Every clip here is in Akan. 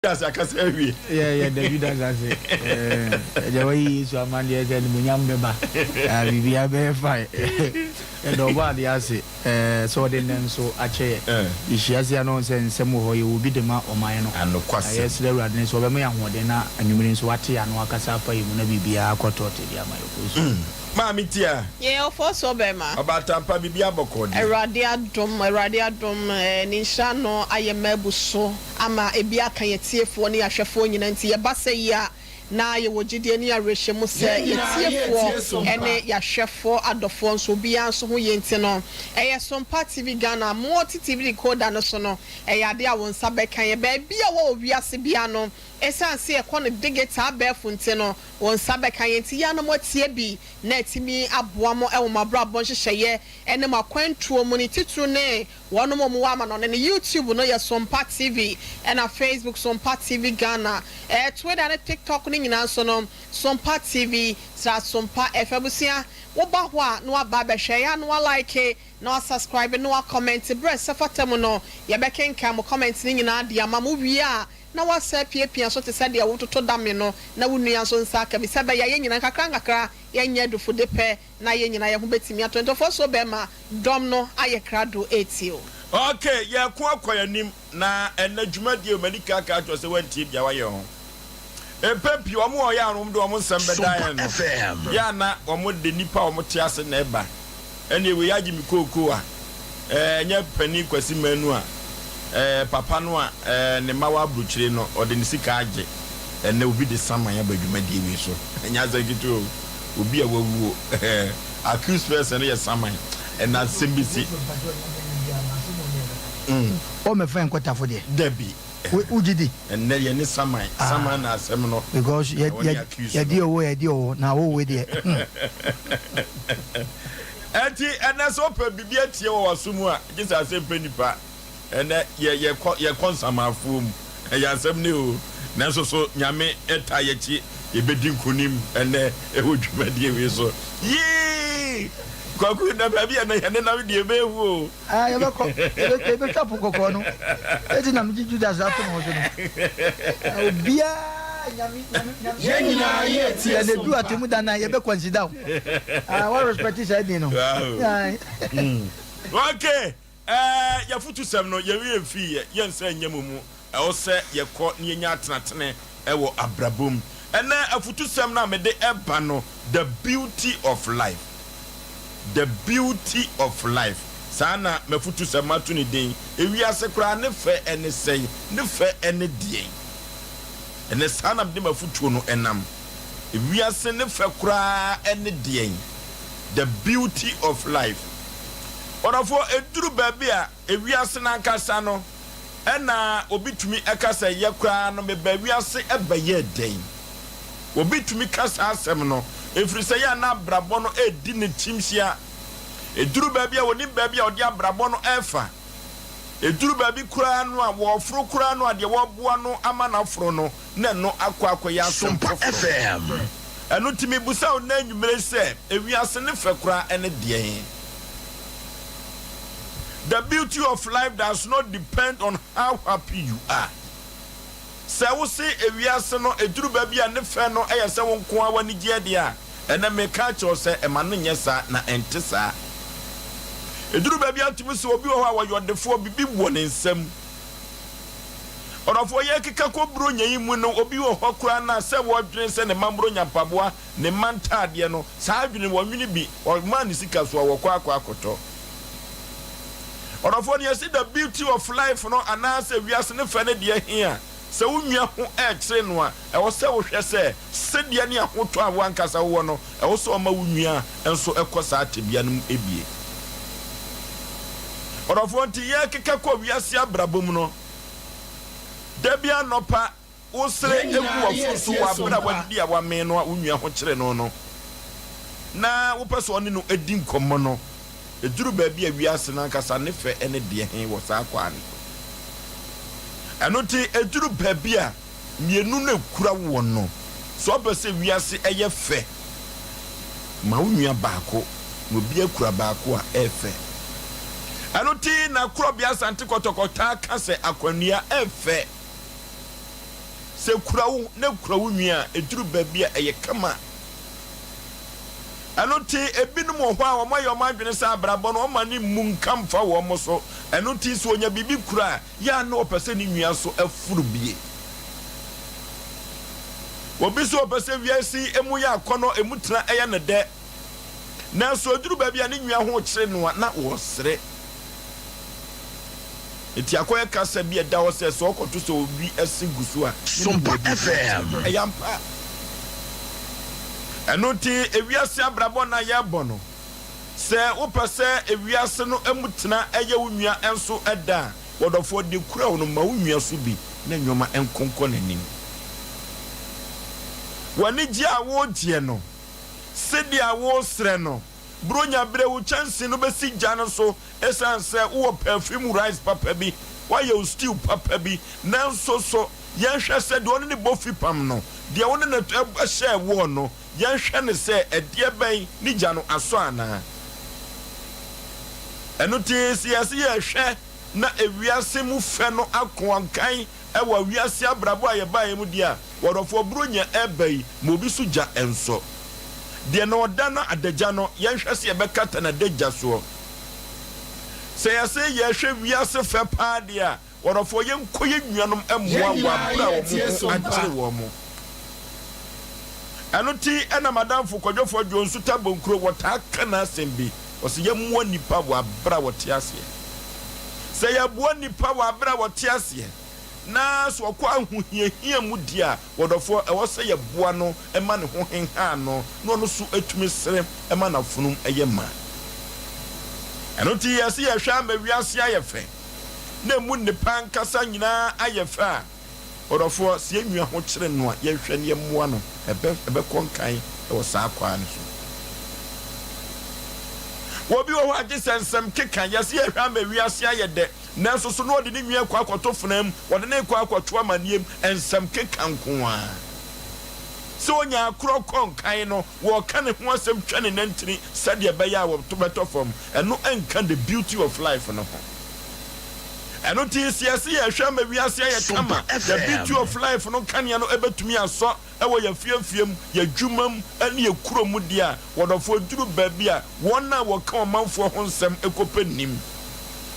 That's a cassette. Yeah, the Judas as the way is your man, yes, and Munyam Beba. We are very fine. And over the assay, so then so a chair. If she has the nonsense, some of you will be the man or mine. And of course, yes, the radness over me and Wadena, and you mean Swati and Wakasafa, you will be a quarter to the Amayo. Mami tia. Yeah, for so bema. About Tampa Bibia Bokodi. A radia dom, Nisha no, I am mebuso. Ama ebia kan yetie fo ne ahwefo nyina nti ye basa ya na ye wogide ni arehwemu se yetie fo ene yahwefo adofo nso bia nso ho ye nti no eye Sompa TV Ghana multi TV recorder no so no eye ade a won sa bekan ye ba bia wo wiase bia no esanse e kono digital befo nti no won sa bekan ye nti ya no motie bi na etimi aboa mo e wo mabrabo nhyehyeye ene makwantuo mu ni titru ne wono mo wa ma no ne YouTube no ye Sompa TV and a Facebook Sompa TV Ghana Twitter and TikTok ni nyina so no Sompa TV sa Sompa efabusia wo ba ho a no aba be hwe ya no like no subscribe no comment breast safatem no ye be kenka mo comment ni nyina de ama mo wi a na wasa pia so te said ya wototo dame no na wunua so nsa ka bi sabe ya ye nyina kakra ye nya dufo de pe na ye nyina ye ho betimi 24 so be ma dom no aye krado 80. Okay, ya kwakoyanim na enadwuma die omanika ka to se wanti bia wa ye ho. Epepi omo oya anom de omo nsembeda no. Ya na omo de nipa omo te ase na eba. Ene we yaji mi kokoo a nya pani kwasi manu a papa no a ne mawa bruchire no ode ne sika age ene obi de saman ya badwuma die we so. Enya zagito obi a wawuo accused person ya saman and na sembisi Oh, my friend, what for there? Debbie. Ujidi. And then you need someone as seminal. Because you dear way, dear now over there. And that's open Bibiat or Sumua, just as Asem Mpe Nipa. And that ye consama foom, and ya some new. Naso so Yame etayechi, ye bedin kunim, and a wood media so. Yee! Kwaku na baby na yane na we be wo ah e be tapu kokono eti na mji Judas ato mo so no obia nyami na yeti ya de du atemu da na ye be consider ah what respect is I no okay ya futu sem no ye we fi ye nsa nyamumu e wo se ye ko ne nya atenatene e wo abrabom ene afutu sem na me de eba no the beauty of life. The beauty of life. Sana mefutu samatu ni den. Ewiase kura ne fe ene sei, ne fe ene dien. Ene sana mde mefutu no enam. Ewiase ne fe kura ene dien. The beauty of life. Onafo eduru baby a ewiase na nkasa no ena obitumi ekasa ye kura no me bawiase ebaye den. Obitumi kasa asem no efrise ya na brabo no edi ne timsia eduru baby a woni baby a odi abrabo no efa eduru baby kura no a wo fro kura no a de wo boa no ama na fro no na no akwa ya Sompa FM enu timi busa o na nwumere se ewiase ne fe kura ene de. The beauty of life does not depend on how happy you are. Se wo se ewiase no eduru baby a ne fe no eyese won ko awani gie dia ena me ka cho se ema no nyesa na entesa eduru baby atimi se obi ho a wayodefo bibi bo ne nsam onofo ye keka ko bro nyi mu no obi ho kura na se wo dwen se ne mambro nyampaboa ne mantade no sa adwene wo nwini bi o man sika so wo kwa akoto onofo ne see the beauty of life no anase wiase ne fa ne de hia se wunua ho ekire no a e wo se wo hwe se sedia ne ahoto a wankasa wo no e wo so ma wunua enso ekosa atebia no ebie orofo nti ye keka ko wiase abrabom no debia nopa wo sere egu ofusu wa bra wadi a wa me no wunua ho kire no no na wo pese oni no edi nkomo no eduru ba bia wiase na nkasa ne fe ene de hen wo sa kwa ni anoti eduru baby a mienu na kura wo no so obese wiase eye fe ma wunua baako no bia kura baako a efe anoti na kura bia sante kotokota ka se akwanua efe se kura wo na kura wo nua eduru baabi a eye kama anoti ebinom ho a wo mayo madwene sa abrabọ no ma ni munkamfa wo mo so enoti so onya bibi kura ya na opese ni nua so afuru bie obi so opese wiasi emu ya akono emu tena eye ne de na so eduru baabi a ni nua ho kire no na wo sere eti akoye kasa bi eda wo se so okoto so obi asigusu a Sompa FM eyampa enoti ewiase abrabọ na ye bono se wopese ewiase no emutena eye wunua enso eda wodofo de kura wo no ma wunua so bi na nwoma enkonko nanim wani ji awo die no sedi awo sre no bronya bre wo chance no besi gya so esanse wo perfume rice papa bi wa ye stew papa bi nanso so yenhwe se de oni bofi pam no de woni na hye wo no yenhwe ne se edie ben ni gya no aso ana enuti siase ye hwe na ewiase mu fe no akonkan ewa wiase abrabo ayebaye mu dia wodofo bronya ebai mo bi so gya enso de no dana adagya no yenhwe se ebekata na dagya so se yase ye hwe wiase fe pa dia wodofo yenkoye nuanom emmoa wa bra wo mu akire wo mu anuti ena madamfo kwadwofo dwonsu tabonkro wota kana sembi ose yemmoa nipa wa bra wote ase se yeboa nipa wa bra wote ase na so kwa ahuhiahia mu dia wodofo ewo se yeboa no ema ne ho henha no no so atumi sere ema na funum eyema anuti yase ye hwa ma wiase ayefe na mu nipa nkasa nyina ayefe a wodofo se enua ho kire no a ye hwe ne yemmoa no ebe konkan ewo sa kwa ne so wobi wo age sensem keka yase ye hwa ma wiase ayede nanso so no odi ni nwie kwa akoto funam wode ne kwa akoto amaniem ensem keka nkoa so onya akro konkan no wo ka ne ho asem twa ne nantiri sade be ya wo to beto fom eno enka the beauty of life no ho eno ti siase ye hwa ma wiase ye kama the beauty of life no kan ya no ebetumi aso ewo ya fiamfiam ya dwumam ene ye kuromu dia wodofo duru baabi a wona wo ka omanfo ho nsem ekopanim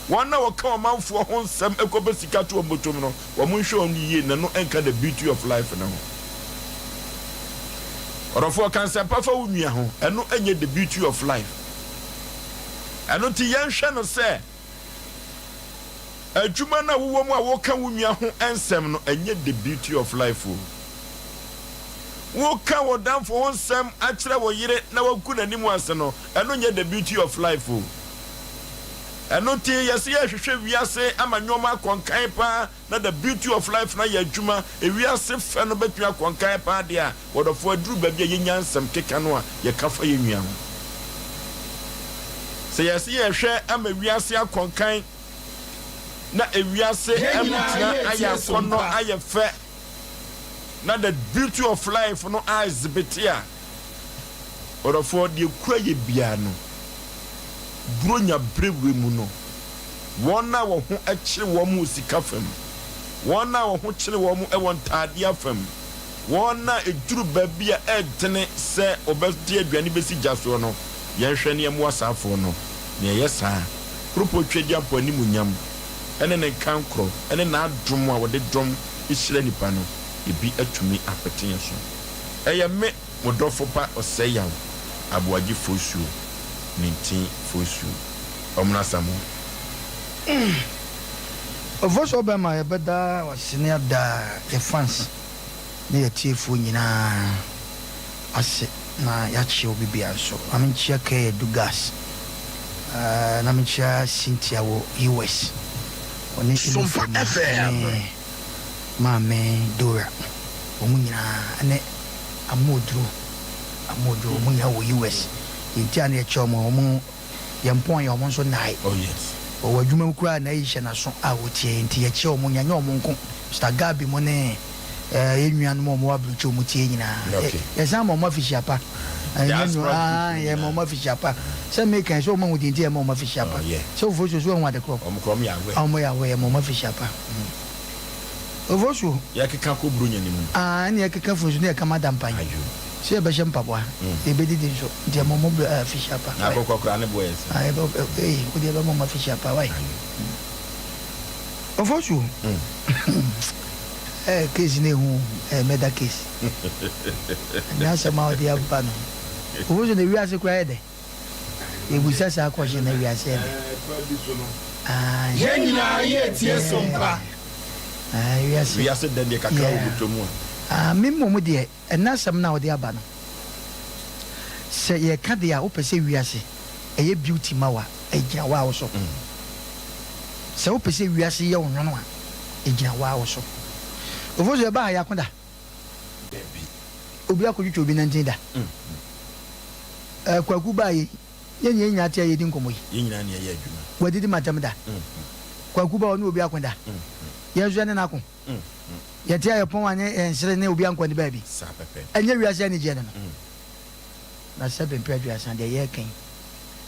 wona wo ka omanfo ho nsem ekopasika to omotom no wo munhwe on yiye na no enka the beauty of life no orofo kan se pafa wunua ho eno enye the beauty of life eno ti yenhwe no se adwuma na wo mu a wo ka wunua ho ensem no enye the beauty of life wo ka wo danfo ho nsem akire wo yire na waku nanimu ase no eno nye the beauty of life eno ti yesi ye hwehwe wiase amanyoma konkan pa na the beauty of life na ya adwuma ewiase fe no betwa konkan pa de a wodofo aduru ba bia yenya nsem keka no a ye kafa ye nwia ho se yesi ye hwe ama wiase akonkan na ewiase emutna aya kono aya fe na the beauty of life no eyes betia wodofo de kura ye bia no bronya brewe mu no wona wo ho akire wo mu sika fam wona wo ho kire wo mu ewon tade afam wona eduru babia edene se obedi aduane besi jaso no yenhwe ne emu asafo no ne yesa propo twedi apo animunyam ene ne kankro ene na adom a wode dom ihire nipa no ebi atumi apeten so eye me modofo pa Osei Aboagye Oforisuo Ninti Oforisuo omna samu Oforisuo Obama yebeda wasine da e fans ne yetiefo nyina ase na yachi obi so aminchia ke Dugas na aminchia Cynthia wo US oni Sompa FM Mame Dora omunyina ne amodro omunya wo US intia na echomo omu yempon ya omo so nai oh yes o wadwuma mkura na yihye na so a wotie intia che omo nyanya omo nko Mr. Gabi mo ne enwuan mo mo abrucho mo tie nyina yesa mo mafishiapa ye mo mafishiapa se me kan so mo wudinti mo mafishiapa so Oforisuo so won ade crop omkrom ya we omo ya we mo mafishiapa Ovosu. Ya keka ko brunya ni mu. Ah, ni keka funsu ne kama dampan. Se be shem papa. E be didi so. Dia momo fish apa. Na ko kokra ne boys. Ah, e o dia ba momo fish apa wai. Ovosu. Case ne hu meda case. Na sama o dia ba no. Ovosu ne wiase kwa ede. E busa sa kwa je na wiase ede. Ah, Yenina ye tie Sompa. Ah, wiase den de kakra obutomu. Ah, mimmo mu de enasam na o de aba no. Se ye ka de a o pese wiase. Eye beauty mawa, e gina wa wo so. Se o pese wiase ye onwono a, e gina wa wo so. Ofozo ba ya konda. Obi akotwitwa obi na ntin da. Kwaku ba ye nye nya tia ye din komo yi. Ye nyina ne ye adwuma. Wadidi matam da. Kwaku ba onu obi akonda. Ye zo ne na ko. Ye tia ye pon anye ensere ne obi ankon de ba bi. Sa pepe. Enye wiase ne je ne no. Na Asem Mpe aduasa de ye kan.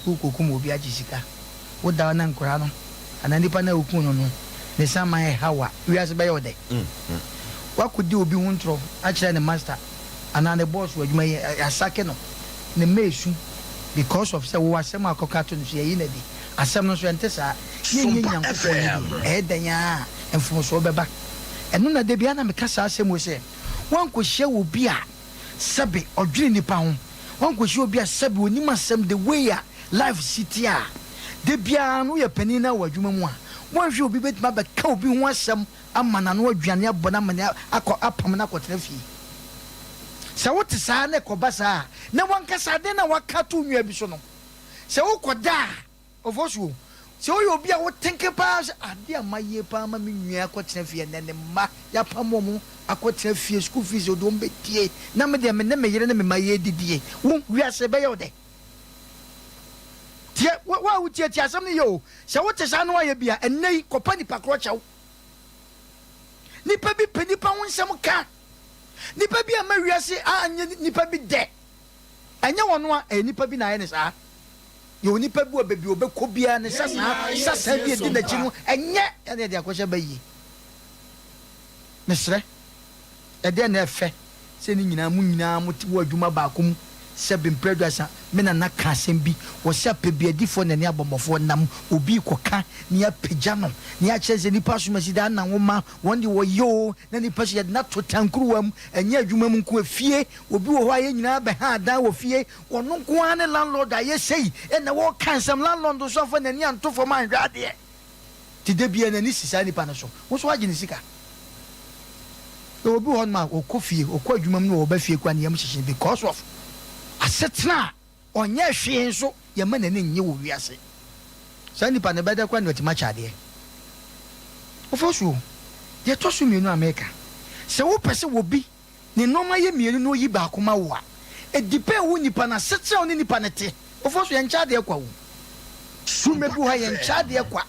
Ukukum obi agisika. Wo da na nkora no. Ana nipa na okun no no. Ne sama e hawa. Wiase ba ye ode. Wakudi obi huntro a kire ne master. Ana ne boss wadwuma ye asake no. Ne mesu because of say wo asem akoka to no so ye na di. Asem no so ente sa. Ye nyanko danya enfo so beba. Eno na de bia na meka sa asem wo se. Wan ko hye wo bi a sabe odwiri nipa ho. Wan ko hye obi a sabe onima asem the way a life city a. De bia no ye pani na wadwuma mu a. Wan hwe obi betima be ka obi ho asem amana no aduane abona amana akọ apam na akọtena fi. Se wo te sa na ko basa na wan kasa de na waka to nwa bi so no. Se wo koda ofosuo. Se wo obi a wo tenke pa ade amaye pa ma me nwa akọtena fi ne ma ya pamo mu akọtena fi school fees odo mbetie na me de me ne me yere ne me maye didie. Wo wiase be yo de. Tie wa wo tie asem ne yo. Se wo te sa no aye bia enei kopa nipa kro chawo. Nipa bi pe nipa ho nsem ka. Nipa bi ama wiase anye nipa bi de. Anya wono a nipa bi na aye ne sa. Yo nipa bi obebi obekọ bia ne sasa bi edi na chi no enye ene de akwahye bayi. Mesre. Ede na efe. Se ni nyina mu ti wo adwuma ba akom. Asem Mpe aduasa me na ka asem bi wo se apebia difo na ne abomofo nam obi koka ne apagya no ne a kyereze nipa so masida na woma wonde wo yo na nipa so na to tankruwam anya adwuma mu nko afie obi wo ho aye nyina be ha dan wo fie wono nko ane landlord aye sei na wo kan sam landlord so fa na ni antofo man hwade ti de bia na ni sisa nipa no so wo so agye ni sika obi ho ma okofie okọ adwuma mu no wo ba fie kwa ne yam hyehye because of asetna onye hwe nso ye ma na ne nye wo wiase sa nipa ne beda kwa ne otima chade ofosu ye to so mienu America se wo pese wo bi ne noma ye mienu no yi ba akoma wo a edipe wo nipa na setre wo nipa ne te ofosu ye nchade kwa wo sume bu ha ye nchade kwa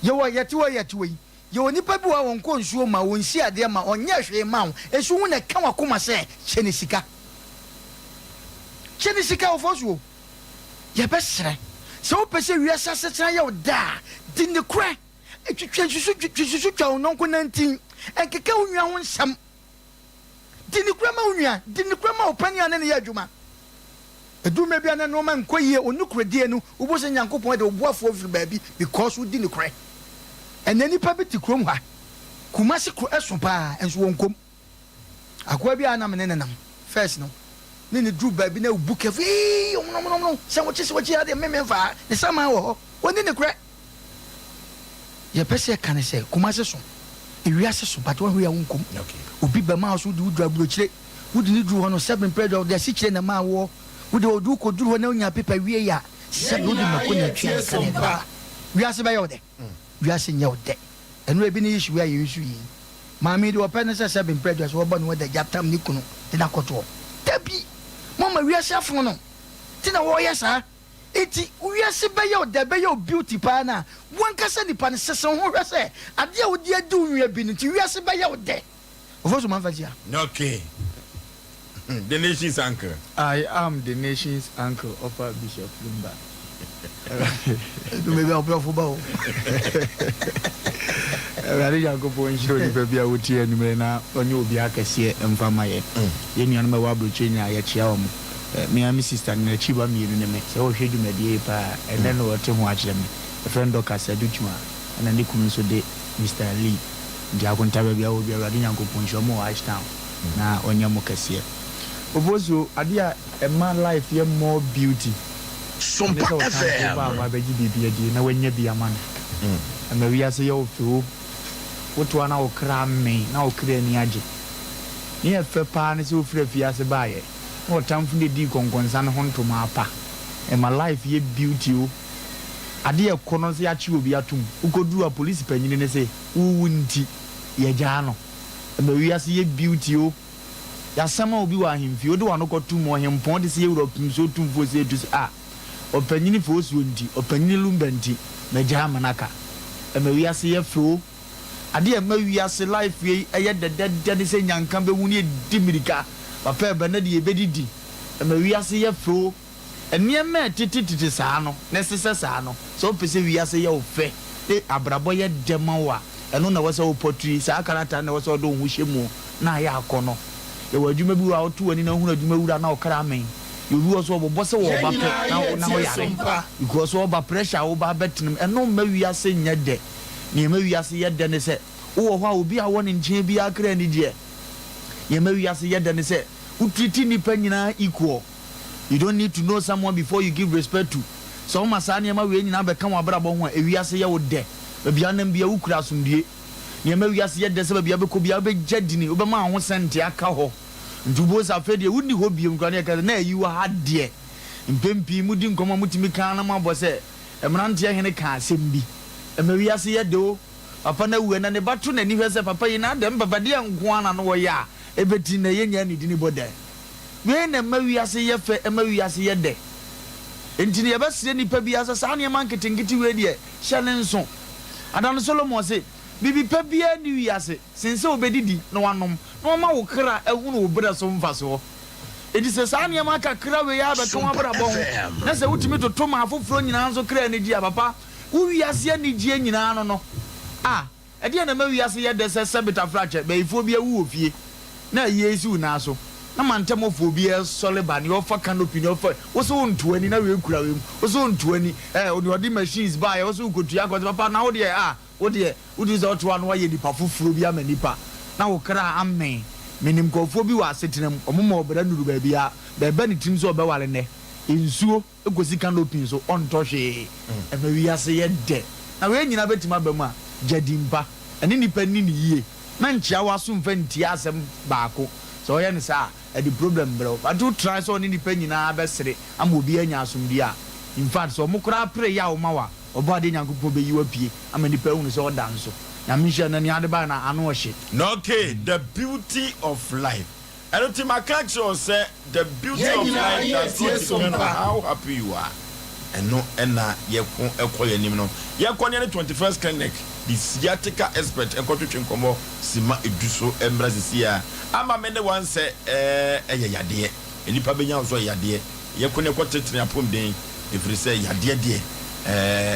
ye wo yete wo yete wo ye wo nipa bi wa won ko nsuo ma won si ade ma onye hwe ma wo esu hu ne ka wakoma se chene sika chene sika ofosuo ye besre se o pese wiasa setra ye oda di ne kra etwetwe twa ononko nantin enkeka onwa ho nsam di ne kra ma onwa di ne kra ma opani ane ne ye adwuma eduma bia ne no ma nkoyie onukura die no ubo se nyankopon de obuafo ofiri baabi because we di ne kra enani pa beti krom ha kumasi kro eso pa enso wonkom akwa bia na me nenam first no ne dru baabi na buke fi no se wo chi ade mememfa ne sama wo oni ne kra ye pese kan se kumase so ewiase so but wo ya wonkom obi ba ma so du dru abrochire wudi ne dru ho no Asem Mpe of the sikire na ma wo wudi odu ko dru ho na onya pepa wie ya se wudi mako na twa kan ba wiase ba yo de wiase nya ode enu ebi ne yisu ya yisu yi maami de open se Asem Mpe aduasa wo ba no de japtam ni kunu de na koto tabi mama wiase afon no ti na wo yesa eti wiase be yo de be yo beauty pa na wankasa nipa ne sesen ho hwese ade a wodi adu nwa bi no ti wiase be yo de ofoso man fajia okay. The nation's anchor. I am the nation's uncle of Bishop Lumba. Maybe I'll play football. Rally Jacopo and Shiro Baby Awuti and Mena on you be a cassia and Famaye. Yen my Wabu China Yachiam. Me and my sister and the Chiba me in the mix. So she do mediapa and then what to watch them. A friend Doctor Saduchma and then they come so de Mr. Lee. Jagon Tabia will be a Radina Copuncho more Ashtown. Now on your Mocasia. Obozo, Adia, a man life here more beauty. Sompa FM. I beg you be a dear, when you be a man. And Maria say, oh, through what one now cram me, now clear Niaji. Near fair pan is so free if you as a buyer. No time for the deacon concern home to my pa. And my life ye beauty. Adia corners yachi will be a tomb. Who could do a police penny and say, who wouldn't ye jano? And Maria say, beauty. Ya sama obi wa himfi odo wa no kotu mo hempon de se Europe so tumfo se etu a opanyini fo so ndi opanyini lumbanti na jama naka e ma wiase ye fro ade e ma wiase life ye eye de se nyanka be wuni di mirika papa be na de ye bedidi e ma wiase ye fro ene ma titititi saa no na sese saa no so pese wiase ye ofe e abrabo ye dema wa eno na wose opotri saa karata na wose odo hu hyemu na ya akono e wadwuma bi wa oto ani na hu adwuma wura na okra men you bi so obo se wo ba pe na ho yare because wo ba pressure wo ba betinum eno ma wiase nya de ne ma wiase ye de ne se wo ho a obi a won nchen bi akra ni de ye ma wiase ye de ne se utriti nipa nyina equal. You don't need to know someone before you give respect to. So ma sa ne ma we nyina be kan wa brabo ho a wiase ye wo de bia nam bia ukura asumdie ne ma wiase ye de se bia be ko bia be jadini wo be ma ho sente aka ho ntubo sa fede wudi ho biem kwa ne ka na yi wa hade mpempi mudi nkoma mutimi kan na ma bo se emrante hene ka asembi ma wiase ye de o papa na wu na ne bato na ni hwese papa yi na de papa de nko ana no wo ya ebeti na ye nya ni dini bode we na ma wiase ye fe ma wiase ye de entini ye basire nipa bi asa sa ne man ketingiti we de hyale nso adan Solomon se bibi pa bia ni wiase sense obedidi no wanom no ma wo kra ehunu obra so mfaso edi se sa ne ma ka kra we ya be to abra bon na se wutimi to to ma afoforo nyina nso kra ni dia papa wo wiase ni die nyina no edi na ma wiase ye de se beta frache be ifo bia wu ofie na yesu na so na mantem ofo bia soliba ni ofa canopy ni ofa wo so ntuani na we kura we wo so ntuani odi machines ba wo so kotua ko papa na wo de wodi za oto anu aye nipa fufuro bi ama nipa na wo kra amen menim kofo bi wa setenam omoma obra nuru ba bia be ba ni tim so obewale ne ensuo egosi canopy so onto hwe e ma wiase ye de na we nyina betima ba mu a jadimpa ene nipa ni yie na nchia waso mfa ntia asem baako so ye ne sa the problem bro but to try so ni nipa nyina besere ama obi anya asomdi a in fact so mo kra pray ya o mawa obade nyankopon be yiwa pie ama nipa hu so dan so na misha na ni ade ba na ano hye no okay the beauty of life I don't think my culture say the beauty of life that's what how happy you are and no na ye ko ekoye nim no ye ko ne 21st clinic the sciatica expert ekotwetwe nkomo sima eduso emrazisia ama me ne wan say yade enipa benya so yade ye ko ne kotetre apom den efiri say yade de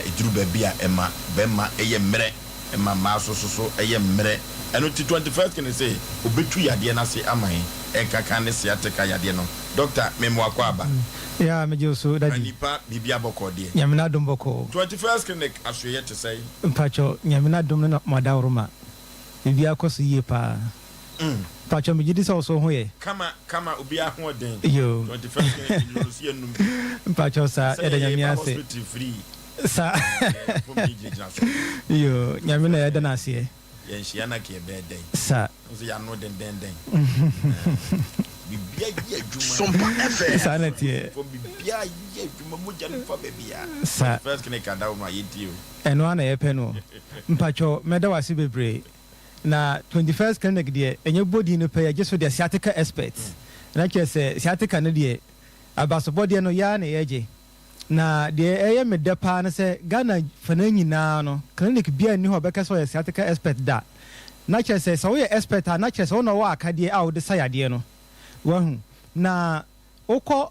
eduru ba bia ema bema eye mre ema maso so eye mre eno 21st can say obetu yade na say aman ekaka ne sciatica yade no doctor memo akwaba ya mejo so dadi nipa bibia boko de nyamina dom boko 21st clinic ashoye to say mpacho nyamina dom na madawroma bibia koso yie pa pacho mejidi so ho ye kama obi aho den yo 21st clinic you see enum mpacho sa eda nyamia se sa yo nyamina ya da na se yenhia na ke be den sa so ya no den bibia ye adwuma Sompa FM sanete for bibia ye adwuma mo janu fa bibia sa first clinic adawo ma yetio eno ana ye pe no mpacho meda wase bebre na 21st clinic de enye body no pe ya jeso de sciatica experts na ke se sciatica ne de abaso body no ya na yeje na de eye medepa na se Ghana fana nyina no clinic bia ni ho beka so ya sciatica expert da na ke se so ye expert na ke se ono wa akade a wo de sayade no wahu na okọ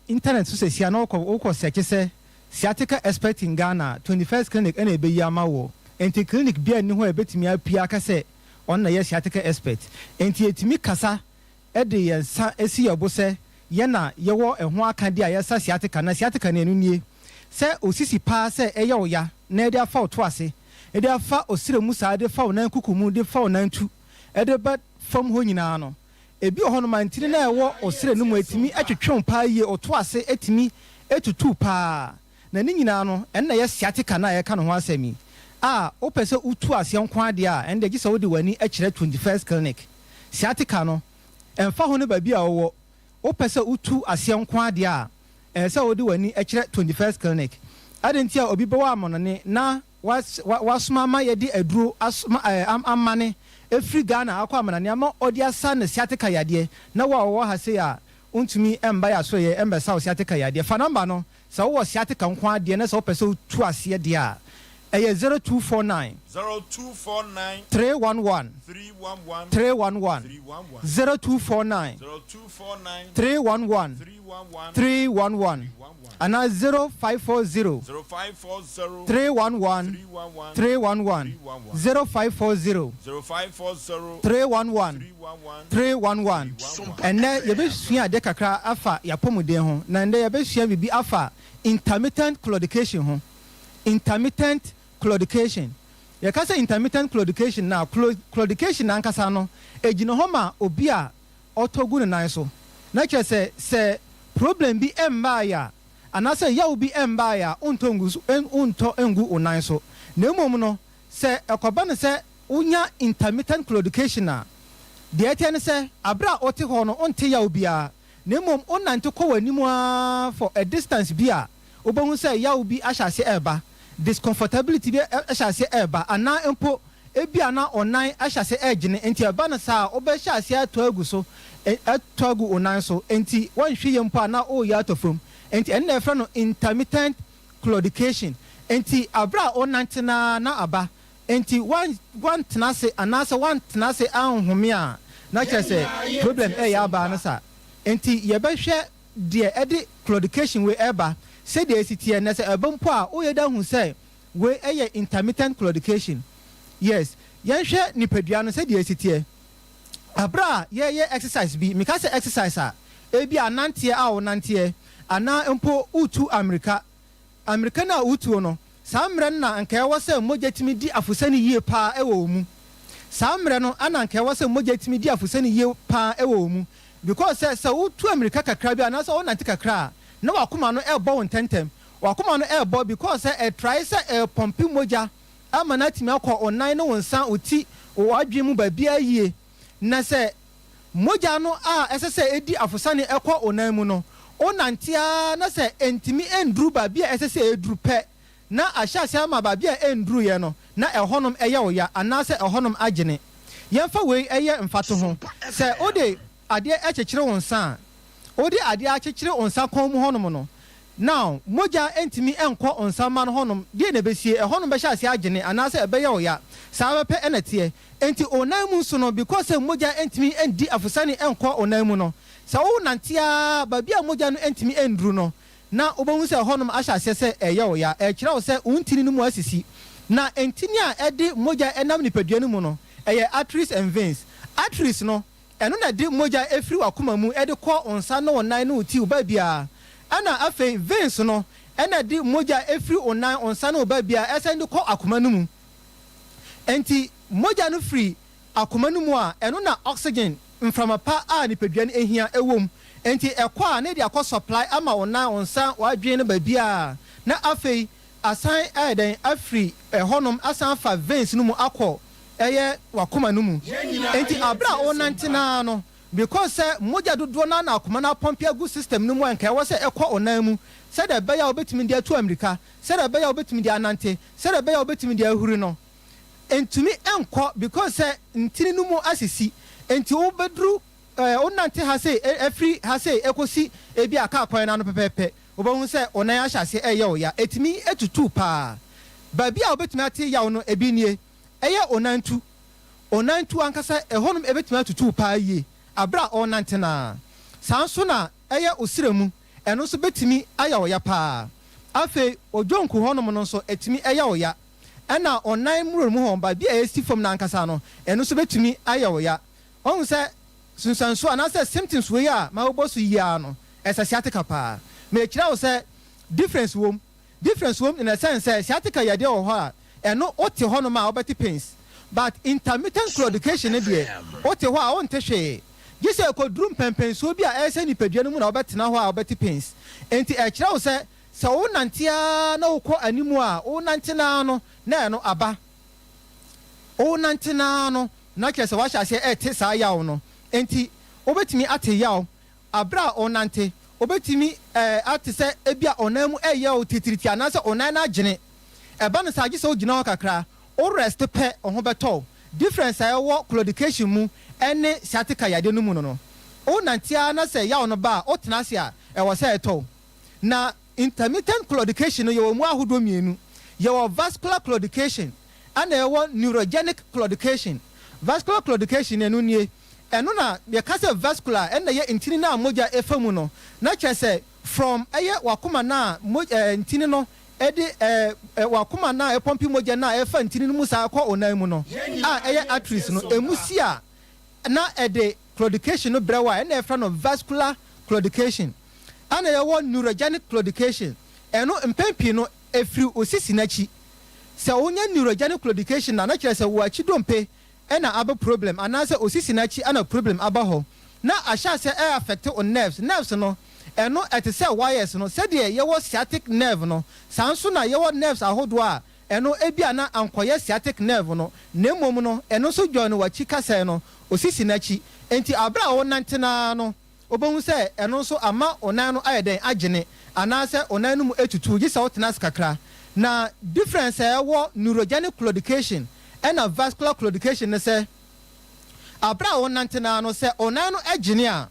internet so sia na okọ search se sciatica expert in Ghana 21st clinic ene be yama wo enti clinic bia ni ho ebetimi apia ka se on na ye sciatica expert enti etimi kasa e de yensa esi yebo se ye na ye wo eho aka de ayesa sciatica na sciatica na enu nie se osisi pa se eye oya na e de afa oto ase e de afa osire mu sa de fa onan kukumu de fa onan tu e de ba fam ho nyina no ebi ohono mantini na ewo osire no mu etimi atwetwon pa ye oto ase etimi etutu pa na ni nyina no en na ye sciatica na ye ka no ho asemi o pese utu ase nko ade a en de gisa wodi wani akire 21st clinic sciatica no emfa ho ne ba bia wo o pese utu ase nko ade a se wodi wani akire 21st clinic adenti a obi bewa amonone na wasuma ma ye di aduro amane efri Ghana akwa amanane ama odi asa na sciatica yade na wo ha se a untumi emba ya so ye emba sa sciatica yade fa number no sa wo sciatica nko ade na sa wo pese utu ase de a 0249 311 0249 311 and 0540 311 0540 311 and ye be sua de kakra afa yapomuden ho na nde ye be sua bibi afa intermittent claudication ho intermittent claudication ye ka say intermittent claudication na claudication na nkasa no ejino ho ma obi a otogu ne nan so na che se problem bi emba ya anase yaw bi emba ya unto engu onan so na emom no se ekoba ne se unya intermittent claudication na de eten se abra oti ho no onte yaw bia na emom onante ko wanimu for a distance bia obohu se yaw bi ahyase eba discomfortability bi ahyase eba ana empo ebia na onan ahyase egene enti eba na sa obehyase atoagu so atoagu onan so enti wanhwe yempo ana o ya atofom enti enne efra no intermittent claudication enti abra onante na aba enti one tenase anase one tenase anhome a na kyerese problem ya aba na sa enti yebehwe de edi claudication we eba se de esitie na se ebampo a o yeda hu se we intermittent claudication yes yenhwe nipadua no se de esitie abra ye exercise bi meka se exercise a ebi anante a o nante ana empo utu America na utu no samre na anka ewo se mojetimi di afusani yie pa ewo mu samre no ana anka ewo se mojetimi di afusani yie pa ewo mu because se utu America kakra bi ana se o nante kakra na wakoma no ebo wontentem wakoma no ebo because try se pompi moja ama na timi akọ onan no wonsan oti o adwe mu ba bia yie na se moja no a esese edi afusani ekọ onan mu no onantia na se entimi endru ba bia esese edru pe na ahyase ama ba bia endru ye no na ehonom eye oya anase ehonom agene yemfa we eye mfato ho se ode ade ekekere wonsan ode ade akekere onsa kon mu honom no now moja entimi enko onsa man honom de na besie ehonom be hyase agene anase ebeye oya sa be pe enete enti onan mu so no because moja entimi endi afusani enko onan mu no sa wo nantia ba bia moja no entimi endru no na obohu se honom ahyase se eye oya ekire wo se untini no mu asisi na entini a ede moja enam nipadua no mu no eye arteries and veins arteries no eno na de moja efri wakoma mu ede ko onsa no onan no uti uba bia ana afei veins no ena de moja efri onan onsa no uba bia esende ko akoma no mu enti moja no free akoma no mu a eno na oxygen mframa pa a nipadua no ehia ewom enti ekwa na de akọ supply ama onan onsa wadwen no ba bia na afei asan eden afri honom asan fa veins no mu akọ eye wakoma no mu enti abra onantina no because moja dodo na akoma na pompe agu system no mu anka wo se ekọ onan mu se da beya obetimi de atu America se da beya obetimi de anante se da beya obetimi de ahuri no entumi enko because ntini no mu asisi enti wo bedru onante ha se every ha se ekosi ebi aka akwan na no pepepe obohu se onan ahyase eye oya etimi etutu pa ba bia obetimi ate yawo no ebi nie eye onantu ankasa ehonum ebetimi atutu pa yie abra onantena sanso na eye osiremu eno so betimi aya oya pa afe ojonku honom no so etimi eya oya ɛna ɔnan muro mu hɔ ba bi a esi fam na ankasa no ɛno so betumi ayɛ oya ɔhu sɛ sunsanso anasɛ symptoms we a ma wobɔ so yia no ɛsɛ sciatica paa me kyerɛ wo sɛ difference wom in a sense sɛ sciatica yɛde wɔ hɔ a ɛno wote hɔ no ma wobɛte pains but intermittent claudication ne deɛ wote hɔ a wonte hwee gye sɛ ɛkɔduru mpɛmpɛnsuo bi a ɛyɛ sɛ nipadua no mu na wobɛtena hɔ a wobɛte pains enti ɛkyerɛ wo sɛ wonantea na wokɔ animu a wonantenaa no na ɛno aba wonantenaa no na kyerɛ sɛ wahyɛ aseɛ ɛte saa yaw no enti wobɛtumi ate yaw abra a ɔnante wobɛtumi ate sɛ ebi a ɔnan mu ɛyɛ wo titiriti anaasɛ ɔnan no agyene ɛba no sɛ agye sɛ wogyina hɔ kakra wo rest pɛ ɔho bɛtɔ difference a ɛwɔ claudication mu ɛne sciatica yade no mu no wonantea na sɛ yaw no ba a wotena ase a ɛwɔ sɛ ɛtɔ na intermittent claudication no yɛwɔ mu ahodoɔ mmienu yɛwɔ vascular claudication ana yɛwɔ neurogenic claudication vascular claudication ɛno nie ɛno na yɛka sɛ vascular ɛna yɛ ntini no a mogya ɛfa mu no na kyerɛ sɛ from ɛyɛ wakoma no a ntini no ɛde wakoma no a ɛpɔmpi mogya no a ɛfa ntini no mu saa kɔ ɔnan mu no a ɛyɛ arteries no ɛmu si a na ɛde claudication no brɛ wɔ a ɛna ɛfrɛ no vascular claudication ana yɛwɔ neurogenic claudication ɛno mpɛn pii no ɛfiri osisi n'akyi sɛ wonya neurogenic claudication na kyerɛ sɛ wɔ akyi dompe ɛna aba problem anaasɛ osisi n'akyi ana problem aba hɔ na ahyɛ sɛ ɛyɛ affect on nerves no ɛno ɛte sɛ wires no sɛdeɛ yɛwɔ sciatic nerve no saa nso na yɛwɔ nerves ahodoɔ a ɛno ebia na ankɔyɛ sciatic nerve no na mmom no ɛno nso join no wakyi kasɛɛ no osisi n'akyi enti abra a wɔnantenaa no obɛhu sɛ ɛno nso ama ɔnan no ayɛ dɛn agyene anaasɛ ɔnan no mu etutu gye sɛ wotena ase kakra na difference a ɛwɔ neurogenic claudication ɛna vascular claudication ne sɛ abra a wɔnantenaa no sɛ ɔnan no agyene a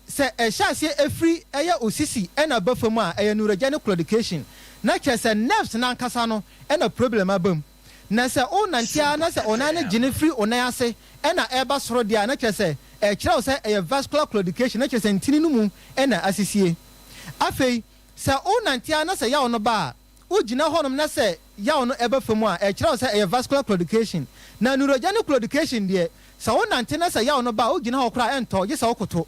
sɛ ɛhyɛ aseɛ efiri ɛyɛ osisi ɛna bafa mu a ɛyɛ neurogenic claudication na kyerɛ sɛ nerves nankasa no ɛna problem aba mu na sɛ ɔnantea na sɛ ɔnan no gyene firi ɔnan ase ɛna ɛba soro deɛ na kyerɛ sɛ ɛkyerɛw sɛ ɛyɛ vascular claudication na kyerɛ sɛ ntini no mu ɛna asisie afei sɛ ɔnantea na sɛ yaw no ba a wogyina hɔnom na sɛ yaw no ɛba fam a ɛkyerɛw sɛ ɛyɛ vascular claudication na neurogenic claudication deɛ sɛ wonante na sɛ yaw no ba a wogyina hɔ koraa ɛntɔ gye sɛ wokoto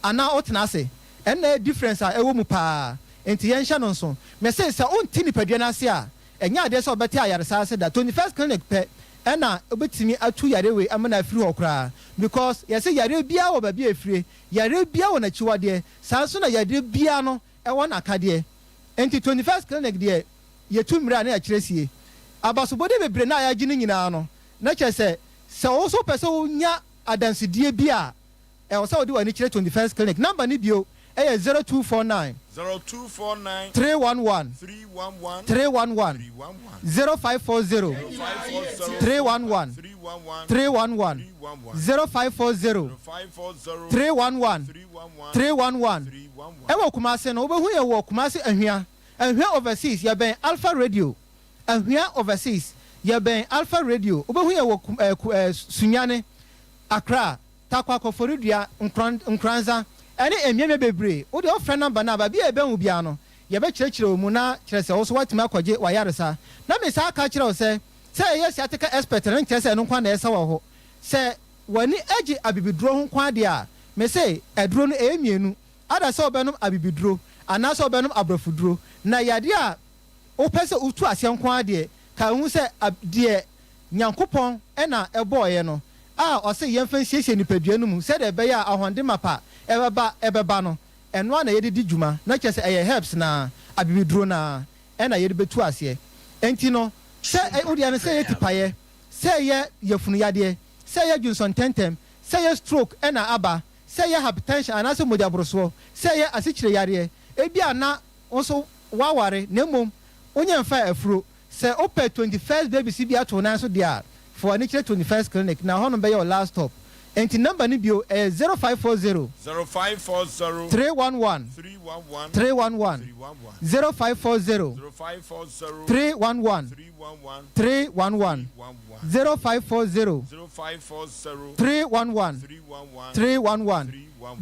anaa wotena ase ɛna difference a ɛwɔ mu paa enti yɛnhyɛ no nso mɛsɛ sɛ wonti nipadua no ase a ɛnyɛ adeɛ sɛ wobɛte ayaresa ase da 21st clinic pɛ ɛna obetumi atu yarewe amana afiri hɔ koraa because yɛsɛ yare bia wɔ baabi afire yare bia wɔ n'akyiwadeɛ saa nso na yare bia no ɛwɔ n'akadeɛ enti 21st clinic deɛ yɛtu mmira na yɛkyerɛ sie abasobɔde bebree na yɛagye no nyinaa no na kyerɛ sɛ wo so pɛ sɛ wonya adansedie bi a ɛwɔ sɛ wode w'ani kyerɛ 21st clinic number ne bio ɛyɛ 0249 311 311 0540 311 311 0540 311 311 ɛwɔ kumase no wobɛhu yɛ wɔ kumase ahwia overseas yɛbɛn alpha radio ahwia overseas yɛbɛn alpha radio wobɛhu yɛ wɔ sunyane akra takwa kɔforidua nkranza ɛne emieme bebree wode ɔfrɛ number na ba bi ɛbɛn bia no yɛbɛkyerɛkyerɛ wo mu na kyerɛ sɛ wo so watumi akɔgye wayaresa na me saa ka kyerɛ wo sɛ ɛyɛ sciatica expert no nkyerɛ sɛ ɛno nkwa na ɛsɛ wɔ hɔ sɛ w'ani agye abibiduro ho nkwa deɛ a me sɛ ɛduro no ɛyɛ mmienu ada sɛ wobɛnom abibiduro anaasɛ wobɛnom aborɔfoduro na yade a wopɛ sɛ wotu aseɛ nkwa deɛ ka hu sɛ deɛ nyankopɔn ɛna ɛbɔɔyɛ no a ɔsɛ yɛmfa nsiesie nipadua no mu sɛdeɛ ɛbɛyɛ a ahɔnde mapa ɛbɛba no ɛno a na yɛde di dwuma na kyerɛ sɛ ɛyɛ herbs na abibiduro na ɛna yɛde bɛtu aseɛ enti no sɛ wodeɛ no sɛ yɛ tipayɛ sɛ yɛ yɛfunuyadeɛ sɛ yɛ dwonsɔntɛntɛm sɛ yɛ stroke ɛna aba sɛ yɛ hypertension anaasɛ mogyaborosoɔ sɛ yɛ asikyire yareɛ ebi a na nso waware na mmom wonyɛ mfa afuro sɛ wopɛ 21st baby si bi ato nan so deɛ a for ani kyerɛ 21st clinic na hɔnom bɛyɛ wɔ last stop enti number ni bio 0540 311 311 0540 311 311 0540 311 311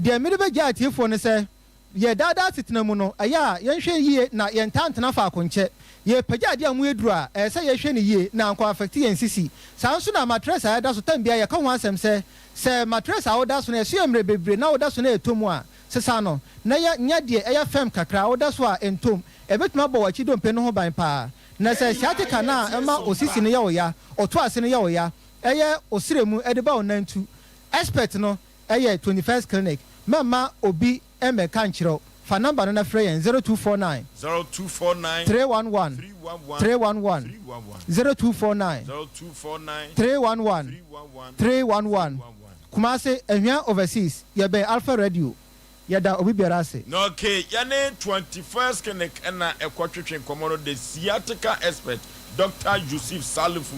deɛ mede bɛgya atiefoɔ no sɛ ye dada sitena mu no aya yenhwe yie na yentantena fa akonche ye pagya de amu eduru a se ye hwe ne yie na anko affect yen sisi sanso na mattress a da so tambia ye ka ho asem se mattress a woda so na esu emre bebre na woda so na etomu a sesa no na nya de eya fem kakra woda so a entom ebetuma bo wachi dompe no ho ban pa na se sciatica na ema osisi ne ye oya oto ase ne ye oya eye osiremu edeba onantu expert no eye 21st clinic mama obi emeka nchiro fa number na frey 0249 311 0249 311 Kumase ehwa overseas ye be Alpha Radio yada obi biarase no okay yane 21st clinic na ekwatwetwe komono the sciatica expert Dr. Yusuf Salifu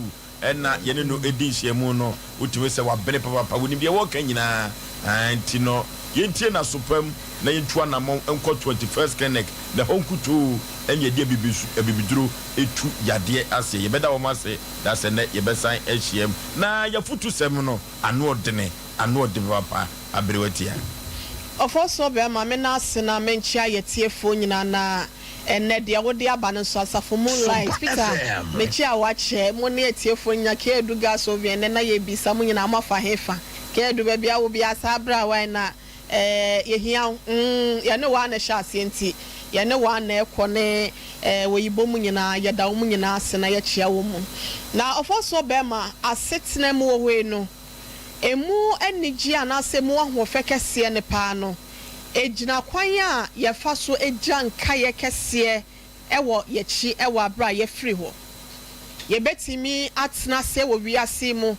na yene no edin hyemu no utime se wa bene papa woni bia wo kan nyina anti no yentie na sopam na yentua na mon enko 21st clinic the honkutu enye dia bibiduro etu yade ase yebeda wo mase da se ne yebesan ehiem na yafutu sem no ano odene papa abrewatia Oforisuo be ma me na asena menchia yetiefo nyina na enne de wode aba no so asafo moonlight Peter mechia wache mo ne yetiefo nya ke eduga so bi enne na ye bisa mo nyina amafa hefa ke edu ba bia wo bia sabra wa na yehia ye ne wa na sha asienti ye ne wa na ekọ ne woyibo mu nyina yeda wo mu nyina asena ye chia wo mu na Oforisuo be ma asetena mu wo we no emu enigi anase mu ahofe kese ne pa no ejina kwan a ye fa so ejanka ye kese ewo ye chi ewo abra ye free ho ye betimi atena se wo wiase mu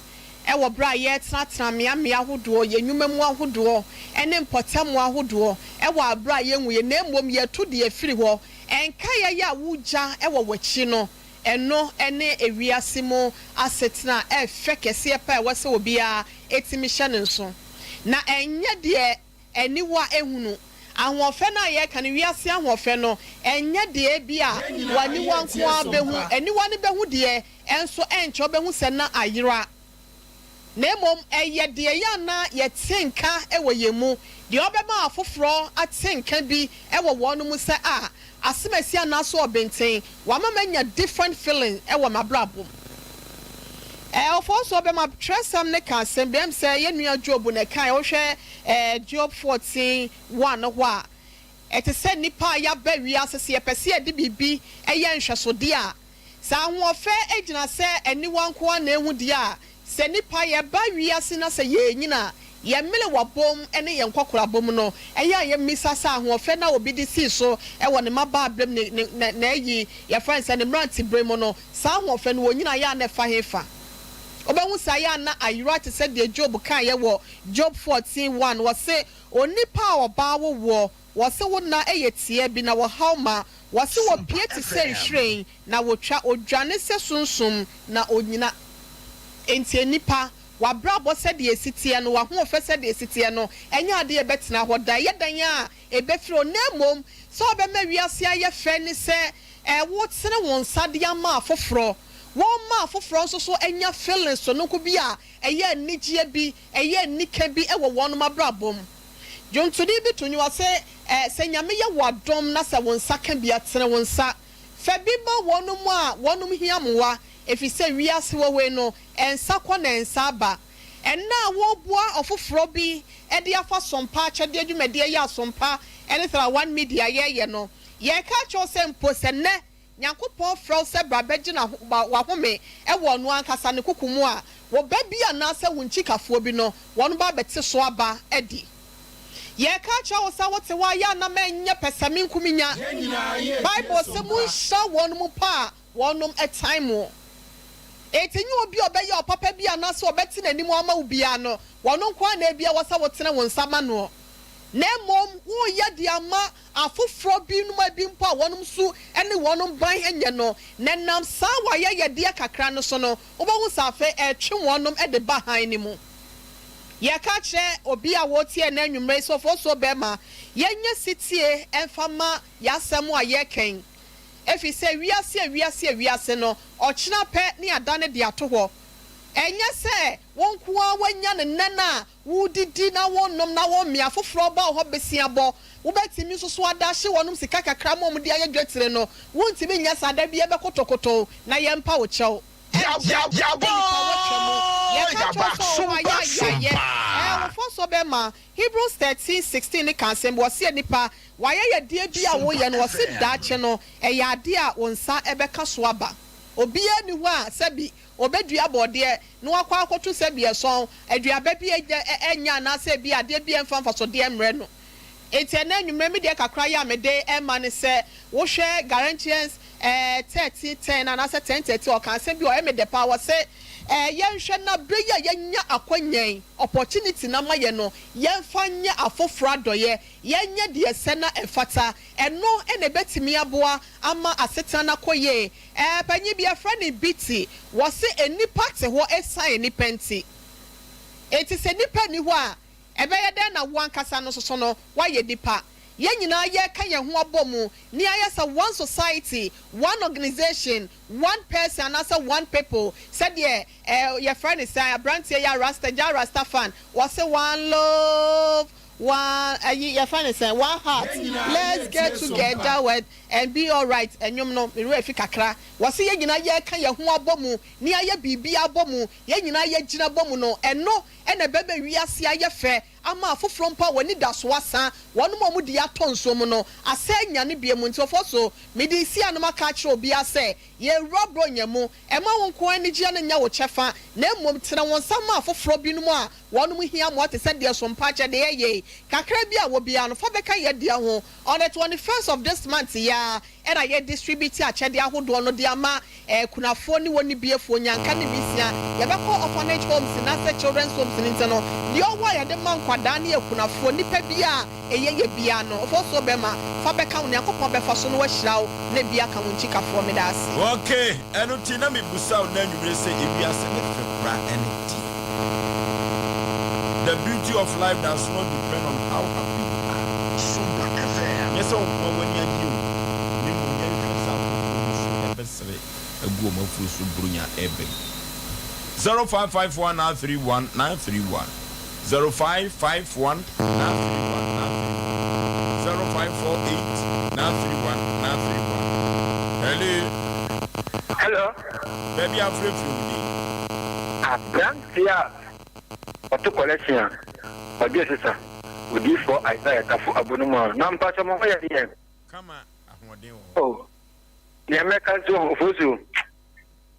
ewo bra ye tena mea hodo ye nwuma mu ahodo ene mpotam ahodo ewo abra ye nwu ye na emom ye to de ye free ho enka ye ya wuja ewo wachi no eno ene ewiase mu asetena efe kese pa wose obi a etimi hye ne nso na enye de eniwa ehunu ahofe na ye kan wiase ahofe no enye de bia wani wanko abehu eniwa ne behu de enso encho behu se na ayira na emom eye de ya na ye tenka ewo yemu de obema afoforo atenka bi ewo wonu mu se a asemasi anaso obenten wama manya different feeling ewo mabrabom Oforisuo be ma tresam ne kan sembem se ye nua Job ne kan wo hwe Job 14:1 ho a etese nipa ya ba wi asese ye pese ye de bibi eye nhwesode a sa ahofe egina se eniwa nko na ehu de a se nipa ye ba wi ase na se ye nyina ye mele wabom ene ye nkokora bom no eye ye misasa ahofe na obi de si so ewo ne maba ablem na yi ye friends ne mranti bremo no sa ahofe no wonyina ya na fa hefa Obehu saya na ayira te se de Job kan ye wo Job 14:1 wo se onipa oba wo se wo na eyetie bi na wo hauma wo se wo pie te se hwen na wo twa odwane se sunsum na onyina enti nipa wa brabo se de esitie no wa ho ofe se de esitie no enya ade e betena ho da ye dan a e befiro na mom so be ma wiase aye fe ni se wo tsene won sade ama afoforo won ma afoforo so enya feelings so no ko bi a eye nigie bi eye nika bi ewo won ma brabom jontudi bi to nyu se nyame ye wadom na se won saka bi atene won sa fa bi ma wonum a wonum hiamwa efi se wiase wo we no ensa kwa na ensa ba enna wo bua ofoforo bi e de afa sompa chede adwumade ye sompa ene tra one media ye no ye ka cho se mpo se ne Nyankopon frɔ se brabeji na wa home e wo no ankasa ne kokumu a wo ba bia na se wunchi kafo bi no won ba beti so aba edi ye ka cha wo sa wote wa ya na menye pesami nkuminya Bible se mu sha won mu pa wonum a time wo etinyi obi obeya opapa bia na se obeti na nimu ama ubia no wonon kwa na bia wo sa wote na won sama no Nemom wo ye di ama afoforo bi numa bi mpa wonum su ene wonum ban enye no nenam sa wa ye de kakra no so no obahu safe etwe wonum de ba han ni mu ye ka kire obi a wo tie na anwumre so Oforisuo be ma ye nye sitie emfama yasem a ye ken efi se wiase no ochina pe ne adane de ato ho Enya se won kuwa wanya ne nana wo didi na won nom na won mia foforo ba ho besia bo wo betimi so so adahye wonum sika kakra mo de aye dwetire no won timi nya sada bia be kotokoto na ye mpa wo chew Hebrews 13:16 ni kan sem wo se nipa waye ye die bia wo ye no wo se daache no e ya de a wonsa ebeka so aba obia ni ho a sebi obedua bode no akwa akoto sebi eson aduaba bi enya na sebi ade bi emfa so de emre no etena nwumre mi de kakra ya me de ema ne se wo hwe Galatians 30:10 na 10:30 o kan sebi o eme de power se yenhwe na breya yenya akwanyan opportunity na maye no yenfa nya afoforo adoye yenya de ese na efata eno ene betimi aboa ama asetana na koye panyi bia friend biti wo se enipa te ho esan ni penti eti se nipa ni ho a ebeye den na wo ankasa no soso no wa ye dipa ye nyina ye kan ye ho abomu ni ayesa one society, one organization, one person and also one people said your friend is brand ya rasta fan was say one love one your friend is one heart let's get together with and be all right and you know me refi kakra was ye nyina ye kan ye ho abomu ni aye bibi abomu ye nyina ye gina abomu no eno ene bebe wiase aye fe ama afoforo mpa woni da so asa wono mo di ato nso mu no asenya ne bie mu ntofo so me di si anoma ka kire obi ase ye robro nyemu ema won ko ani gia na nya wo chefa na emom tena won sama afoforo bi no mu a wono mu hia mo te se de so mpa che de ye kakra bi a wo bia no fa beka ye de ho on the 21st of this month ya era ye distribute a che de ahodo no de ama kunafo ni woni biefo nyanka ne bisia ye beko orphanage homes na se children's homes ni nteno de owa ye de man dani ekunafo nipa bia eyeye bia no ofo so bema fa beka woni akopɔ befa so no wahirawo na bia ka wonchi kafo me da ase okay eno ti na me busa na nwumre se ebia se ne febra energy the beauty of life does not depend on how happy you are Sompa FM yes o ko woni agiu ni mo nya kwasa ko ebesere agu o mafuru so brunya ebe 0551931931 0551 Hello. Baby, I'm free from me. Abrantia. What to collection? What this is, sir? Would you for Isaiah Tafu Abunuma? Nampa some here. Come on, oh, the Americans do Fusu.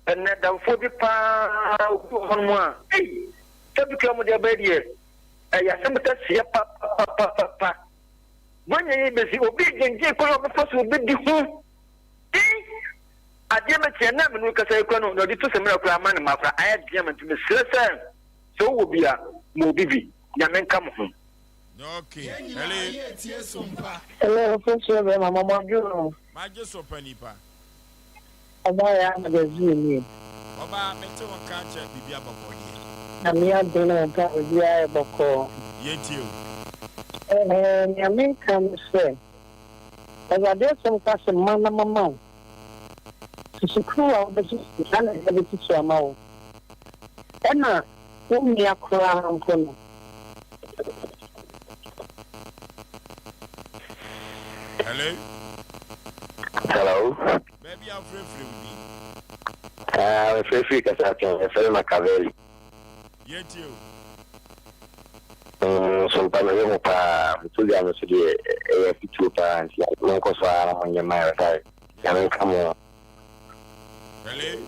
And let them 40 pounds on one. Hey, to become their bed here. I assume that see papa. When you be obedient, you call up the first will be the home. I dear my channel, and we can say, no, the two similar man, Mafra, I had German to Miss Silver. So will be a movie. Yaman come home. Okay, hello, Osei Aboagye. my just Mpe Nipa. Magazine. Oba, better one catch at Bibia Bokodi. I'm here doing a boko. Yet you. Yamin can say, as I did some custom mamma. To secure out the system and every teacher amount. Emma, whom me a crown. Hello? Hello. Baby, I'm free from me. I'm free because I can say Machiavelli. Yet you. Sompa na yemo pa mtuli amesudi fitu pa nti nko swala mwenye mara sai yamen kamo Hello.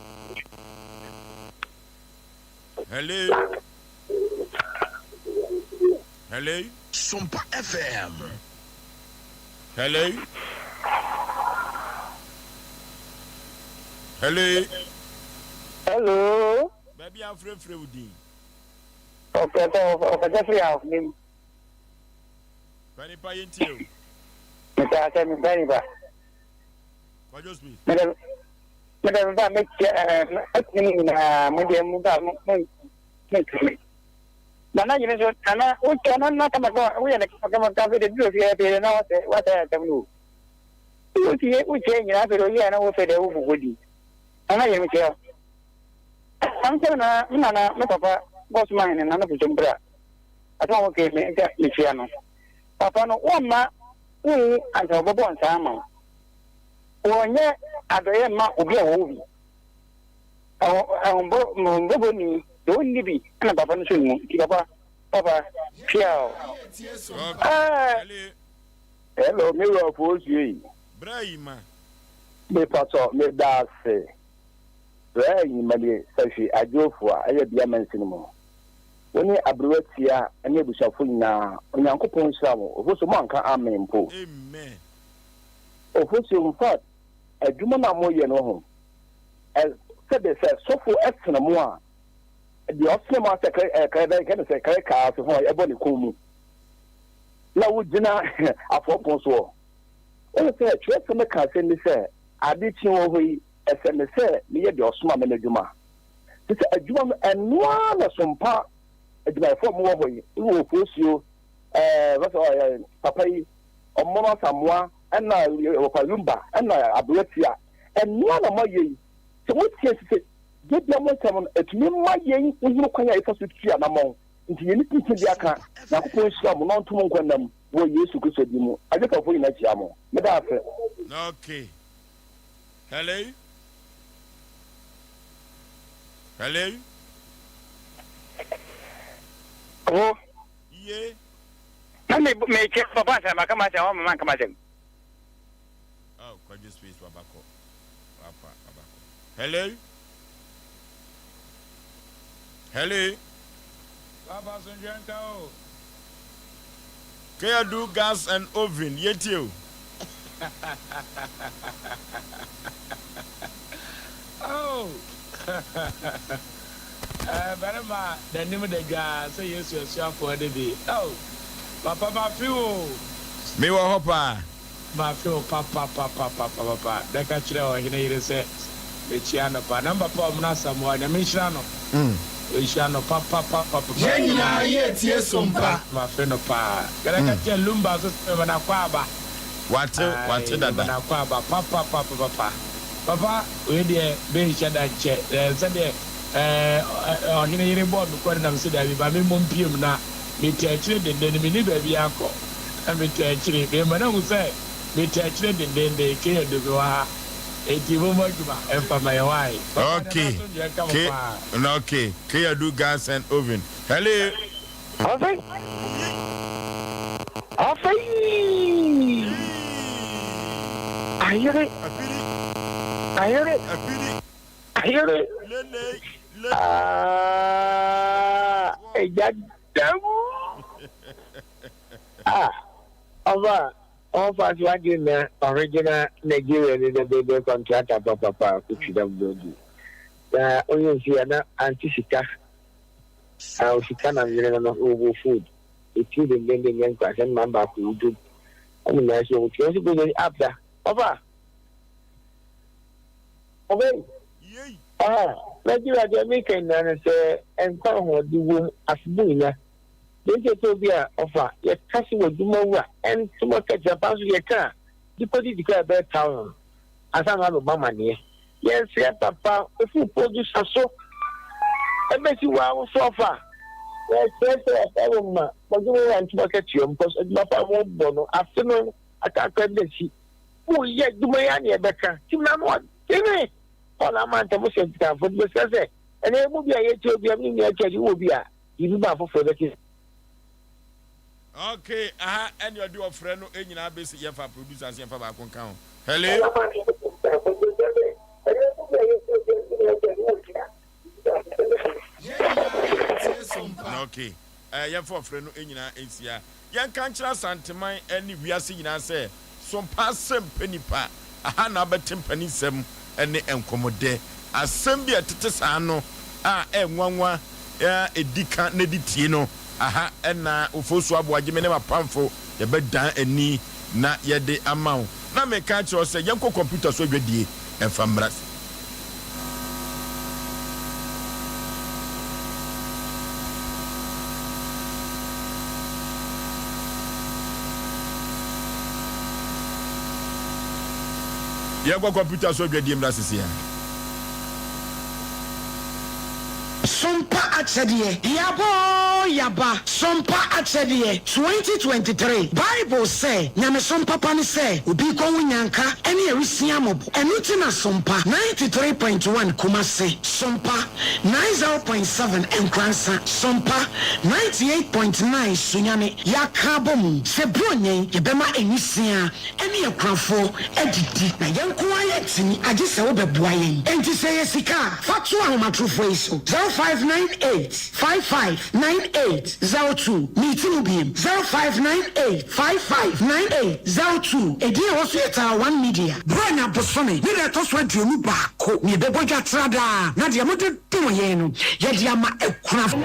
Hello. Hello. Sompa FM. Hello. Hello. Hello. Baby, I'm free from me. Okay, Jeffrey out him. Penny pay into you. Mr. Asem Mpe Nipa. What just me? Madam, make Nana, you know, Nana, we cannot not come across. We are come to the view of your now. What I can do. We change after a year and over the Woody. And I am here. I'm my papa was mine and another jumbra. I don't okay, Michiano. Papa, no one ma, and a Bobon Sama. One year at the end, Mark will be a movie. Boboni, the only be, and a papa, Papa, Yaw. Hello, me wa fosu. Brahima. Me pato me da se. Brahima me safi adwofo a eye bia mansini mo. Woni abruwatia ene busafo nyina onyankopon hirawo. Ofoso mo anka amen po. Amen. Ofoso mfat adwuma na mo ye no ho. Sebe se sofo etena mo a the Osei ma se kare ka so ho ebo ne komu. Na wujina afopon so. When say chwe se me ka se ni se ade chi wo hoyi ese me se me ye de osoma me adwuma. Se adwuma enwa na sompa adwuma fo mo hoyi wo Oforisuo papa yi omono samoa na opalumba na abretia enwa na mo ye se wo tie se Gebia mo tamon etumi ma yen nhuru kwanya ifa so tua na mo nti yeni tinti dia ka na ko nshira mo no ntomo nkwanam wo Yesu Kristo di mu ajeka fo ina chia mo me da afa. Okay. Hello. Hello. Oh. Yeah. Me che papa sa makama cha mama kama cha. Oh, could you speak Wabako? Papa. Hello. Hello. Papa Sunjanka. Can you do gas and oven? Yet you. Oh. Barama, the name of the guy, say yes, you're sure for the day. Oh, Papa, my fuel. Me wa hopa. My fuel, Papa. The catcher or he said, the Chiano, number 4, Nasamoa, the Michano. Ishano papa Yenya yet yes Sompa my friend of pa gara ka lumba so na kwaba what dada na kwaba papa we dey be shada che say dey ohine yire board ko na mse da bi ba me mompiem na me tiachire dende me ni ba bi akọ na me tiachire be mana hu say me tiachire dende ke yo de wa eti mo majuma empa my why okay can you do gas and oven? Hello. Osei ayere Offer to again original Nigerian in the baby contractor, Papa, which you don't do. Only if you are not anticipate how she can have over food. If you didn't get the young person, member who do. I mean, I should also go up there. Over. Nigeria, Jamaican, and say, and come what do as doing. Don't you to be offer your customer do more and to market Japan to your car. Deposit declare better town. As I have Obama near. Yes, Papa, if you produce a so, I bet you are so far. Yes, but you want to market you because Papa won't bono afternoon. I can't get the sheet. Oh, yet do my annual Becca. Timon, Timmy. All I'm on the Muslim for the say, and it will be a yet to be a miniature you will be a even for the kids. Okay, and you do a friend who any basic for producers and for back on count. Hello. Okay, yeah, for a friend who any is here. Young country Santaman, any we are seeing us say, Asem Mpe Nipa, na betim panisem, and the encommode. Asem Mpe Nipa, nwanwa edika neditino. Na Osei Aboagye me ne mapamfo ye bedan ani na ye de amaw na me ka che o se yenko computer so dwadie enfamras yenko computer so dwadie mrasisi ya akyɛdeɛ yaba Sompa akyɛdeɛ 2023 Bible say nyame Sompa pa ne sɛ obi kɔwo nyanka ɛne awusia mɔbɔ ɛno ti na Sompa 93.1 Kumase Sompa 90.7 Nkransa Sompa 98.9 Sunyane yaka bom sɛ bronyen yɛbɛma enisia ɛne yɛkrafo adidi na yɛnko ayɛ timi agye sɛ wobɛboa yɛn enti sɛ yɛ sika fa to ahomatrofo yi so 0598559802 meeting biem 0598559802 edi ɛwɔ so yɛ taa 1 media branya bosome ne dɛ to so aduonu baako ne bɛbɔ dwa trada na deɛ mode dom yɛn no yɛde ama akunafo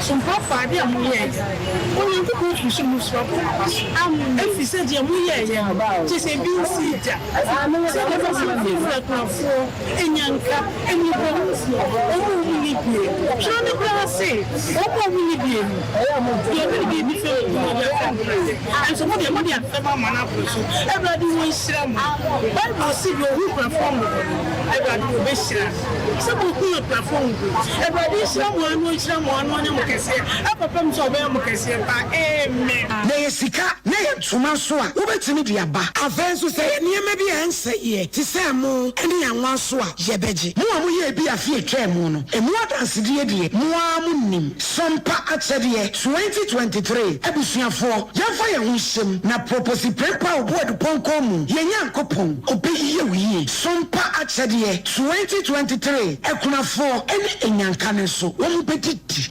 Sompa fadi amuye. Oni nko ko fushi muswa ko. Efi se je amuye ye. Je se bi sija. Se de fa se bi fra krafo. Enyanka, eni bonus. Omo mi bie. Jone klase. Omo mi bie. Ye bi mi fe. And so mo de afema mana proso. Everybody won shira mo. Bible si bi ohu platform. Everybody go be shira. Se mo ku yo platform. Everybody shira mo anu anya mo kese. Apapam so be mo kese pa. Amen. Na yesika na yentuma so a wobetimi de aba. Afenso sɛ niema bi ansa ye. Ti sɛ mo ene yanwa so a yebegye. Mo amu ye bi afie twa mu no. Emu adanse de die. Mo amu nim. Sompa akyɛdeɛ 2023 abusuafo yɛmfa yɛn ho hyɛm na proposi prepa obo adupɔnkɔ mu. Yɛnya nkopɔn obeyiye wiye. Sompa akyɛdeɛ 2023 ekunafo ene enyanka ne so. Wɔn betiti.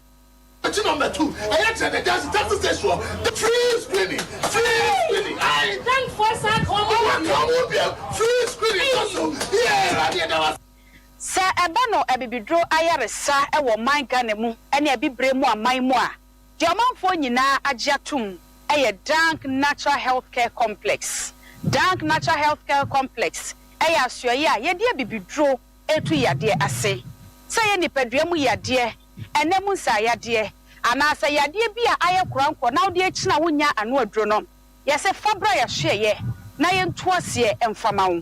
Number 2, I had to just station. The free screening. I thank for that. Oh, free screening. Yeah, Sir Ebano Ebibidro Ayaresa, Ewo Manganemu, and Ebibremu and Maimua. The amount for Nina Ajatum, a Dank Natural Healthcare Complex. Dank Natural Healthcare Complex, Aya Suya, Yadia Bibidro, Etu Yadia Ase. Say any pedremu Yadia, and Nemusa Yadia. And as a yadia be a aya cranko, now the China Wunya and no dronom. Yes, a Fabra ya share ye, Nayan twas ye and Famau.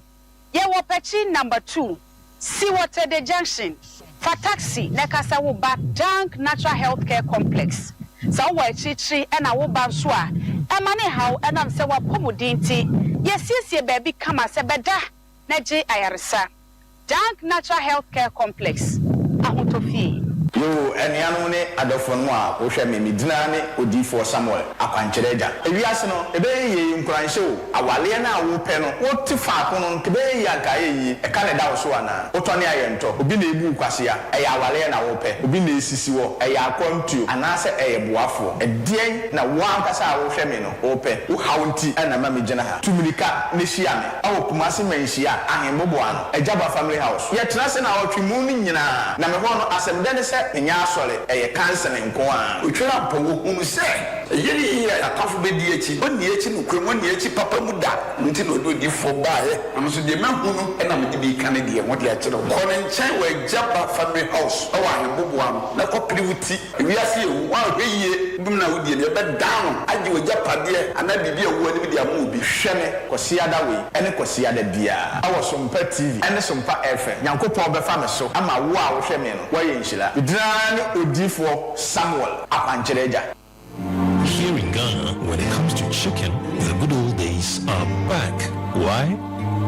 Ye were patching number 2, Seawater the Junction, for taxi, Nakasa will back Dank Natural Healthcare Complex. So why chichi and I will banswa, and money how and I'm so pomudinti. Yes, ye baby come as a beda, Naji Ayarsa. Dank Natural Healthcare Complex. Ahotofi. Yo, eniano ne adofo no a wo hwe me dina ne odifo Samuel akwankyerega ewiase no ebe ye nkranhye o awale na wo pɛ no wo ti fa ko no ebe ye agaye yi e ka ne da wo so ana wo tɔ ne ayento obi na ebu kwase a e ya awale na wo pɛ obi na esisi wo e ya akwantuo anase e ye boafo edien na wo ankasa a wo hwe me no wo pɛ wo hawunti na ma me gina ha tumirika ne hia me awo kumase manhia ahembobo ano ejaba family house ye tena se na wo twimu ni nyina na me ho no asem de ne se nya sole eye cancer nko a otwera mpogo hunu se yiri ya atafo bedi echi oni echi no kwem oni echi papa mu da nti no do di fo baaye amso de mahunu na me di kan de e mode a kire ko ne nchen wa jaba family house o wa hebobo am na ko priwiti wiase ewu wa hweye dum na wodi ne be down age wa japa de ana bibi ewu ani bi amu bi hwene kosiada we ene kosiada bia awo Sompa TV ene Sompa FM yankopon be fa me so ama wo a wo hwe me no wa ye nhyira odifo Samuel akwankyerega. Here in Ghana, when it comes to chicken, the good old days are back. Why?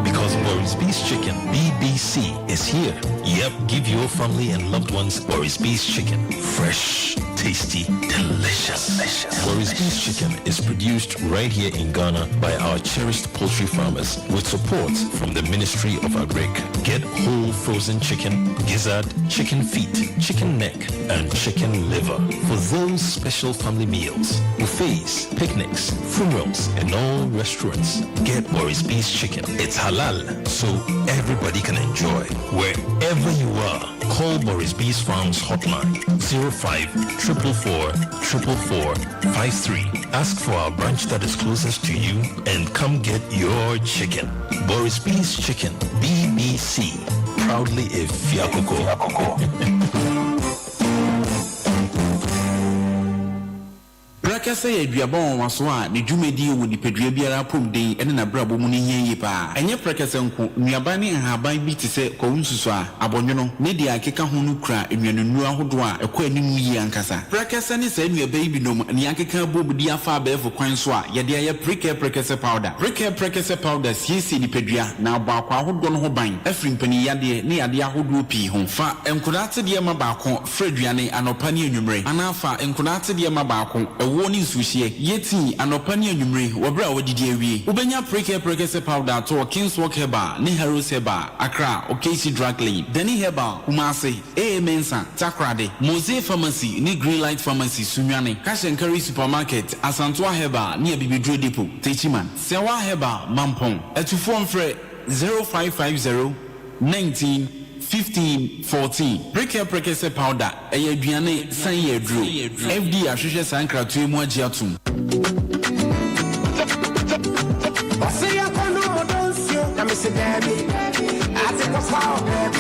Because Boris B's Chicken, BBC, is here. Yep, give your family and loved ones Boris B's Chicken. Fresh, tasty, delicious. Boris B's Chicken is produced right here in Ghana by our cherished poultry farmers with support from the Ministry of Agric. Get whole frozen chicken, gizzard, chicken feet, chicken neck, and chicken liver. For those special family meals, buffets, picnics, funerals, and all restaurants, get Boris B's Chicken. It's halal, so everybody can enjoy. Wherever you are, call Boris B's Farms hotline 05 444-444-53. Ask for our branch that is closest to you and come get your chicken. Boris B's Chicken, BBC. Proudly a Fiakoko. Brakasa ye duabon waso a ne dwumedi wo ni pedua biara pomden ene na brabo mu ne hiye pa enye brakasa nko nuaba ne haban bi te se kowunsuso a abonwono ne dia akeka ho no kura enwanunu ahodo a ekọ animu yi ankasa brakasa ne sa nuaba yi binom ne akeka bobudi afa abefo kwan so a ye de aye brakasa powder siesi ni pedua na aba akwa ahodo no ho ban afri mpani yade ne yade ahodo pi ho fa enkodate de ma baako freduane anopa ne enwumre anafa enkodate de ma baako woni nsuhie yeti anopa ne anwumre wobra wodidi awie ubenya prekese powder to King's Walk Herbal ne Heroes Herbal Accra Okesi Drug Lane Deni Herbal Kumase Mensa Takrade Mose Pharmacy ne Green Light Pharmacy Sunwane Cash and Carry Supermarket Asantwa Herbal ne Bibidro Depot Techiman Sewa Herbal Mampong etufo mfre 0550 19 15-14 Prekese powder eye aduane san ye duro FD ahwehwe sankra to emu agi atum Osei Aboagye na me se baby ate ko fa baby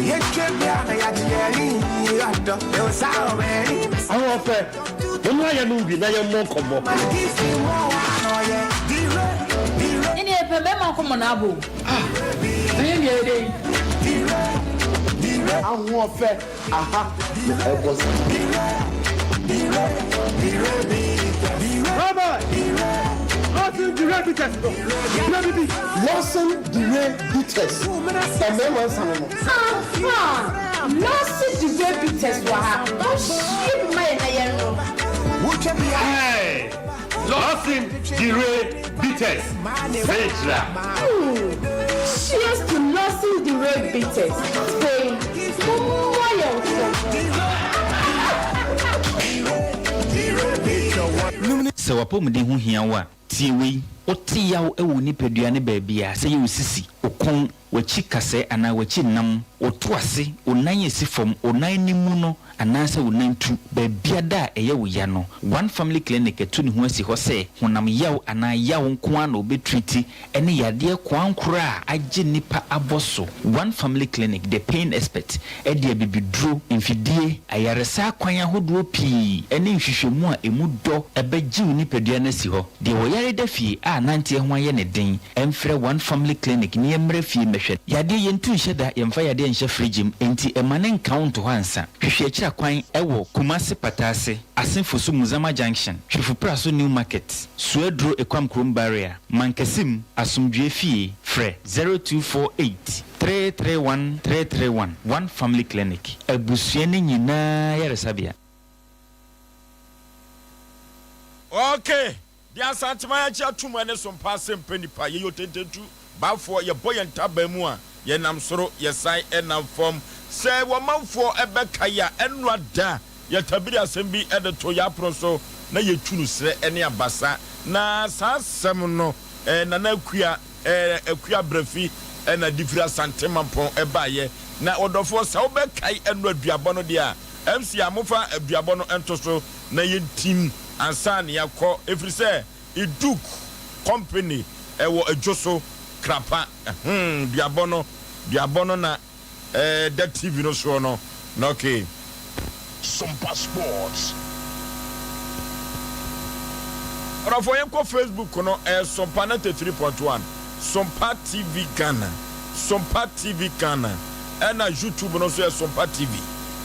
ye twebia na ya diani ado e o sa o baby awon fe mo ya no bi na ye mo kobo Ini e pe be ma ko mo na abo ye ye dey awon ofe aha ebosi Robert Listen the repeaters Listen the repeaters Listen the repeaters wa ha o shi mai na ye no Hey Listen the repeaters Petra Cheers to Listen the repeaters Spain Se wapo mudi hu hia wa tie wei oti yaw ewu ni pedua ne baabia se ye osisi okon wachi kase ana wachi nam otoase onan esi fom onan nimu no anasa onan tu baabia da eye wo ya no one family clinic etu ne ho asi ho se honam yaw ana yaw nko ana obetreat ene yade kwankura age nipa aboso one family clinic the pain expert e de bibidro mfidie ayaresa kwan ahodo pi ene nhwehwemu a emu do ebeji ni pedua na si ho de wo yare da fie a nante ho aye ne den emfre one family clinic ni emre fie mehwe yade yentu nheda yemfa yade nhye frigim enti emane count ho ansa hwehwe kira kwan ewo Kumasi Patase Asenfosu Muzama Junction Hwefupra New Market Suedro Ekwam Krom Barrier Mankesim Asumdwe Fie Fre 0248 331 one family clinic abusuane nyina yaresabia Okay dia santima ya cha tuma ne Sompa Asem Mpe Nipa ye yotentetu bafo ye boy ntaba mu a ye nam soro ye sai enam form se wo manfo ebeka ya enwa da ye tabiri asem bi edeto ya proso na ye tunu sre ene abasa na sasem no na akua akua brafi na difira santema pon ebaye na odofo sa obeka enwa duabo no dia MC amofa aduabo no entoso na ye team ansan yakọ every say iduk company ewo ejoso krapa diabono na that TV no so no okay Sompa Sports Rafo yenko Facebook no Sompa 93.1 Sompa TV Ghana and YouTube no so Sompa TV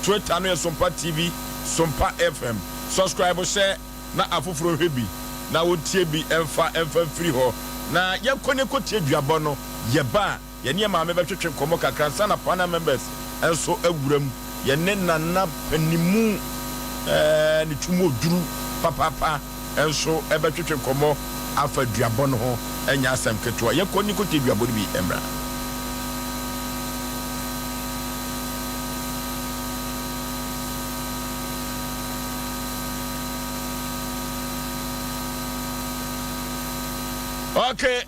Twitter no Sompa TV Sompa FM subscribe share na afufuro hwebi na wotie bi emfa free ho na yakone kotie duabo no yeba ye ne ma me betwetwe komo kakra sa na panel members enso awuram ye ne nana panimu ni tumo duru papa enso ebetwetwe komo afa duabo no ho enya asem keto yakone kotie duabo bi emra Okay,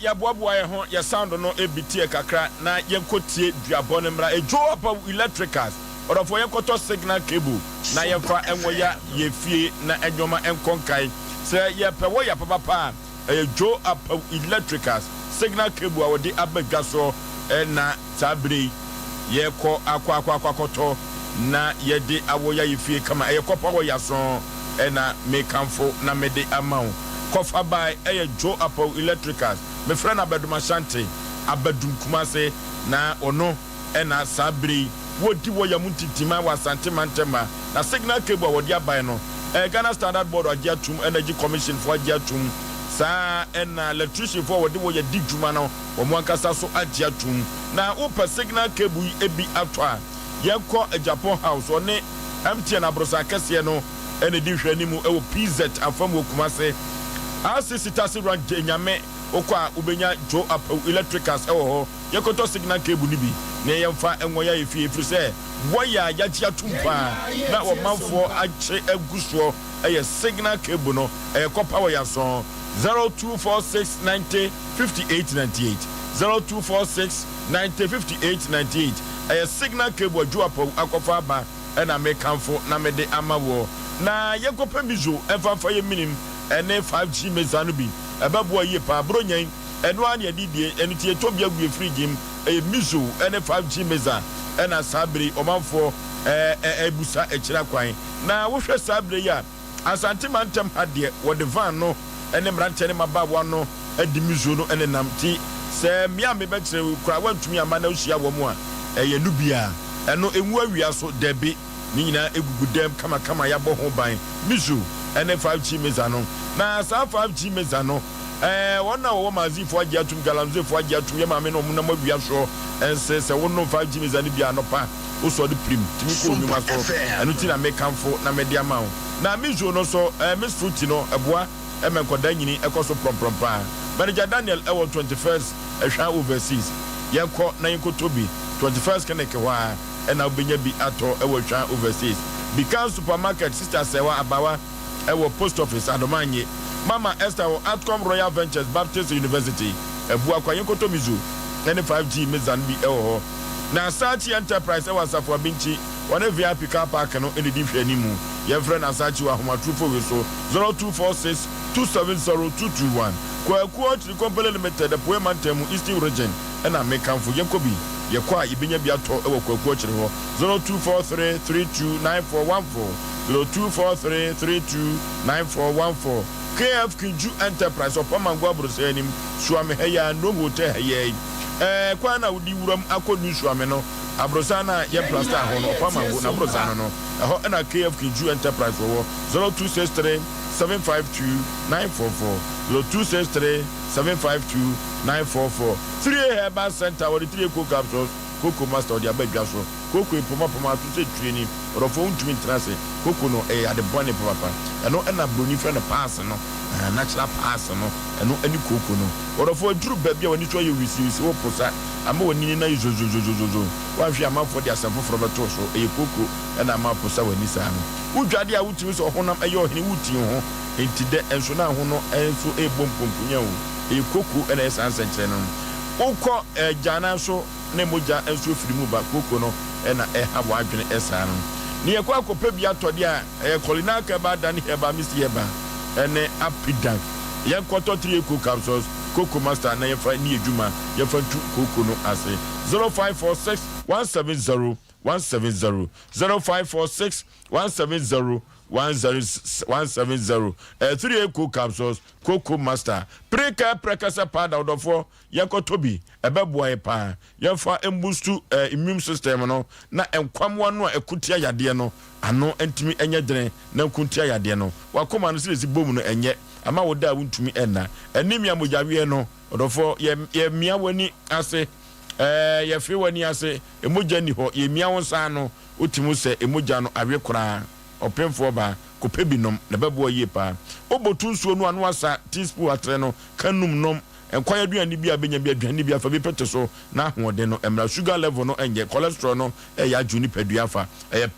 ya boaboa ye ho ya sound no ebiti kakra na yenkotie duabo ne mra ejo apa electricals Orofo yekoto signal cable na yefa enwoya yefie na enwoma enkonkai se yepe wo ya papa Joe Apple Electricals signal cable a wodi abadwa so na sabri yeko akwakoto na yede awoya yefie kama yekopa wo ya so na mekamfo na mede amount kofa by Joe Apple Electricals me friend Abeduma Shante Abedum Kumase na ono na sabri wodi wo ya muntitima wa Asante Mantema na signal cable wodi abai no Ghana Standard Board of Energy Commission for Agiatum sa na electrician for wodi wo ya diguma no wo mo ankasa so agiatum na upa signal cable ebi atwa yenko Japan House one MTN abrosa kese no ene di hwani mu ewo PZ afam Kumase RCC tasi run nyame okwa ubenya Joe Apple Electricals ewo ho yekoto signal cable ni bi na yemfa enwoya efie se waya yagia tumpa na o manfo ache aguso eye signal cable no kopa wo yaso 0246905898 0246905898 eye signal cable Joe Apple akofa ba na mekamfo na mede amawo na yekopa mizo emfa ye minim ene 5G mezanu bi ebabo ye pa bronyan eno an ye didie eno tie tobi agu fridge mizo ene 5G meza ena sabri omanfo ebusa ekira kwan na wo hwe sabri ya Asante Mantem hade wo de van no ene mrante ne mabawo no edi mizo no ene namti se mia me be kire kura wantumi ama na ohia wo mu a eye nu bia eno enwu awia so debi ni nyina egugu dem kama ya bo ho ban mizo ene 5G meza no na sa 5G meza no wona wo mazifo agye atum galamzefo agye atum ye maame no mu na mawia so ense se wono 5G meza ni bia no pa wo so de prim timi ko nyuma so enu ti na mekamfo na media ma ho na mizo no so Miss Fruity no eboa emenkoda nyini ekoso prom pa manager Daniel ewo 21st ehwa overseas yenko na yenko tobi 21st keneke wa ena obenya bi ato ewo hwa overseas because supermarket sister sewa abawa ewo post office adomanye Mama Esther Outcome Royal Ventures Baptist University ebua kwa yenko to mizu ene 5G mezan bi ewo na Sachi Enterprise ewa safwa binchi wane VIP car park no ene di hwe animu ye friend Asachi wa homatrufo we so 0246270221 kwa kuot company limited poe mantemu Eastern region ena mekanfo yenkobi ye kwa ibenya bi ato ewo kwa kuot ho 0243329414 0243329414 KF Kinju Enterprise of Pamangwa Brusenim Swame Heya no hotel hey kwa na udi wuram akonu swame no abrosana ye plaster ho no Pamango na brosana no ho na KF Kinju Enterprise wo 0263 752 944 0263 752 944 3 Herbal Center or the 3 Coco Capsules Coco Master the abedwa so Coco poma to say training or phone to me trase Coco no at the bonnet papa no na broni friend pass no natural pass no no any Coco no or for true baby when you try you receive so posa ama woni na zo wa hwe ama for the asamfo from the so e Coco na ama posa wani sa no udwade a wutimi so honam aye ohene wuti ho enti de enso na ho no enso e bompompunya ho e Coco na esanse nkyere no ukọ jana so ne moja enso firi mu ba Coco no na habo adwene esa no ne yakwa kopa bi atode a kolina ka ba dan heba misi heba ene apidan yankoto 3 Coco Capsules Coco Master na yefa ni edwuma yefa tu Coco no ase 0546 170 170 0546 170 170 3 Coco Capsules Coco Master prekasa pada odofo yakotobi ebeboa epa yafa embustu immune system no na enkwamwa no ekutia yade no ano entimi enye dene na nkuntia yade no wakoma no sisi bomu no enye ama woda wuntumi enna enimia mojawe no odofo ye mia wani ase ye firi wani ase emoja ni ho ye mia wonsa no utimu se emoja no awe kora opemfo ba kopebinom na bebo ye pa obotu nsuo no anu asa teaspoon atre no kanum nom enkwaya aduane bi abenya bi aduane bi afa bi pete so na hoɔden no emra sugar level no enye cholesterol no ya juni pedua fa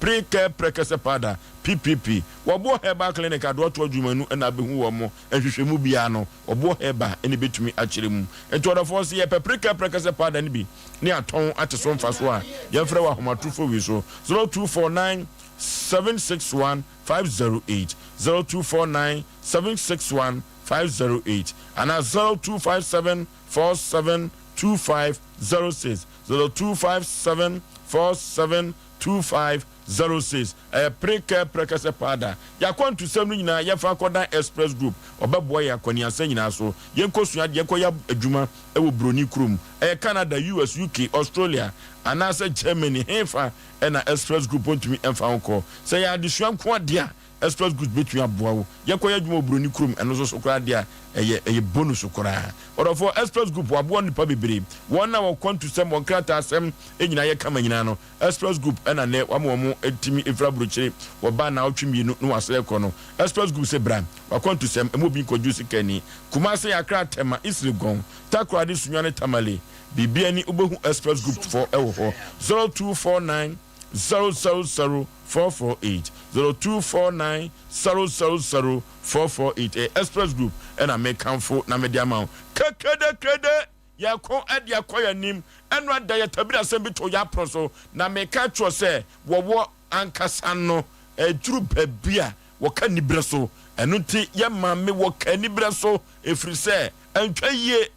pre-care prekese pada PPP wabo heba clinic adoto adwumanu na behu wo mo ehwehwemu bia no wabo heba ene betumi akyere mu enti odofo se ye pre-care prekese pada ne bi ne aton ateso mfa so a ye frɛ wa homatufo wi so 0249 761 508 0249 761 508 and 0257 472506 0257 472506 pre-care prekese pada ya kwantu sem nyina ya fa kodan express group obeboy ya kwani asa nyina so yenkosua de yekoya adwuma ewo broni krum Canada US UK Australia anasa Germany hefa na express group ontumi emfa nko say ya adesua nko adea express goods between aboawo yekoya dwuma broni krum eno so sokra de eye bonus sokra orofo express group abo nipa bebre won na won to sem won krata asem enyina ye kama nyina no express group na ne wamo etimi efra brochire wo ba na otwimi no wasere ko no express group se bram wakon to sem emobi ko juice kani kumase yakra tema isrigon takwa de sunwane tamale bibia ni obehu express group for ewo ho 0249 000 448 0249 000 448 express group and I make comfort na media amount kede ya ko ade akoya nim eno ada ya tabira sembi to ya proso na make atro se wo ankasa no aduru babia wo ka nibra so eno ti ya mamme wo ka nibra so efri se antwa ye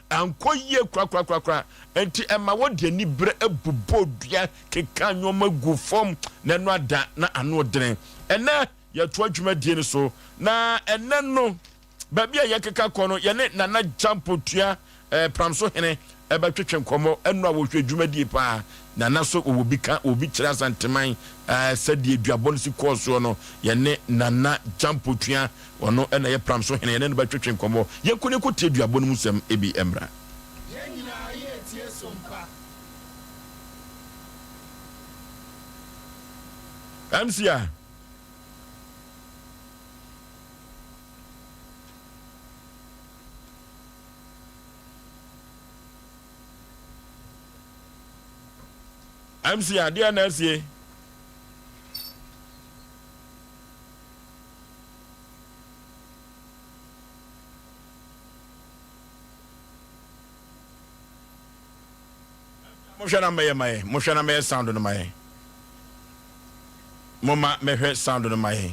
ankoye kwa enti ema wodi ani bre abubodua keka nyoma gu fom na no ada na ano dren ene ya to adwuma die ne so na ene no babia ya keka kono ye ne nana jampotua pramso hene eba twetwe nkomo eno a wo hwe adwuma die pa nana so obi kira santeman sadi aduabon si koso no ye ne nana jampotua ono ena ye pramso hene ye ne ba twetwe nkomo ye kone ko tie aduabon mu sem ebi emra Amsia dia na sie mo shana me sound no my Mama me heard sound in my head.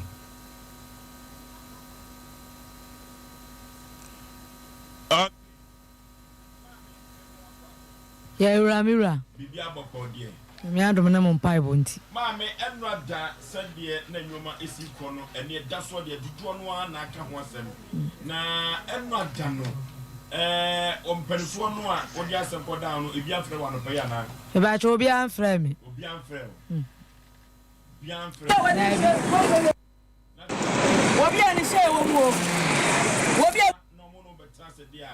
Yeah, Ramira. Bibi aboko die. Me adom na mo pai bonti. Ma me enra da said die na nyoma esi kono ene da so de dudu no na aka ho asem. Na enra da no ompanifo no a odi asem ko da no ebi afre wa no pe ya na. E ba cho obi anfre me. Obi anfre. Obi ani se wo mu. Obi no mo no betra se dia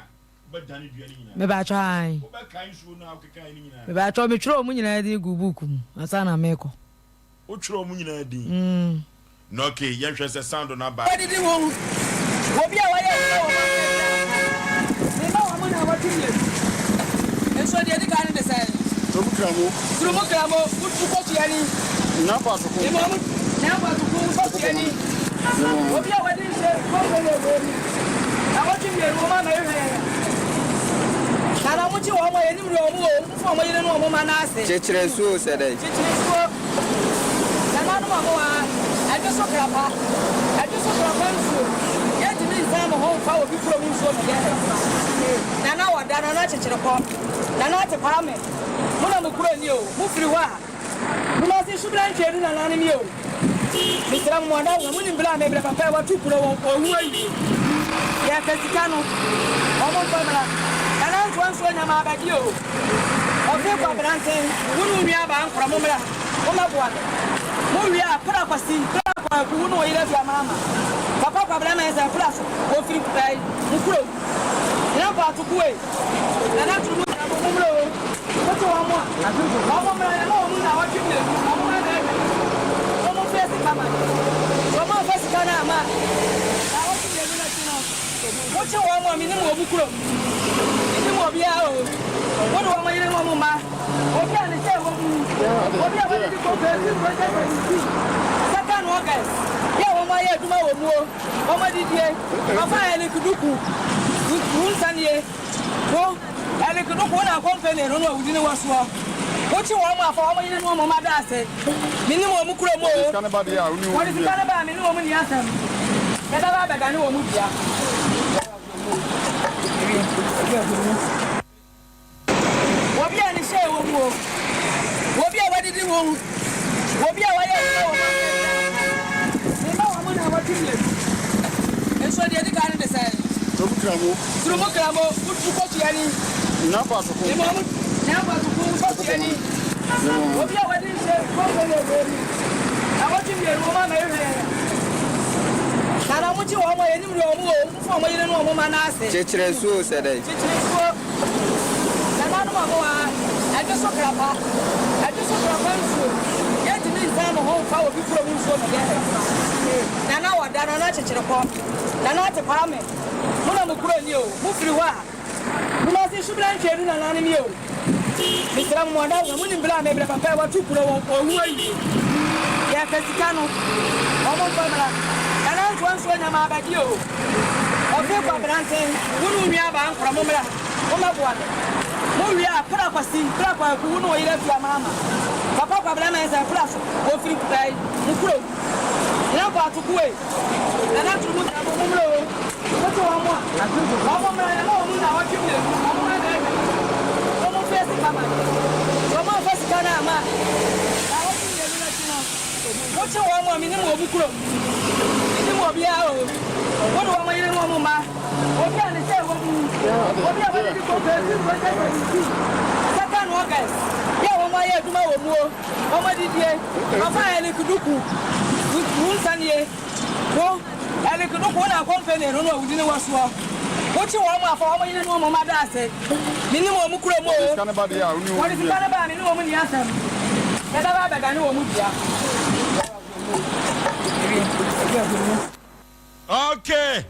ba dani duani nyina. Me ba try. Wo ba kan so na okeka ni nyina. Me ba try me twro mu nyina di gu book mu. Asa na me ko. Wo twro mu nyina di. No okay, yen hwe se sound na ba. Obi di wo. Obi a wa ye wo. Me ba wa mo na wa tiye. Enso de di kan de sai. Surumu kramo, uko tiani. Na pa so ko. Na pa so ko uko tiani. Obi a wadi se ko ko le wo. Na wati mi ru ma na ye. Na mo ti wo mo ye ni ru o mu o, fo mo ye no mo ma na ase. Chechire suo se dai. Chechire suo. Na na no mo wa, a je so krapa. A je so krapa suo. Ye ti mi nsa mo ho fa obi pro mu suo me ye. Na na wa da na chechire ko. Na na te pa me. Muna mukuro ni o, mufiri wa. Muna si subran chedu na nani mi o. Mitra mwanda wa muni mbila mebila papa wa tukuro wa huwa yi. Ya kasikano. Omo pamela. Kana nso nya ma abadi o. Ofe kwa brante, wunu mi aba ankura mumla. Oma bwa. Mu wi a kura kwasi, kura kwa ku wunu oyire fi amama. Papa kwa brama esa kura so, wo firi kutai, mukuro. Ina kwa tukuwe. Na tumu na mumla o. What's wrong? What's your one minimum of Bukro? Minimum of Yaw. What do I want to know, Mamma? What can I say? What do I want to go to? Second August. Yeah, my head tomorrow more. Oh, my dear. I'm fine. Could do Sunday. Well, I could not want to accompany. I don't know. We didn't want to. What you want for my little mama said? Minimum Mukro. What is the Canada? Minimum in the Asem. Better than I know Mutia. What be any share of war? What be a wedding room? What be a way and so the other kind of the side. Through Mokramo, put to Cochiani. Napa to Cochiani. What be a wedding share? I want to be a woman. I want you all my enemy for my little woman. I said, Chichresu said it. I just saw Grandpa. I just saw Grandpa. Yet to me, time a whole power before we saw together. Now I done an archer upon. Now not a parliament. Mona Mukro, move you are. You must issue blank and an enemy. Mr. Amanda, the winning blind, maybe a pair of 2 or who are you? Yeah, Casicano. Almost and I once when I'm about you. Okay, Pabrante, who we have from Mumra, Muria, Prakwasi, Prakwa, who know you left your mamma. Papa Pabrama is a plus, or free to pay, Mukro. Now, to go. And I to look at Mumro. What do I want? I know what you do. Come first, Mamma. Come on, first, Canama. What's your one minimum of Mukro? What do I want to know, Mamma? What can I say? What do I want to go to? Second August. Yeah, my head tomorrow more. Oh, my dear. I'm fine. Could do with Sunday. Well, I could not want to accompany. I don't know. We didn't want to. What you want for my little Mamma? I said, minimum Mukro. What is the Canada? Minimum in the Asem. Better than I know Mutia. Okay,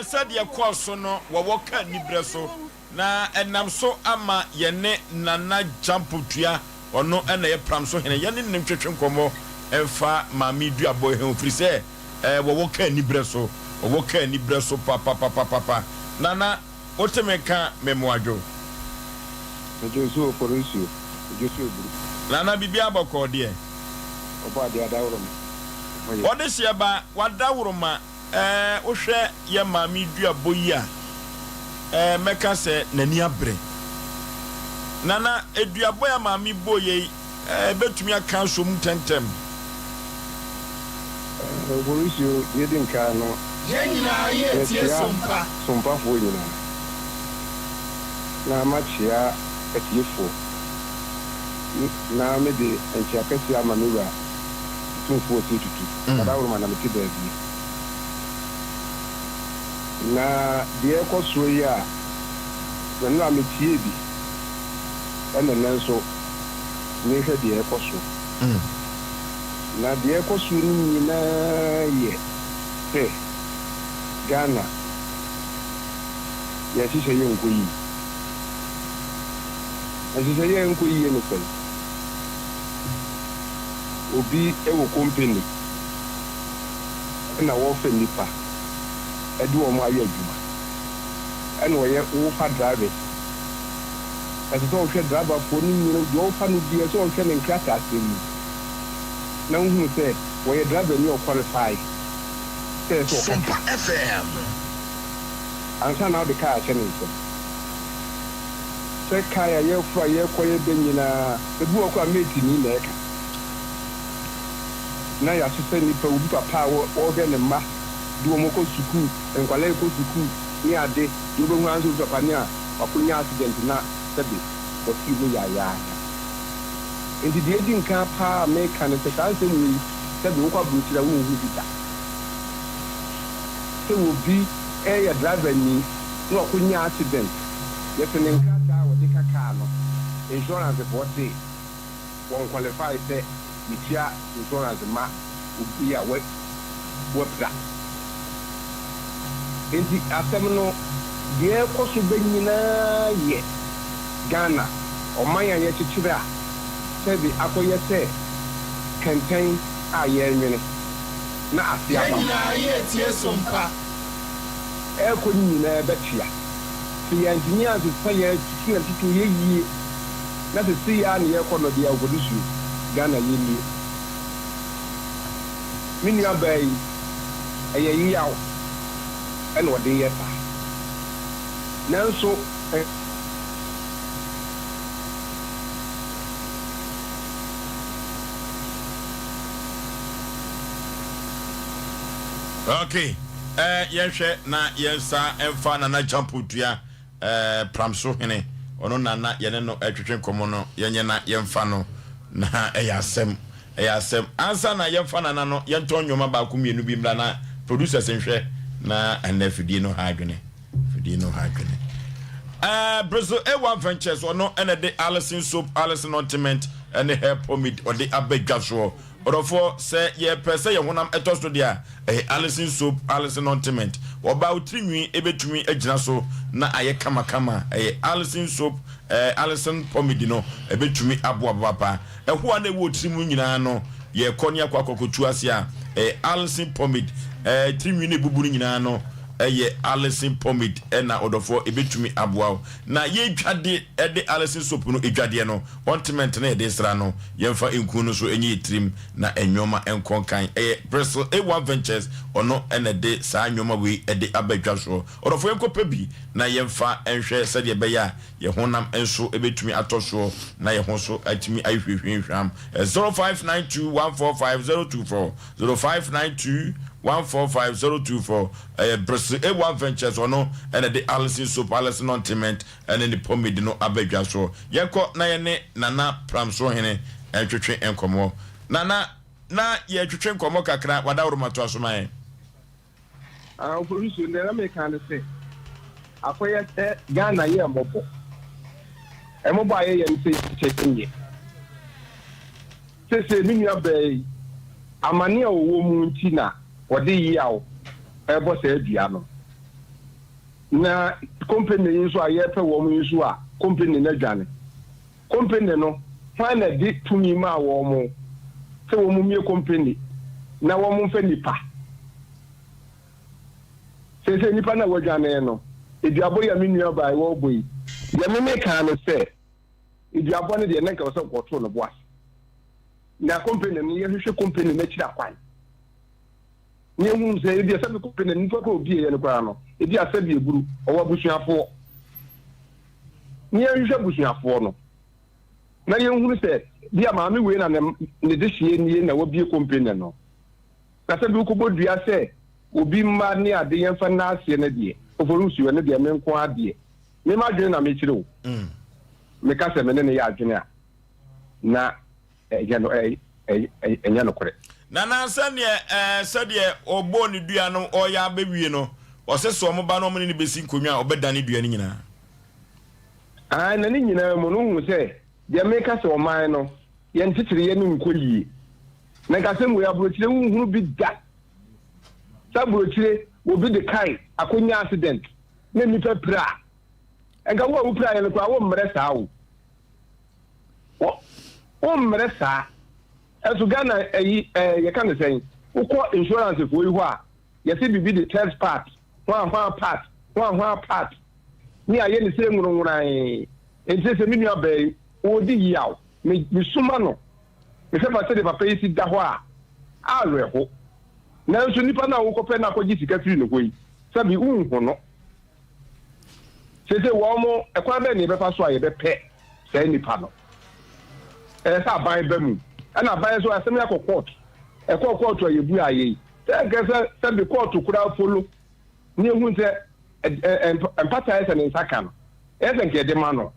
said your course no, Wawaka Nibreso, na enam so ama yene nana jamputia or no and a pram so in a yanin nutrition como efa mami dua boy who free say, Wawaka Nibreso, or Waka Nibreso, papa. Nana, what to make a memoajo? Osei Oforisuo, Nana Bibiaba called dear. About the other. What is your ba? What dauroma? Oshe ya mami dua boya. Meka se nani abre. Nana edua boya mami boye. Betumi aka so mu tentem. Oforisuo yedin ka no. Yenina ye tie sompa. Sompa fo nyina. Na machia etiefo. Na me de entia kesi amanura. 242 kada wurma na meti da bi na de ko soya na meti bi ena nan so ne hwe de ko so na de ko so ni na ye te Ghana ya si se yonko yi asi se yonko yi no ko obi ewo company na wo fe nipa edu o ma ye adwuma ena wo ye wo fa driver ase so wo hwe driver fo ni nyino wo fa no bi so wo hwe ne nkrata asemi na hu se wo ye driver ni o qualify se so Sompa FM ansa na de car chene so se kaya ye fra ye koye be nyina ebu o kwa mate ni na eka na ya sise nipa obi papa wo ge ne ma du mo ko suku enkwale ko suku ni ade du bo nwan so papa ni a wakonya accident na sebe o fi mu ya enti de di nka pa me kan te kan se mu sebe wo kwa brutira wo hu bita se wo bi ya driver ni no wakonya accident ye te ne nka ta wo de kaka no insurance for say won qualify say Mitia insurance ma ubi a webda enti asɛm no deɛ ɛkɔ so bɛ nyinaa yɛ Ghana ɔman a yɛkyekyere a sɛbi akɔyɛ sɛ kɛntɛn a yɛnwene na ase aba nyinaa yɛtie Sompa ɛkɔ nyinaa bɛtua sɛ yɛntumi asefa yɛtutu na tutu yɛyie na sɛ sɛ yɛa ne yɛkɔ no deɛ Oforisuo Ghana yɛnnie me nua baa yi ɛyɛ yiyaw ɛna ɔde yɛ saa nanso okay yɛhwɛ na yɛnsa ɛmfa nana jampo dua pramso hene ɔno nana yɛne no atwetwe nkɔmmɔ no yɛnyɛ na yɛmfa no na ɛyɛ asɛm ansa na yɛmfa nana no yɛntɔ nnwoma baako mmienu bi mmra na producers nhwɛ na ɛnɛ fidie no ha adwene Brazil A1 Ventures ɔno ɛna de Alison soap Alison ointment ɛne hair pomade ɔde abɛdwa soɔ ɔdɔfoɔ sɛ yɛpɛ sɛ yɛn honam ɛtɔ so deɛ Alison soap Alison ointment ɔba otirinwi ebetumi agyina so na ayɛ kamakama Alison soap Alison pomade no ebetumi aboa papa ɛho a na ɛwɔ otirimu nyinaa no yɛkɔ ne akɔ akɔkɔtu ase a Alison pomade tirinwi ne bubu nyinaa no Alison pomade na odofo ebetumi aboa na yedwade de Alison soap no edwade no ointment na de sra no yemfa enku no so enye trim na enwoma enkonkan Bristol A1 Ventures ono na de saa enwoma we de abadwa so odofo enkopa bi na yemfa enhwe se de beya ye honam enso ebetumi atoso na ye ho so atumi ayhwehwehwam 0592145024 0592145024 Bristol A1 Ventures ono and the Alison soap Alison ointment and the pomade no abedwa so yeko na ye ne nana pramso hene entwetwe enkomo nana na ye twetwe enkomo kakra wada woromato asoman Oforisuo na me kan say akoye Ghana ye mobo emobo aye ye nse chekenye sese minua bay amane owo mu ntina wode yiawo ebo se adua no na company yin so ayepe wo mu yin so a company na dwane company no fa na di tumi ma wo mu se wo mu mie company na wo mu fa nipa se nipa na wo dwane no eduabo ya minua bai wo boyi ya me kan no se eduabo ne de na ka so kwoto no boas na company no ye hwehwe company na kira kwan ni hu se ebi asabe company ni ko obi ye no kwa no ebi asabe eburu owa busuafo ni ehwe busuafo no na ye hu se bi amaami we na ne de hie ni na wo bi company no na sabe ko bodua se obi mma ni ade ye fa na ase na de Oforisuo ne de me nko ade me ma dwene na me kire wo me ka se me ne ya adwene a na ya no enya no kore nana sɛdeɛ ɔbɔ ne dua no ɔyɛ abewie no ɔsɛ sɛ ɔmo ba no ɔmo ne besi nkonwa ɔbɛda ne dua ne nyinaa na ne nyinaa mo no hu sɛ deɛ meka sɛ ɔman no yɛntetere yɛ no nkɔ yie na nka sɛ mu aburokyire huhuru bi da sɛ aburokyire obi de kai akonya accident na nipa pra nka wo a wo pra yɛ no kwa wo mmerɛ saa wo mmerɛ saa Esu Ghana ye kan say ukọ insurance for you a ye say bibi the third part one part ni aye ni say ngurunguran enti say minu abai odi yaw me suma no me se ba say the papa yi da ho a areho na nso nipa na wo kope na akọji sika firi no koyi sabi unhu no say wo mo ekwa be ni be fa so aye be pe say nipa no sa ban ba mu ana ban so asem ya court court ayebu aye se be court kura follow ni ehun se empata ese ne nsaka no ese nke de ma no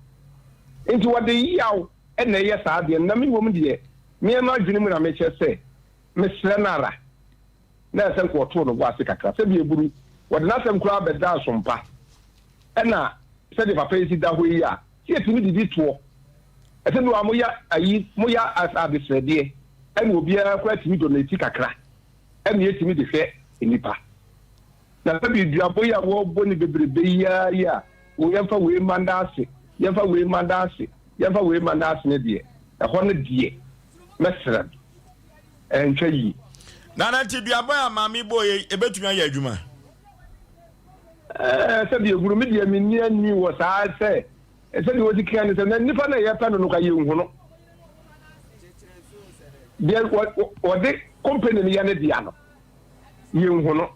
nti wode yaw na ye saa de na me wom de me ma dwene mu na me che se me sre nara na ese court no bo ase kakra se bi eburu wode na sem kura be da Sompa na se de papa yi da ho yi a se timi didi to ese no amoya ayi moya asabesrede ene obi akwa timi donate kakra ene yetimi de hwe enipa na sabi duabo ya wo boni bebrebe ya wo yemfa we mandase ne de ho ne de mesra entwa yi na ti duabo ya mami boye ebetumi aye adwuma sabi eguru me de minni ani wo saa se sabi wo dikira ne se na nipa na ye pa no ka ye hu no de wo de company ni ya ne dia no ye hu no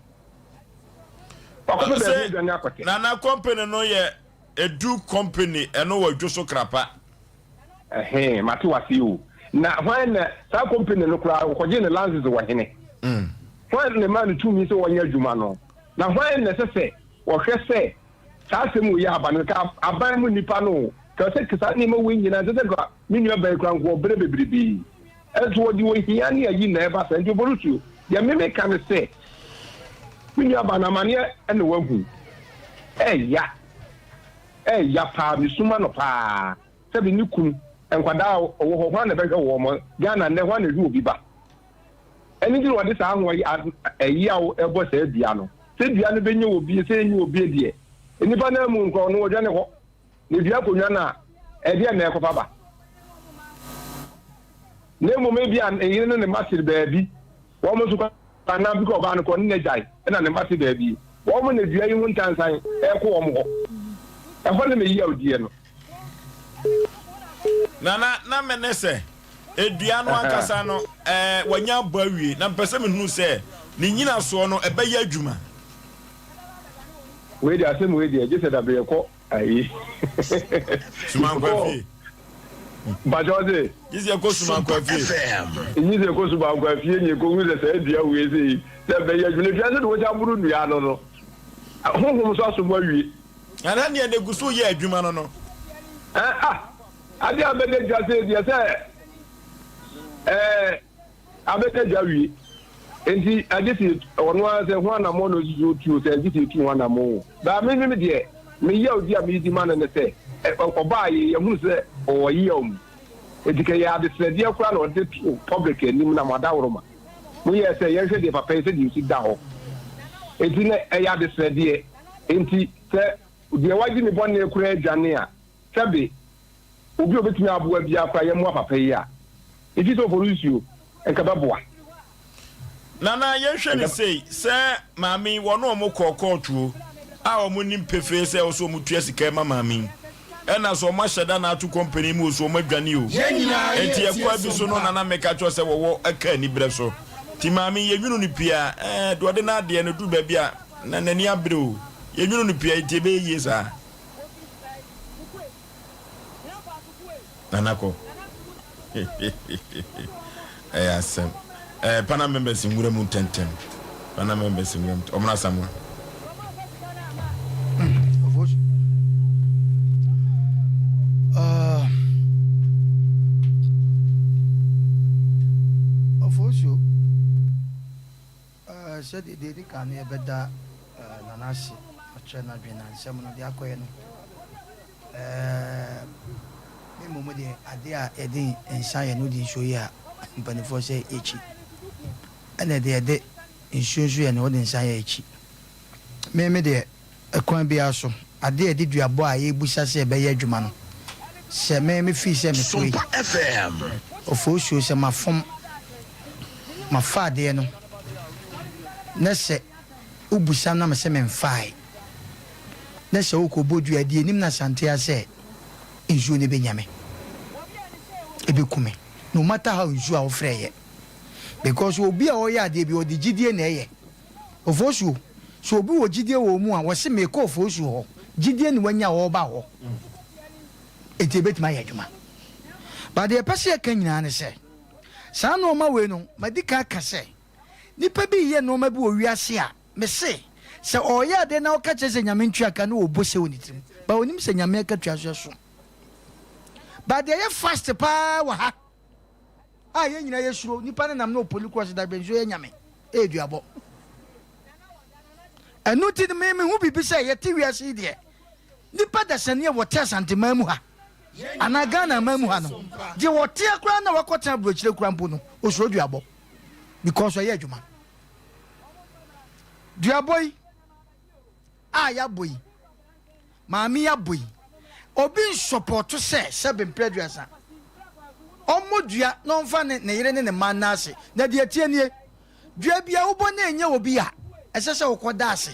na company no ye edu company eno wa dwoso krapa mate wase o na when sa company no kra ko je ne lances wo hene when ne man tumi so wonya adwuma no na when ne se wo hwe se sa asem wo ya aban ka aban mu nipa no ka se kisa ni ma wo nyina se ka mi nua ba kra nko bere bebrebe eso wo di wo hia ne ayi na e ba se njo borutu ya me kan se mi ya bana mane ene wahu ya pa mi suma no pa se bi ni kun enkwada wo ho na be hwe wo mo Ghana ne ho na hu obi ba eni di wo de sa ho ya wo ebo se bia no se bia no be nye obi se nye obi die eni ba na mu nko no wo dwane ho ne bia konwa na e de na ekofa ba ne mo me bia e ne master ba bi wo mo su na bi ko ba no ko ne jai na ne mate da bi wo mo na dua yi hun tansan e ko wo mo e ho ne me yi awdie no na menese edua no akasa no wanya bawie na mpese me hunu se ni nyina so no e be ya adwuma we dia se mo we dia je se da be ko ayi suman kwafi Bajoze Yizi ko suma kwafi Yizi ko suma kwafi ni ko wi se dia we se be ya jule dia se do ja buru nua no honhom so aso mo awie ana ne ne gusu ye adwuma no ade abede ja se dia se abede ja wi enti agiti ono se ho na mo no zu tu se agiti tu ho na mo ba me de me ya odi a me di man ne se oba ye hu se o yi om edike ya de se dia kura no de public enim na madawro ma mo ye se ye hwe de papa se di si da ho enti ne ya de se die enti se de waji ni bonne kura adwane a sebe obi obetumi aboa bia kwa ye mo papa yi a enti to Oforisuo enka baboa nana ye hwe ni sei se mami wono mo kokotuo a omo nim pefe se o so mo tua sika ma mami ena so ma hyeda na atu company mu so ma dwane o enti yakwa bi so no nana meka cho se wo aka ni bre so ti mami ye nwunu ni pia do de na de no du ba bia na nani abre o ye nwunu ni pia enti be yi sa nana ko Asem pana members ngure mu tentem pana members ngure omna samwa Oforisuo said the can be better nanasi achana dwena nsem no de akoye no me momo de ade a edin ensan no di show ya mpanifo say echi ene de insusu ya no de ensan ya echi me de ekwan bia so ade edi duabo a ye busa se be ya adwuma no se me fi se me so FM Oforisuo se mafom mafade no na se ubusa na me se me mfai na se ukobodu ade nim na sante ase insuo ne benyame ebe kume no matter how insuo a ofreye because obi a oya ade bi odi gidie na eye Oforisuo so obi wo gidie wo mu a wo se me ko Oforisuo ho gidie ni wanya wo ba ho etebet ma yadwuma ba de pese ka nyina ne se sa no ma we no madika ka se nipa bi ye no ma bi wo wiase a me se oya de na o ka chese nyame ntwa ka no obo se wonitim ba onim se nyame ka twa so ba de ye fast pa wa ha ye nyina ye suro nipa ne nam no polycross da benzo ye nyame eduabo enu ti me hu bibi se ye ti wiase de nipa da sane ye wote asantema mu ha ana Ghana ma mu ha no je wote akura na wakota brochire kura mpo no osuro duabo because oye adwuma duabo yi ya boy maami ya boy obi support say Asem Mpe Nipa omodua no mfa ne yire ne man na ase na de atie nie dua bia wo bo na enye obi a esese wo koda ase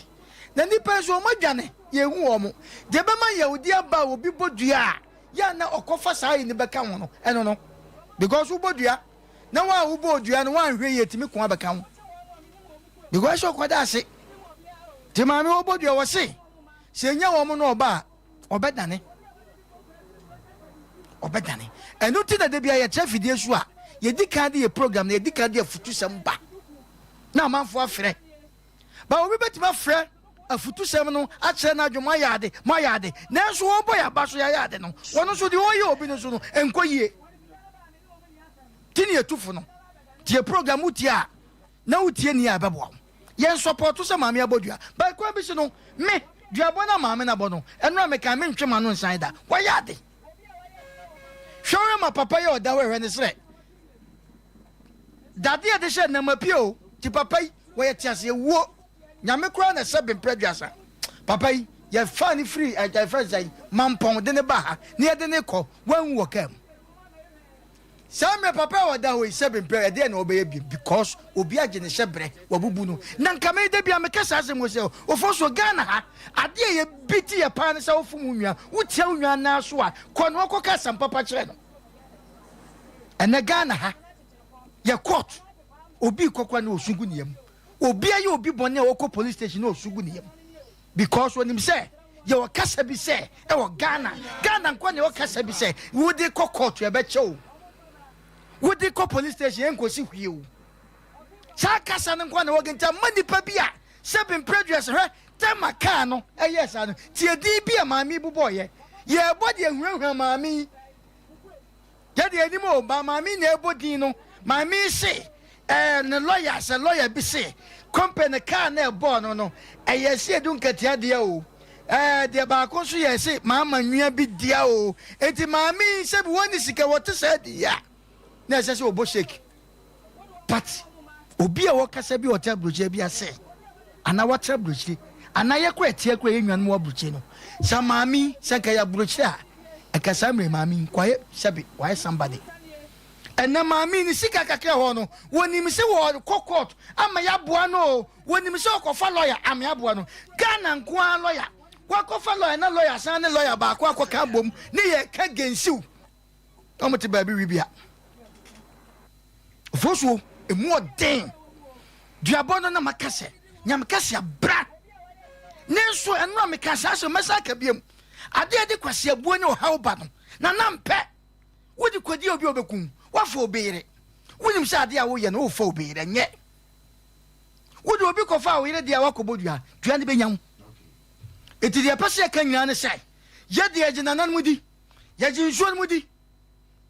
na nipa so omodwane ye hu omo de be ma yehudi aba obi bodua ya na okofa saa ni beka ho no eno no because wo bodua na wa wo bodua no wan hwe ye timi ko abeka ho because so koda ase ti maami wo bodua wo se nya wo mo no oba obedane enu ti na de bia ye trafidie so a ye dikade ye program na ye dikade afutu sem ba na manfo afre ba obi betima afre afutu sem no a kire na adwo mayade na so wo boy aba so ya yade no wono so de oye obi no so no enkoyie tini etufu no tie program uti a na utie ni abebo ye support so maami abodua ba kwa bi so no me duabo na maami na bo no enu ameka me ntwema no nsan da wa yade show my papa yo da we ne sre dade e de she na mapio ti papa we tiase wo nyame kura na Asem Mpe Nipa papa ye fan free and your friends say mampon de ne ba ha ne de ne ko wan wo kam Sam papa wo da we Asem Mpe de na obeye bi because obi age ne shebre wabubu no na nkame de bia me kasa asem wo se ofoso Ghana ha ade ye biti ye pa ne sa ofu mu nwa wutia nwa na so a kono okoka sam papa kire no ene Ghana ha ye court obi kokwa na osugu ne yam obi aye obi bone okọ police station na osugu ne yam because when him say ye wo kasa bi say e wo Ghana nko ne wo kasa bi say wo de court ye be chew wo de police station enkosi hwie o sa kasa nko na wo genta manipa bi a Asem Mpe Nipa tema car no yes ano tie di bi a maami bubo ye body ehunhun maami ye de animo ba maami na ebodi no maami se ne lawyer bi se company car na ebo no yes edu nkatia de o de ba ko so yes mama nwia bi dia o enti maami se bi woni sika wote se dia na se obo shake but obi a wokasa bi hotel broje bi ase ana water broje ana ye kwa tie kwa enwan mo broje no sa maami se ka ya broje a akasa mre maami kwaye sabi why somebody ena maami ni sika kakra ho no woni mi se wo court ama ya boa no woni mi se okofa lawyer ama ya boa no Ghana nko a lawyer wakofa lawyer na lawyer san ne lawyer ba ko akoka bom ne ye ka gensiu omote ba bi wibia foso emu odin duabono na makase nyamkase abra nenso enu amekase aso mesaka biem ade de kwase abuo ne ohaw ba no na nampe wodi kwadi obi obekum wafo obere wonim se ade a wo ye no wo fo obere nye wodi obi kofa wo yire dia wakobodua dua ne benyam eti de pese ka nyina ne sai ye de agina nan mudi ye ji nsuo mudi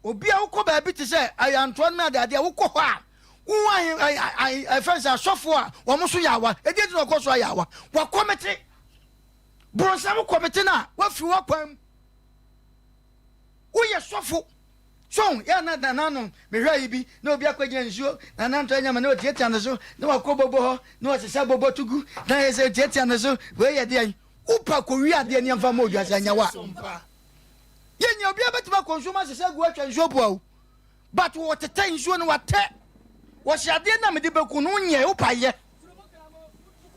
obi a wokọ ba bi te se ayanto na ade a wokọ ho a I friends are software or Musu Yawa, a did not cost Yawa. What committee? Bronsam committee now, what few up? We are software. So, Yana Danano, Mirabi, no Biaquajan, and Antonian, no jet and so, no Kobo, no Sabo Botugu, there is a jet and so, where are they? Upa Korea, the Indian Famoja, and Yawa. Yen you'll be able to consumers as work and Jobo. But what a time soon what was ya na me de beku no nye opa ye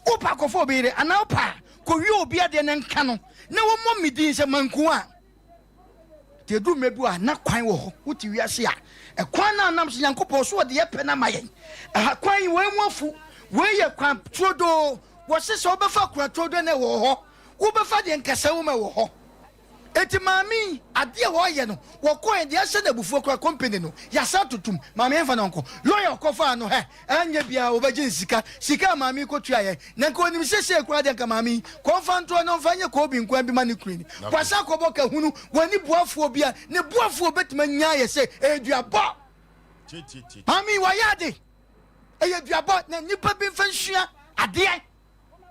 opa kofo bere ana opa ko wi obi ade ne nka no na wo mo midin se manku a te du mebu a na kwan wo ho wuti wi ase a e kwan na nam se yankopɔ so de ye pɛ na mayen e kwan we mu afu we ye kwan trodo wo se so obefa kura trodo na wo ho wo befa de nkasa wo ma wo ho eti mami ade wo ye no wo ko en de ase na bufuo kura company no ya sa tutum mami enfa na nko lawyer kofa no he anya bia wo beje sika mami ko tua ye na nko nim sese kura de nka mami konfa nto no mfa nye ko obi nkwan bi mani queen kwasa ko boka hunu wani buafuo bia ne buafuo betima nya ye se eduaba mami wa yade eduaba na nipa bi mfa nhua ade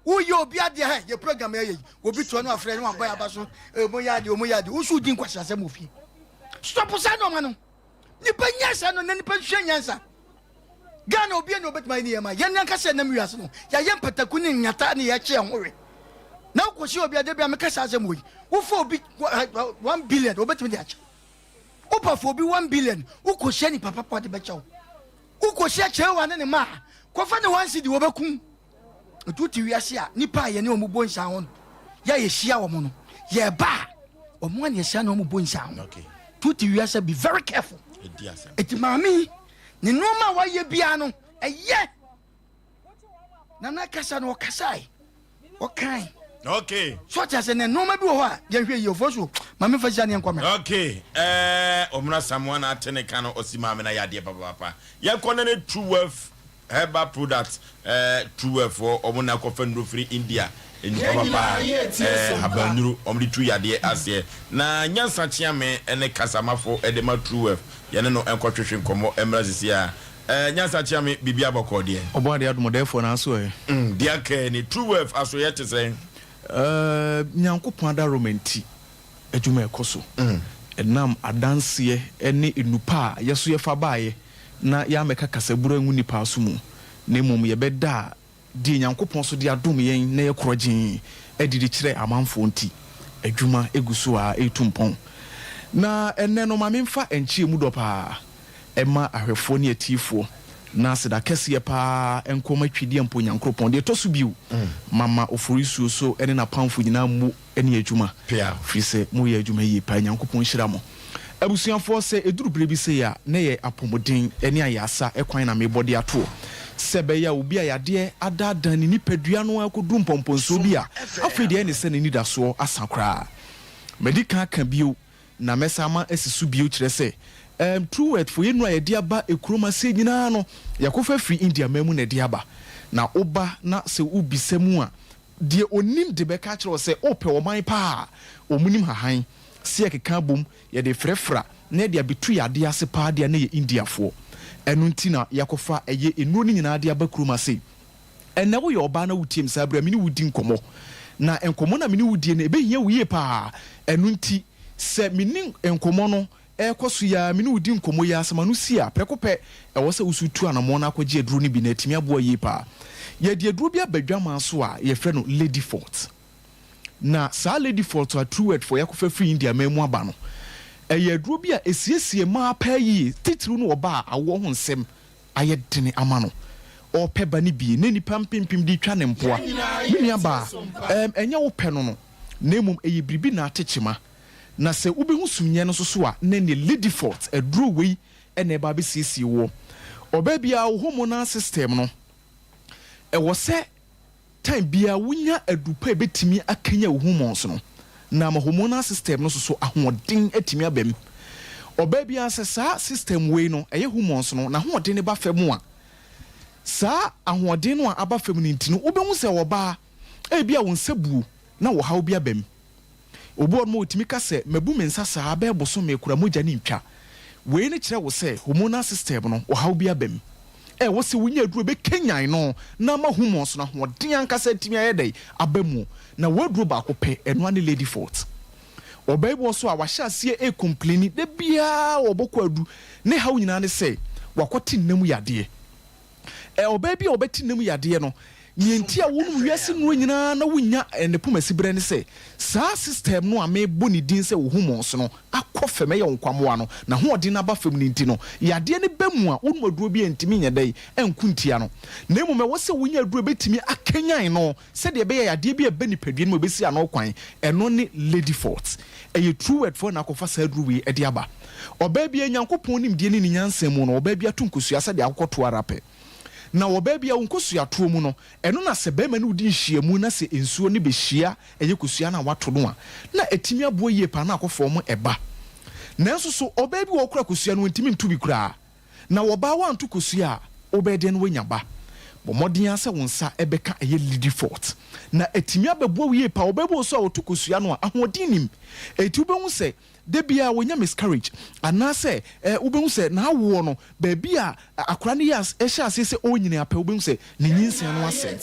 uye obi ade ha ye program ye obi to no afre no aboy abaso omo yade usu din kwasa asem ofie stop sa no ma no ni panyasa no na ni panhwanyansa Ghana obi no betima ni yema ye nyanka se nam wiase no ya ye mpataku ni nyata ni ye kye howe Now ko shi obi ade bia me kasa asem wo wo fo obi 1 billion obetimi de acha opa fo obi 1 billion wo ko shi ni papa pode be chawo wo ko shi chewa ne ma ko fa ne 1 cedi wo bekum otuti wiase a nipa ye ne omubo nsa ho ya ye hia wo mo no ye ba omo an ye hia na omubo nsa ho okay tuti wiase be very careful eti mami ni no ma wa ye bia no eye na na kasa no kasai okay okay so just ne no ma bi wo ha ye hwe ye ofoso mami fa jani enko me okay omuna samwa na atene kan osi mami na yade papa ye kone ne true wealth herbal product true wealth for omuna ko fendro free India eni papa habanuru omri true yade ase na nyansa chiame ene kasamafo edema true wealth ye ne no enko twehwe nkomo emrazisi a nyansa chiame bibia bokode Oboade adomodefo na aso dia ke ni true wealth aso ye tese nyankopon da romanti adwuma ekoso enam adanse ene enupa yeso ye fa baaye na ya meka kasabura ngu nipa so mu na mum ye beda di nyankopon so di adom yen na ye korogin edidi kire amanfo nti adwuma eguso a etumpon na enne no mamemfa enchie mu dopa ema ahwefo ne atifo na seda kese pa enkoma twidi empo nyankopon de tosu biu mama Oforisuo so ene na pamfo nyina mu ene adwuma fi se mu ye adwuma yi pa nyankopon hyira mo abusuafo se eduru brebi se ya na ye apomodin ene ayasa ekwan na mebode ato sebe ya obi ayade adadan ni nipadua no akodu mpomponso bi a afedi ene se ne nidaso asakra medical kan biu na mesama esisu biu kire se true word for yenu ayade aba ekroma se nyina no yakofa free India mamu na de aba na oba na se ubisemu a de onim de beka kire se ope oman pa omunim hahan se ekeka bom ye de frefra na de abetu yade ase pa de na ye India fo enu ntina yakofa eye enu ni nyina de aba kroma se ena wo ye oba na wutiem sabra mini wudi nkomo na enkomo na mini wudi na ebe hia wiye pa enu nti se mini enkomo no ekoso ya mini wudi nkomo ya asama no sia prekope ewo se usutu anamo na akogye aduro ni bi na atimi abo yi pa ye de aduro bi abadwama so a ye frɛ no Lady Fort na sa Lady Fort a true word for yakofa free India mamu aba no eye aduro bi a esiesie ma pa yi titru no oba a awo ho nsem ayedene ama no opeba ni bi ne nipa mpempem di twa ne mpoa mini aba enya wo pɛ no no nemum eye bribi na atechema na se ubehu sumnye no so a ne ne Lady Fort aduro wei ene ba be siesie wo oba bia wo hormonal system no wo se time bia wunya adupa betimi akanya wo hormones no na ma hormonal system no so ahoden atimi abam oba bia se sa system wei no eye hormones no na ahoden ne ba famu a sa ahoden no aba famu ni ntino ubehu se wo ba bia won sabuo na wo hawo bia bam obo mo otimi ka se mabu mensa sa ba eboso me kura mogya ni ntwa we ne kire wo se hormonal system no wo hawo bia bam wo se wunya aduro be kenyan no na ma hormones no ho den ankasa timi ayedai abamu na waduro ba ko pe eno ane Lady Fort obaibo so a wahya se complain de bia obokọ adu ne hawo nyina ne se wakoti nnam yade obaibi obeti nnam yade no nienti a wonu wiase no nyina na wunya ne pomasibre ne se sa system no a me boni din se wo hormones no akofeme ye nkwamoa no na ho odi na ba fam ni nti no yade ne bemu a wonu aduro bi entimi nyedai enkuntia no na emu me wo se wunya aduro betimi akanyan no se de be yade bi ebe nipadua no obesi ano kwan eno ne Lady Fort eye true word for na akofa sa aduro wi edi aba oba bi enyankopon nim die ne nyansam no oba bi atunkusua se de akoto arape na obabi a wonkosu ato mu no eno na se bema ne udi hia mu na se ensuo ne be hia eye kosua na wato no a na etimi abo yie pa na akofo mu eba na nso so obabi wo kura kosua no ntimi ntu bi kura na woba wa ntu kosua obede no wanya ba bomodin ase wonsa ebeka eye Lady Fort na etimi abebo yie pa obabi so a wotu kosua no a ahodin nim eti ubehu se de bia wonya miscarriage anase ubehu se na awo no ba bia akora ne yas ehya ase se onyine apɛ ubehu se ne nyinsen no ase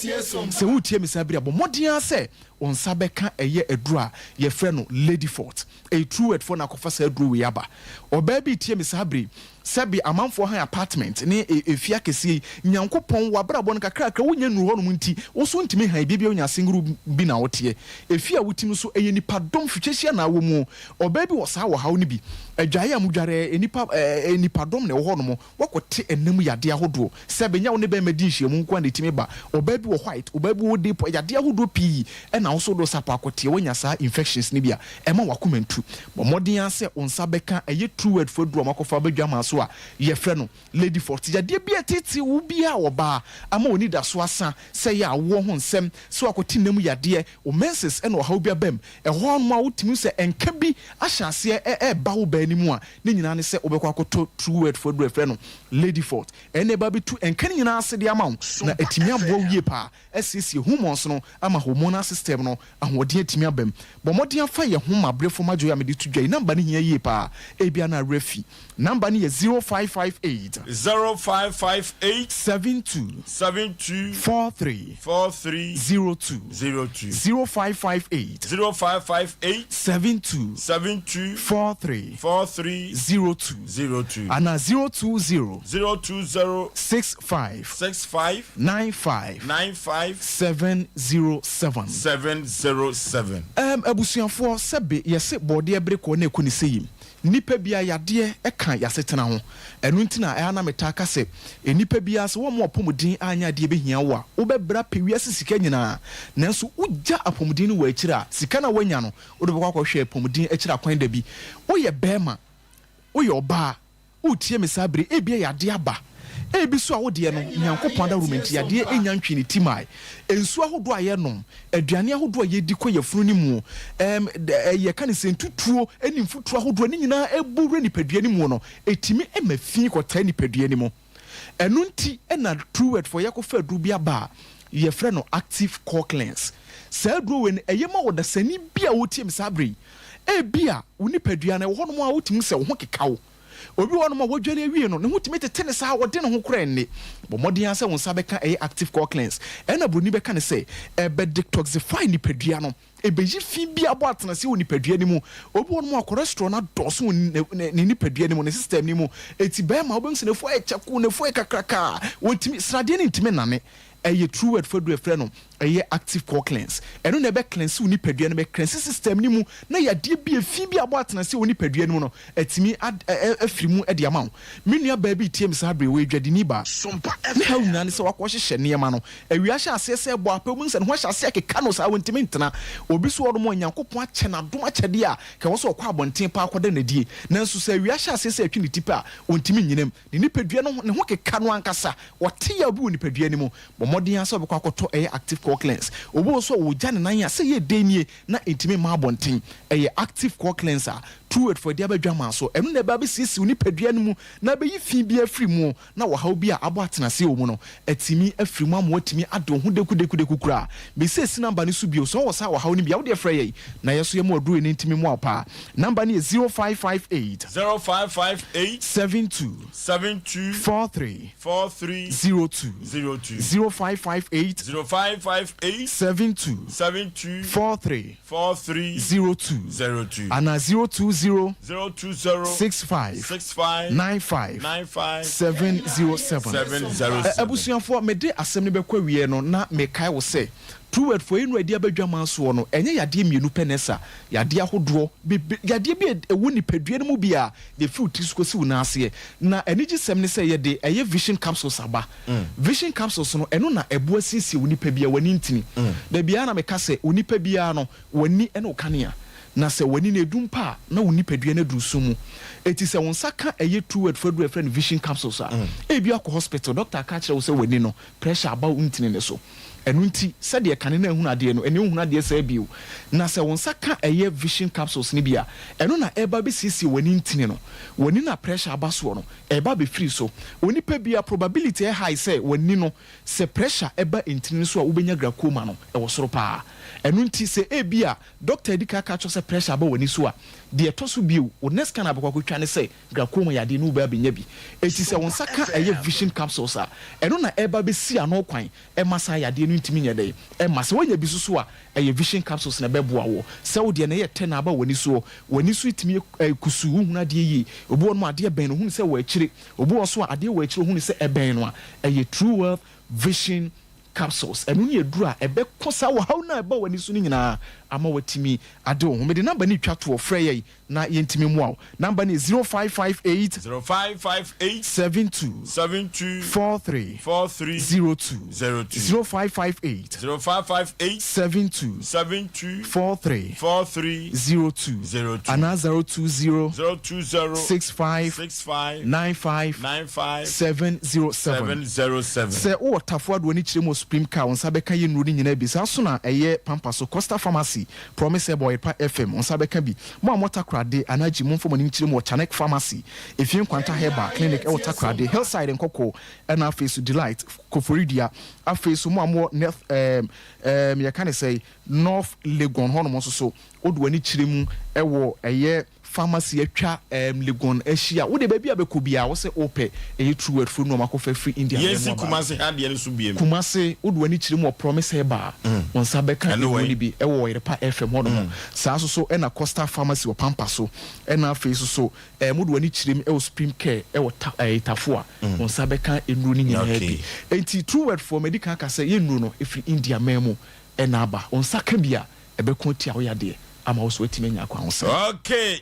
se wutie misabria bo modin ase on sabeka eye edru a ye frɛ no lady fort a true word for na kofa sa edru we aba obabi tie me sabri sabi amanfo han apartment ne efia kese nyankopon wabrabɔ no kakrakra wonya nuru hɔ no nti wo so ntimi han bibia onya singru bi na wote efia wotimi so eye nipa dom fitwehia na wo mu obabi wo sa wo haw ne bi adwaye amudware nipa dom ne wo hɔ no mo wakote enam yade ahodo sabi nya wo ne be madi nhia mu nko na timi ba obabi wo white obabi wo de yade ahodo pi na wo so do sapa akote wonya sa infections ne bia ema wakomantu bomodin ase onsa beka eye true word for do makofa badwama so a ye frɛ no lady fort yade bia tete wo bia wo ba ama oni da so asa sɛ ya wo ho nsɛm so akoti nam yade o menses ɛna ɔhaw bia bam ɛhɔ no a wotimi sɛ enka bi ahyase ba wo ba ni mu a ne nyina ne sɛ obɛkɔ akoto true word for do frɛ no lady fort ɛna ba bitu enka ne nyina ase de ama wo na etimi abo wie pa ɛsiesie hormones no ama hormonal system no ahoɔden etimi abam bɔmɔden afa ye ho mabrefo majo ya mede to dwa number ne hia yie pa ebia na refi number ne ye 0558 72 43 02 0558 72 43 02 ana 020 65 95 707 abusuafo sebe yese bode ebreko na ekuni seyim nipa bia yade eka yasetena ho enu ntina na metaka se nipa bia se wo mo apomudin anya de behia wo a wo bebra pewiase sika nyina nanso ugya apomudin no wa akira sika na wanya no wo de bekwa hwe apomudin akira kwan da bi wo ye bema wo ye oba wo tie mesabre ebia yade aba ebi so a wo de no nyankopon da rumenti yade enya ntwe ne timai ensu ahodo aye nom aduane ahodo aye di ko yefunu ni mu ye kan sentutuo enimfutuo ahodo ni nyina ebure ni padua ni mu no etimi emafi kwota ni padua ni mu enu nti na true word for yakofa adu bia ba ye frɛ no active core cleanse sa adu wen eyema wo da sani bia wotim sabre ebia woni padua na wo no a wotim sɛ wo ho kekawo obi wonu ma wodwale awie no ne ho timi tete ne sa wode ne ho kora nne bomodin ase won sa beka active core cleanse ena broni beka ne se ebe detoxify ni padua no ebeji fi bia bo atena se woni padua ni mu obi wonu ma cholesterol na doso ni padua ni mu ne system ni mu eti ba ma obense ne fo echaku ne fo ekakraka wotimi srade ne ntimi nane eye true word for do frɛ no eye active core cleanse eno na be cleanse woni padua no be cleanse system ni mu na yade bi efi bi abo atena se woni padua ni mu no etimi afiri mu de ama wo menua ba bi tie msabre we dwade ni ba sompa ne ha wuna ne se wakɔ hyehyɛ ne ma no awia hye ase se bo apɛ mu nse ne ho hye ase akeka no sa wontimi ntena obi so wɔdo mo nyankopɔn akyɛ na dom akyɛde a ka wo so kɔ abɔnten pa akɔda na die nanso se awia hye ase se atwi ne tipa wontimi nyinam ne ni padua no ne ho keka no ankasa wɔte ya bi woni padua ni mu modern asa obekwa akoto active core cleanse obo so wo gya ne nan ya se ye denie na intimi ma bonten active core cleanser true word for dia badwama so enu na ba be sisi uni padua no mu na be yi fi bi afiri mu na wo haw bi a abo atena se wo mu no atimi afiri mu am atimi ado ho deku kura be sesi number ni so bi so wo sa wo haw ni bia wo de frɛ ye na yeso ye mu aduru ni intimi mu apa number ni 0558 72 43 02 0558 72 43 02 and 020 65 95 707 abusuafo mede asem ne bekwa wie no na mekai wo se true word for enu adi abadwama so no enye yade mienu penesa yade ahodo yade bi ewu ni padua no mu bia the fruit tiskosi wona ase na enigi sem ne se yede eye vision capsules aba vision capsules no eno na ebo asisi woni pa bia wani ntini da bia na meka se woni pa bia no wani ene okania na se wani na edumpa na woni padua na dusumu eti se won saka eye true word for do friend vision capsules a e bia ko hospital doctor ka kire wo se wani no pressure aba ntini ne so enunti said ye kanena ehunu ade no ene ehunu ade sa biu na se won saka eye vision capsules ni bia eno na eba be sisi wani ntini no wani na pressure aba so no eba be free so oni pa bia probability high say wani no se pressure eba ntini so a ubenya glaucoma no e wo soro pa enunti se e bia doctor edika ka cho se pressure aba wani so a de etoso bio o next kana abakwa kwatwa ne say grakoma yade no ba benya bi enti se won saka eye vision capsules a eno na eba be si ano kwan e masa yade no ntimi nyede e masa wonya bi susu a eye vision capsules na beboa wo se wo de na ye 10 aba wani so itimi kusu hu ade yi obo no ade ben no hu se wo akire obo so ade wo akire hu se eben no a eye True Wealth Vision capsules enu ye duru a ebe kosa wo haw na eba wani so ni nyina ama watimi ade wo me de number ni twa to frɛ ye na yentimi mu aw number ni 0558 72 43 02 0558 72 43 02 ana 020 65 95 707 se o tafo ado ni kiremo Supreme Car on sabe kan ye nuru ni nyina bi sa so na eye pampa so Costa Pharmacy Promise Boy pa FM on sabe kan bi mo amota krade anaji mo mfo mo ni kiremo Chanek Pharmacy efien kwanta heba clinic e wota krade Hillside nkoko na face Delight Koforidia afeso mo amo ya kan say North Legon hono mo so odo ani kiremu e wo eye pharmacy atwa Legon ehia wo de ba bia be ko bia wo se ope eye True Wealth no makofa free India yes Kumase ha de ne so biem Kumase odo ani kiremu Promise heba on sabe kan ni bi e wo Yerepa FM hono sa so e na Costa Pharmacy wo pampa so e na afeso so modo ani kiremu e wo Supreme Care e wo tafo a on sabe kan enuru ni nyina bi enti True Wealth for medical ka say yenuru no efri India memo e na aba on saka bia e be konti a wo yade ama wo so etime nya kwa ho se okay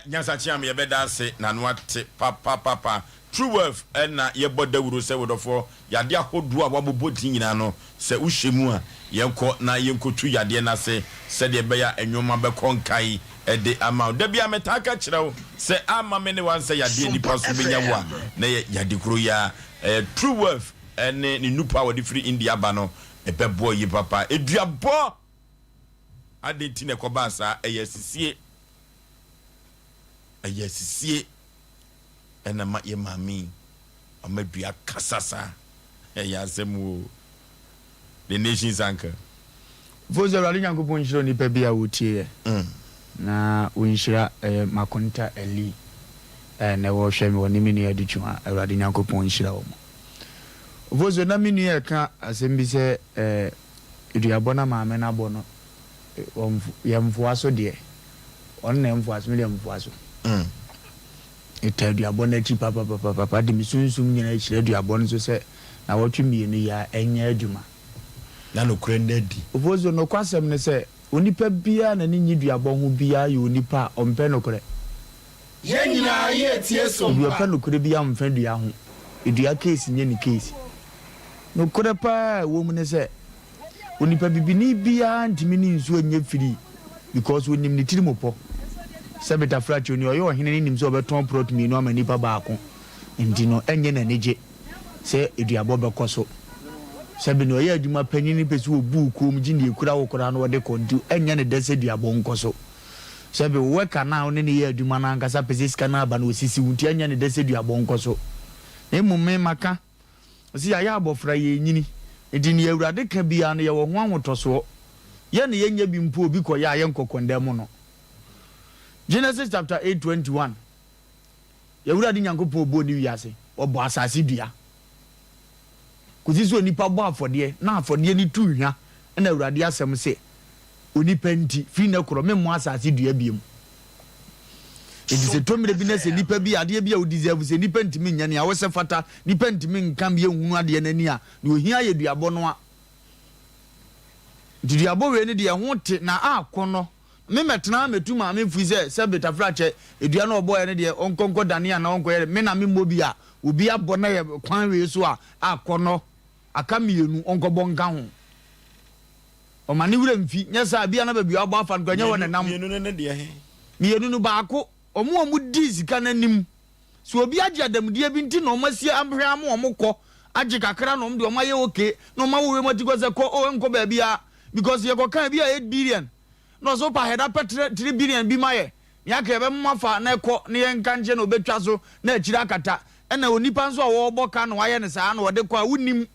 nyansachi am ye beda se na no ate papa True Wealth na ye bodawuro se wodofo yade ahodo a wabobodi nyina no se uhyemu a yenko na yenkotu yade na se de be ya enwoma be konkai de ama da bia metaka kirewo se ama me ne wan se yade nipa so benya wo a na yade kuro ya True Wealth ni nupa wodi free India ba no ebe boy yi papa eduabo adenti ne koba sa eyesisie ena ma ye mami amadua kasasa eyasemu the nation's anchor vozo rali nyankopon hiro ni pa bia wotie na wonhira makonta eli na wo hwe me woni minu adutwa awrade nyankopon hira wo vozo na minu ye ka asembi se eduabona maame na bono yamfuaso de on na yamfuaso me yamfuaso eduabona chi papa de misunsun nyina hira eduabona so se na wotwe mienu ya enya adwuma na no krendedi vozo no kwasem ne se onipa bia na ni nyiduabon ho bia ye onipa ompe no kore ye nyina ye tie so bia pa no kore bia omfe dua ho edua case nye ni case no kore pa wo mu ne se onipa bibini bia ntimi ni nsu anya firi because wonim ni tiri mopo sebeta frat oni oyo hene ni nim so beton prot mi no amani pa baako ndi no enye na neje se eduabo be koso sebe no ye adwuma panyini pesi obu kom gini ekura wokora no de kondu enye ne dese duabo nkoso sebe we kana one ne ye adwuma na nkasa pesi skana aba no osisi wunti enye ne dese duabo nkoso emume maka osi ya abofra ye nyini edi ne awurade ka bia no ye wo ho anwotoso ye ne ye nya bi mpo obi ko ya ye nkokondem no Genesis chapter 8:21 ye awurade nyankopon obo ni wiase obo asase dua kuzizo nipa bo afode na afode ni tuhwa na awurade asem se onipa nti fi na koro memo asase dua biem edise tomire bi na se nipa bi ade bi a odize se nipa ntimi nya ne a wose fata nipa ntimi nkam bi ehunu ade na ni a na ohia ye duabo no a duabo we ni de ho te na akono me metena metuma me fuze se beta frache edua na obo ye ne de onkonko dane a na onko ye me na me mobi a obi abo na ye kwan we so a akono aka mienu onkobo nka ho o mani wure mfi nyesa bia na babia abo afa nkanya wona nam mienu ne de he mienu no baako omo di sika nanim so obi age adamdie bi nti no masie amhwe am omukọ age kakra no mde omaye oke no mawo mati ko se ko o enko ba bia because ye ko kan bia 8 billion no so pa head up 3 billion bi maye ya ka be mmafa na ekọ ne ye nka nche na obetwa so na akira akata ena onipa nso a wo boka no waye ne saa na wode kwa unim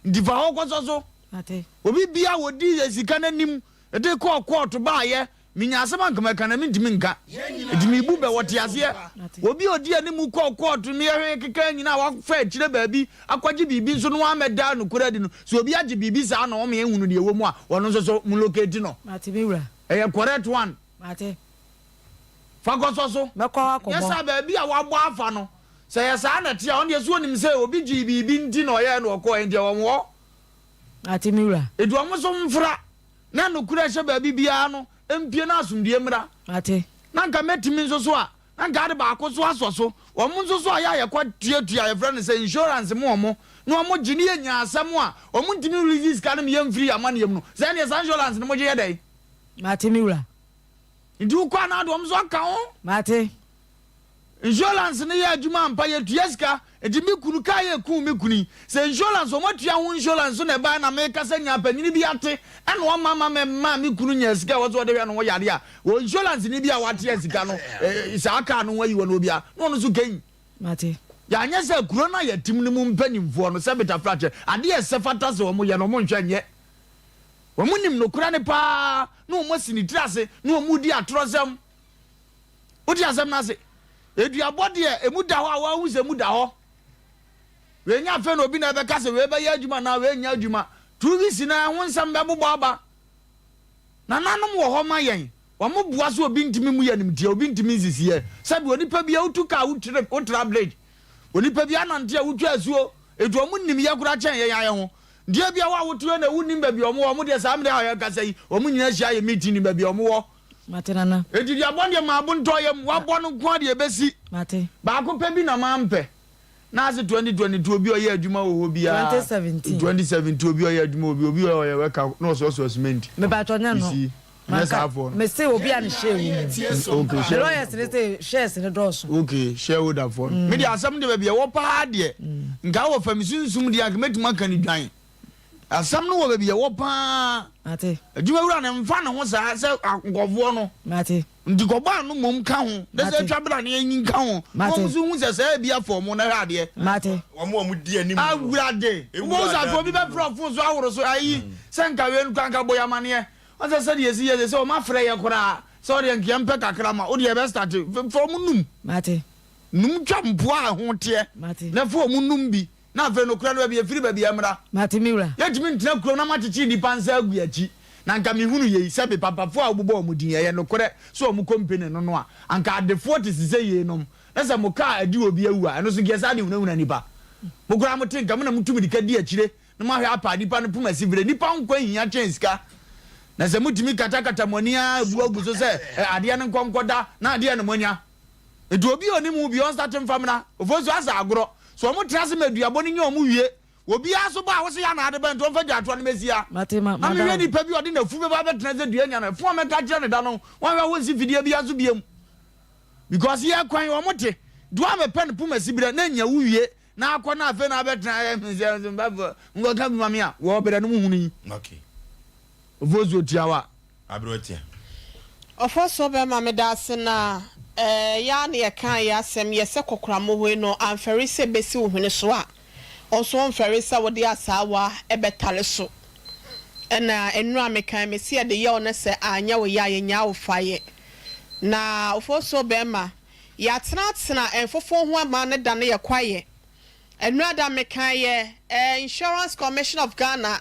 ndifa ho kwaso so ate obi bia wodi sika nanim ede ko court ba ye minya asema nkama kana mentimi nka edimi bu be wote ase obi odi animu court me hwe keka nyina wa fa akire baabi akwaje bibi nso no ameda no kuradi no so obi age bibi sa na o me ehunu de ewo mu a wono nso so mu locate no mate be wura correct one mate fagoso mekwa akobo yesa baabi a wabo afa no se yesa na tia on de so onim se obi gi bibi ndi no ye no ko en de wo mate me wura edu omo mfra na no kura hye baabi bia no empie na asumdie mra mate na nka metimi nso so a na nka de ba akoso aso so omo nso so ya kwa tuatua ye friend say insurance mo omo na omo gini enya asem a omo ntimi release ka na me yam free amane yam no say na insurance no mo je dai mate mi wura ndu kwa na do omo so ka ho mate insurance ne ya adwuma mpa ye tuaska edimi kunu ka ye ku me kuni say insurance omo tua ho insurance na ba na me kasa nya panyini bi ate ana o mama me kunu nya sika wo so de hwe no wo yare a o insurance ni bi a wate sika no isa aka no wayi wo no bia no no so kan mate ya nya se kuro na ya tim ni mu mpanyimfo no se beta fracture ade ye se fata se wo mo ye no mo nhwe nye wo mo nim no kura ne pa no mo sini trase no mo di atrosem odi asem na se eduabode emu da ho a wa hu se mu da ho we nya fe no obi na be ka se we be ya adwuma na we nya adwuma 2 weeks na ho nsam be bobo aba na nanom wo ho ma yen wo mo bua so obi ntimi mu yanim tie obi ntimi nsisie sabi oni pa bia utuka utra blade oni pa bia nante a utwa asuo edu omo nim ye kura chen ye ya ho die bia wa wotuo na wunim ba bia omo de sa amde ha ya kasa yi omo nyina hia ye meeting ni ba bia omo wo mate nana edidi abonde ma abonto yem wa bono kwa de besi mate ba ko pa bi na ma mpe na se 2022 obi oye adwuma wo bia 2017 obi oye adwuma obi oye weka no so cement me ba to nya no me say obi an share wo okay share lawyers say shares ne doso okay shareholder for me dia asam de ba bia wo pa de nka wo fam sunsum de agmetima kan dwan asam no wo ba bia wo pa mate adwuma wura ne mfa ne ho sa se nkofo no mate ndikoba no mom ka ho de se twabra ne yin ka ho mom so hu se se bia for mo na hade mate omo di anim awurade mo sa fo bi be frofo so aworo so ayi se nka we nka boya mane on se de yesi se o ma frɛ ye kora so de nkia mpe kakra ma o de be start for mo num mate num twampo a ho te na for mo num bi na fe no kura no be firi ba bia mra mate miura yetimi ntina kuro na machichi di pansa agu achi na nka mehunu ye se be papafo a obubo omudin ye no kore so omu company no no a anka adefo te sise ye nom na se mo ka adi obi awu a no so giesa de hunahuna nipa mo kura mo tin kam na mutumi di kadi achire na ma hwe apa nipa no puma sivire nipa nkwa hia chenska na se mutumi katakata monia buagu so se ade ne nkonkoda na ade ne monia edu obi oni mu bi on start mfamna ofoso asa agro so mo trase meduabo ni nyo mu wie obi aso ba wo se ya na ade ben to mfa jato no mesia matema ma me ni pa bi ode na fu be ba betra ze dua nya na fu me ka kire ne da no won wa won si fidie bi aso biem because ye kwan wo mote dua me pen puma sibira na nya wu wie na akọ na afa na betra mbabo ngo ka bi mame a wo bere no mu hunu okay vozo tiawa abrotia ofoso be ma me da se na ya na ye kan ya asem ye se kokora mo hwe no amfere se besi wo hwene so a onso amfere se wo de asawa ebetale so na enu amekan me se de ye one se anya wo ya ye nya wo faye na ofoso be ma ya tena enfofo ho ama ne da ne ye kwaye enu ada mekan ye Insurance Commission of Ghana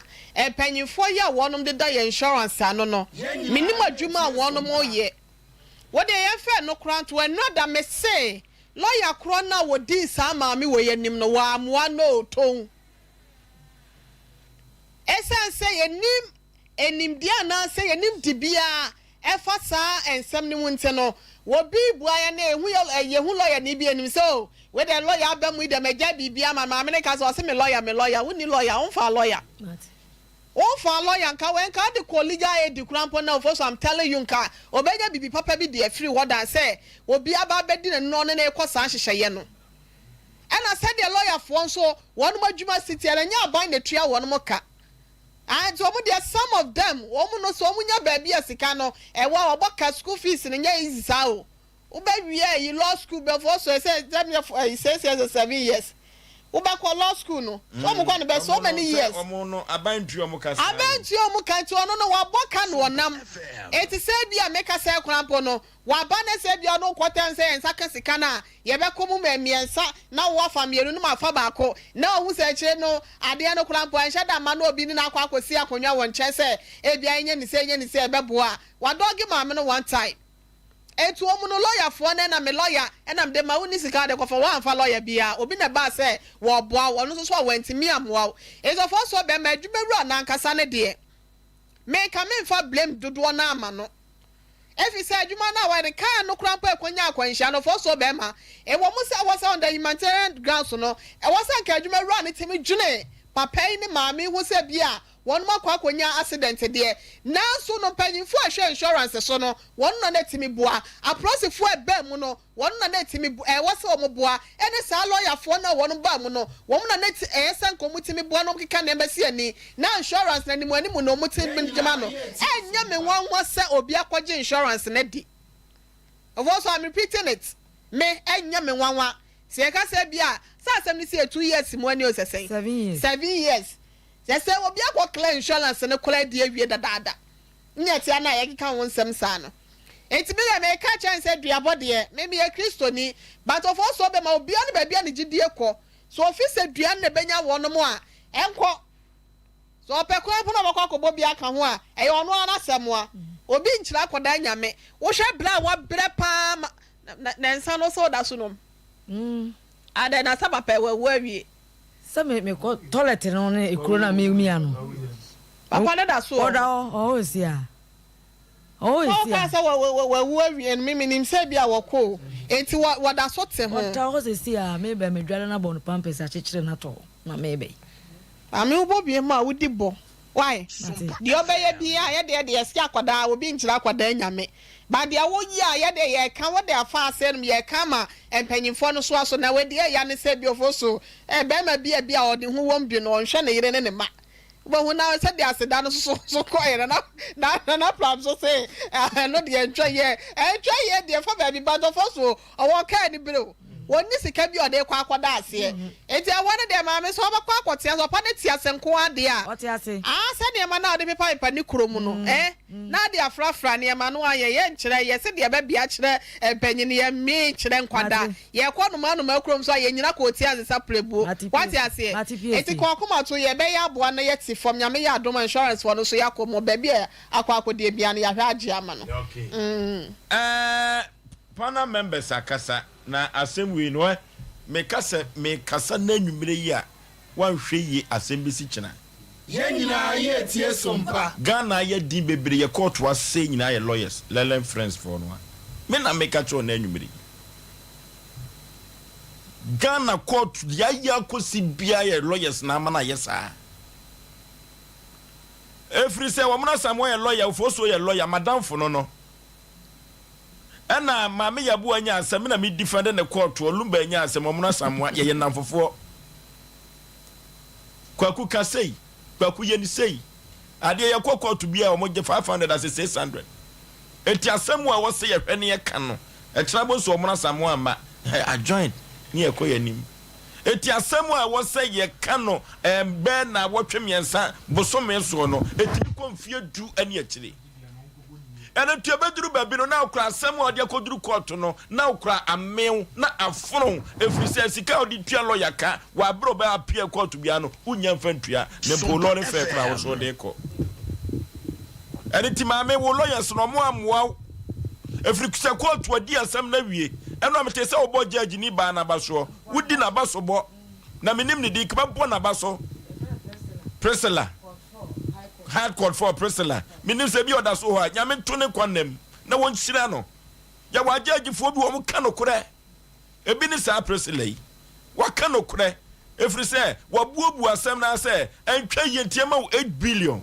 panyimfo ya wonom de da ye insurance ano no minim adwuma wonom oye wode ye fe no kranto enu ada me se lawyer kro na wodi sa maami wo ye nim no wa amoa no ton esense ye nim enim dia na se ye nim dibia efa sa ensem ni wonte no wo bi buaya na ehu ye hu lawyer ni bi enim so we the lawyer abam with the meja bibia ma ma me ka so se me lawyer woni lawyer on fa lawyer on fa lawyer nka we nka de colleague aye di krampo na for so I'm telling you nka obeja bibi papa bi de free what I say obi aba bedi ne no ne ekosa hyehyeye no ena said the lawyer for so one madwuma city enya aban ne tua won mo ka and so there some of them woman no so munya baby asika no ewa oboka school fees ne nya easy sao ubewie you law school before so say 7 years Ubako law school no. So mo kwa be so many years. Omo no abantu omo kasa. Abantu omo kanti ono no waboka no nam. Eti se bia meka se krampo no. Wabane se bia no kwota nse ensa kasika na ye be komu memiensa na wo afa mienu no mafa baako. Na ohu se kire no ade no krampo enhya da ma no obi ni na akwa akosi akonwa won nche se e bia enye ni se ebeboa. Wadogi maame no one time. Etu omu no lawyer fo na me lawyer enam de ma woni sika de ko for wan fa lawyer bia obi na ba say wo boa wo no so wantimi amwa ezo fo so be ma adwumeru anankasa ne de me ka me fa blame dodo na ama no efi say adwuma na wa de kan no krampo akonya akwanhia no fo so be ma e wo mu say was on the humanitarian grounds no e was an ka adwumeru an timi dwene papa ni maami hu say bia one more kwakonya accident there. Now so no paying for insurance so no one no net me boa. A process for a bem no one no net me was so boa. Any sa lawyer for no one bam no one no net san commuting me boa no can embassy any now insurance and money no mutin benjamano. And yammy one was set or be a quadri insurance neddy. Of also I'm repeating it. Me and yammy one. See I can say bia. Sa 2 years when you say 7 years. 7 years. They say we be a claim insurance and a collect the aviator dada. Yet, I can't want some son. It's me that may catch and say, dear body, maybe a Christoni, but of also be my beyond baby and Gideco. So if you said Diana Benya one more, and quote. So a pequot of a cock Bobby Akamwa, a on one Asamoa, or being Chilacodania me, or shall blow what bread palm, Nansan also that's no. And then a sabape will worry. Some me ko toilet no ne ekrona me ano papa na da so oda o sia so we and me nim say bia wo ko enti wo da so te ho oda o sia me be me dwale na bon pampers a chechire na to na me be ami ubo bi ma wudi bo why di obeye bia ye de sia akwada obi nchira akwada nyame ba de wo yi a ye de ye kan wo de afa asem ye kan ma empanyimfo no so aso na we de ya ne se biofo so be ma bia o de hu wom bi no hwe ne yire ne ma bo hu na se de aseda no so ko yire na plan so say no de entwa ye de fa ba bi ba do fo so o ka ni biro woni sika bi o de kwa akwada ase enti a wone de ma me so ba kwa akote so pa ne ti ase nko ade a o ti ase se de ma na o de pepa ni kromu no na de afrafra ne ma no aye ye nkire ye se de ba bia kire panyin ye me kire nkwada ye ko no ma no ma krom so ye nyina ko ti ase sa plebu wati ase enti ko akoma to ye be ya aboa na ye ti fom nyame ya adom insurance wono so ya ko mo ba bia akwa akode bia na ya hwa age ama no pana members akasa na asem we no me kasa na nwumire yi a wanhwe yi asem bi si kyena ye nyina ye tie sompa Ghana ye din bebre ye court was say nyina ye lawyers lelen friends for no me na make cho na nwumire Ghana court ya kosi bia ye lawyers na ama na yesa every say wo mna samo ye lawyer fo so ye lawyer madam fo no Ena mame yabu anya asem na me defend na court olumba anya asem omuna samwa ye namfofo kwaku kasei kwaku yeni sei ade ye court bia omoje 500 as 600 eti asem a wo se ye hwene ye ka no e kira bo so omuna samwa ma a join ni e ko yanim eti asem a wo se ye ka no be na wo twemiensa bosome so no eti konfie du ani akire and to bedru baby no na okra asem odi akodru court no na okra amew na aforo efri se sika odi tua lawyer ka wa bro ba appear court bia no unya mfantua ne polo ne fe kra wo so de ko and ti ma me wo lawyers no mo amwa efri se court wadi asem na wie eno amete se obo judge ni ba na baso wudi na baso bo na minim ni di ka bo na baso Priscilla hard court for Priscilla. Minim se bi oda so ha nyame to ne kwanem na won hira no. Ya wa judge fo bi wo mo ka no kore. Ebi ni sa Priscilla yi. Wa ka no kore. Efri se wa buobu asem na se entwa yentie ma 8 billion.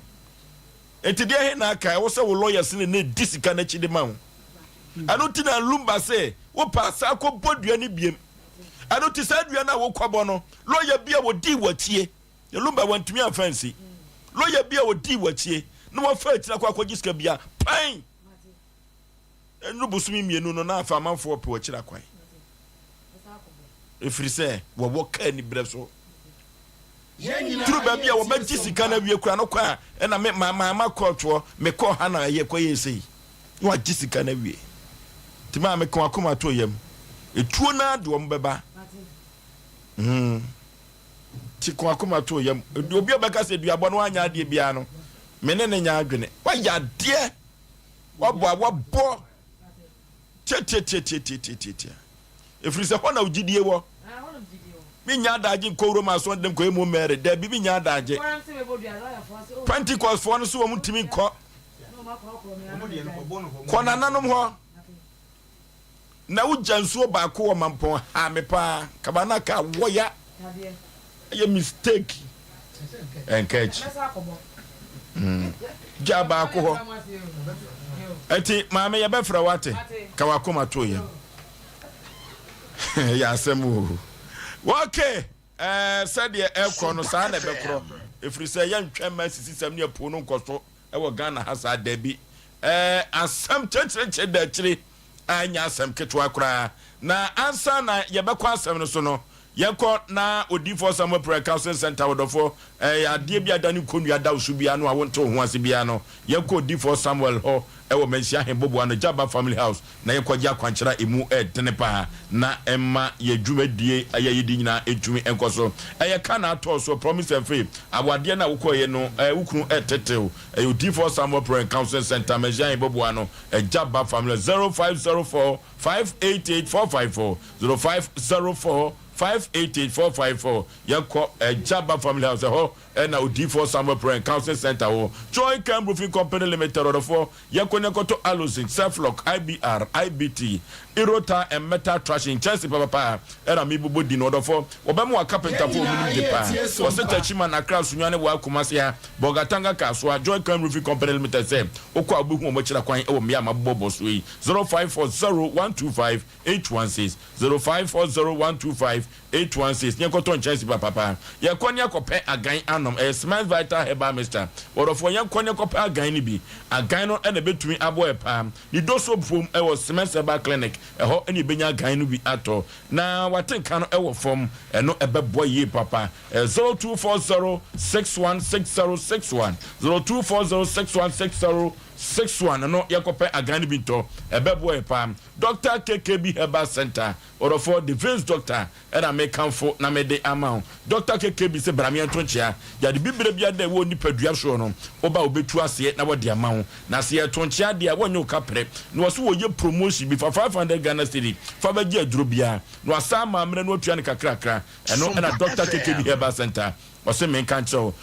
Enti de he na aka wo se wo lawyers ne disika na chide ma wo. Ano ti na lumba se wo pa sa ko bodua ni biem. Ano ti sa dua na wo kwabo no lawyer bia wo di watie. Ya lumba wantumi afansi. Lawyer bia odi wachie no wa fa tira kwa kwagiska bia pan enu busumi mienu no na afa manfo pe wachira kwan ɛfiri sɛ wɔwɔ kaa ni berɛ so turu baabi a wɔbɛgye sika no awie kora no kɔ a ɛna ma kɔɔtoɔ mekɔɔ ha na ɛyɛ kɔyɛ sei na wagye sika no awie nti maa meka wakoma to yam ɛtuo no de wɔm bɛba nti wakoma to yam obi a bɛka sɛ duabɔ no wanyɛ adeɛ biara no mene ne nya adwene wayɛ adeɛ wabɔ tiatiatiatiatiatia ɛfiri sɛ hɔ na wogyidie wɔ minya adagye nkɔwuro ma so dem kɔ emu mere da bibi nya adagye Pentecost fo no so wo mutimi nkɔ kɔ nananom hɔ na wogya nsuo baako wɔ mampɔn ha me pa kabana ka woya ye mistake encourage gya baako hɔ enti maame ye bɛfra wate ka wakoma to ye ya asɛm okay said the aircon no sa na bekro efiri say yan twema sisisam ne apo no nkoso e wo Ghana hasa dabi asam cheche da chiri anya asam ketwa kra na ansa na ye bekọ asam no so no yekọ na odifo Sompa prayer council center wodofo ade bia da ne konua da usu bia no awonto ho ase bia no yekọ odifo Samuel ho ewo mensia hembobo ano Jaba family house na yekọgye akwankyera emu edene pa na emma ye dwumadie ayedi nyina etumi enkoso ka na ato so promise and faith awade na wokoye no wukunu etetew odifo Sompa prayer council center mensia hembobo ano Jaba family 0504 588 454 0504 588-454 yako Jaba family house ho na odifo Sompa prayer council center ho Joy Camp Roofing Company Limited order yako nekoto Aluzin Selflock IBR IBT Irota and Metal Trashing Chelsea papa era mibubo di no order for obemu carpenter for mini depa wose tachima na crowd sunyane wa kumase ha Bogatanga kaswa Joy Camp Roofing Company Limited say okwa obuhu omachira kwan e wo mia mabobo so yi 0540125816 0540125816 nyekoto Chelsea papa yakonya kope agan anom Smart Vital Herbal Mixture orofo yakonya kope agan ni bi agan no na betumi abo epa ni doso bom e wo Smart Herbal Clinic eho eni benya agan no bi ato na watenka no e wo fom eno ebebo yi papa 0240616061 0240616061 no yakope agan bi to ebebo epa Dr. KKB Herbal Center orofo the Vince doctor and I make comfort na me de amount Dr. KKB se bramian tonchia ya de bibire bia de wo ni padua so no oba obetu ase na wo de amount na se ye tonchia de wo nyu kapre no so wo ye promotion bi for 500 Ghana cedi fa ba gi aduro bia no asa ma amre no otua ne kakrakra eno na Dr. KKB Herbal Center wose men kan cho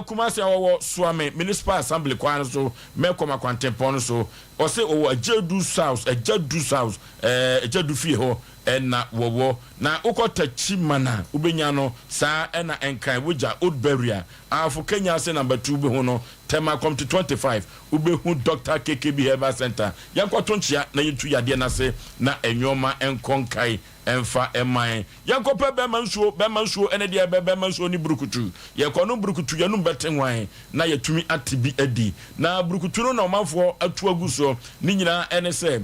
kumase awo Suame Municipal Assembly kwan so me koma kwantempon so wose o Ajedu South Ajedu fie ho na wowo na ukotachi mana ubenya no saa na enkan woja old barrier afu Kenya se number 2 be ho no tema come to 25 ubehu Dr. KKB Herbal Center yankotonchia na yitu yade na se na enwoma enkonkai emfa eman yankopa be mansuo ene de be mansuo ni brukutu yekono brukutu yanum betenwan na yatumi atibi adi na brukutu no na omafo atu aguso ni nyina ene se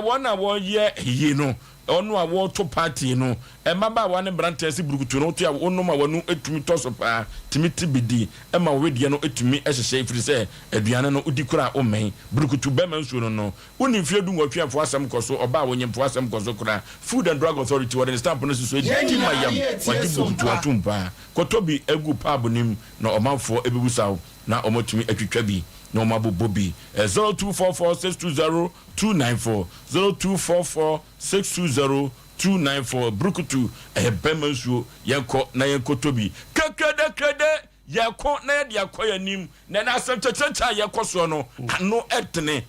wona wo ye yi no onu awo to party no maba wa ne branches burukutu no to ya onu ma wanu etumi toso pa timiti bidi ma wedie no etumi ehhehye ifiri se aduane no udikura o men burukutu be man so no uni fie du nwatwe afo asem koso oba wo nyemfo asem koso kura Food and Drug Authority wo the stamp no so edi mayam wadi burukutu atumpa kotobi egu pabonim na omanfo ebebusaw na omotumi atwitwa bi no mabobobi 0244620294 0244620294 brukutu bemansuo yenko na yenko tobi krede yakọ na yedi akoya nim na na asem chechecha yakọ so no ano etne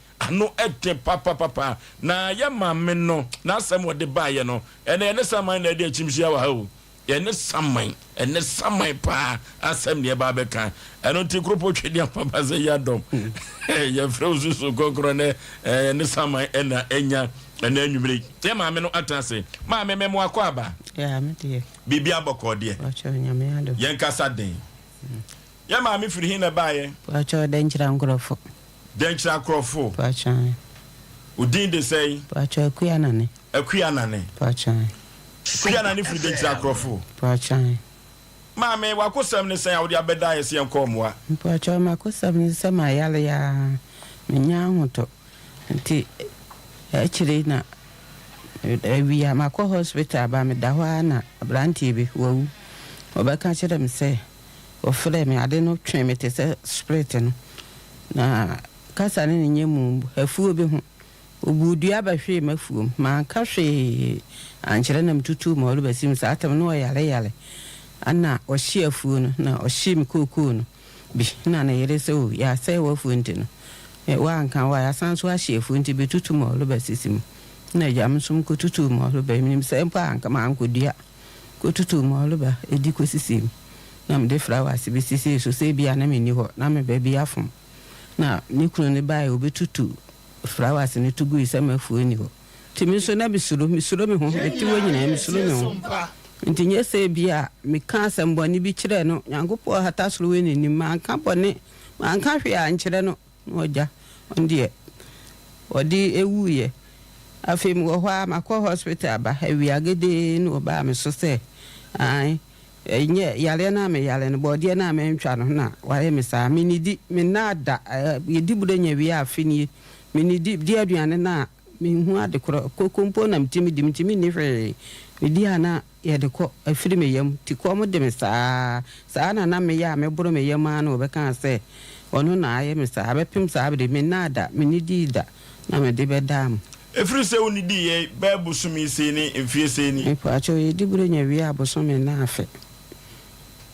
papa na ye mamme no na asem wode baaye no ene saman na de achimhia wa ha ene saman pa asem ne ba beka eno ti kropo twedi papa ze yadom ye freuzu so kokro ne ene saman ena enya ena anwumre te maame no atase maame memo akwa ya mtie bibi aboko de acho nyame ado yen kasa den ya maame firi hin na baaye acho denchira nkrofo acho udin de sei acho akuyanane acho Sia na ni free de tira krofo. Pachan. Maame wakosam ne sen awde abeda yesi enkomwa. Pachan makosam ne se mayale ya menya hoto. Nti actually na we am a hospital ba me da hwa na abranti bi wo obeka kire me se ofre me ade no twen me te se spirit no na kasa ne nyemu afuo bi ho obudua ba hwe mafuom ma ka hwe ankire na mtutu ma olu basim sa atam no yale ana ohye afuo no na ohye me kokoo no bi na yere se o ya se wo afuo nti no wa anka wa ya san so ahye afuo nti betutu ma olu basisim na jam sum ko tutu ma olu ba mi se mpa anka ma anko dia ko tutu ma olu ba edi ko sisim na me de flowers bi sisi so se bia na me ni ho na me ba bi afom na ni kunu ne ba e obetutu flowers ni tugu isa mafuo ni ho timi so na bisuro me ho eti wo nyina misuro me ho nti nye se bia me ka asem boni bi kire no nyangopo hata soro we ni ma anka boni ma anka hwe a nkire no oja ondie odi ewuye afem wo hwa makọ hospital ba awi agede no ba me so se ai enye yale na me yale no body na me ntwa no na ware me sa me nidi me nada yedi bude nya wi afini me nidi di aduane na me hu ade kokompo na mtimi ni hwe me di ana ye de ko afiri me yam ti ko mo de me sa na me ya me buru me yam ana obeka se ono na aye me sa abepim sa be me nada me nidi da na me de bedam Efiri se woni di ye ba busumi se ni mfie se ni. Pacho ye di bure nya wi abosome na afe.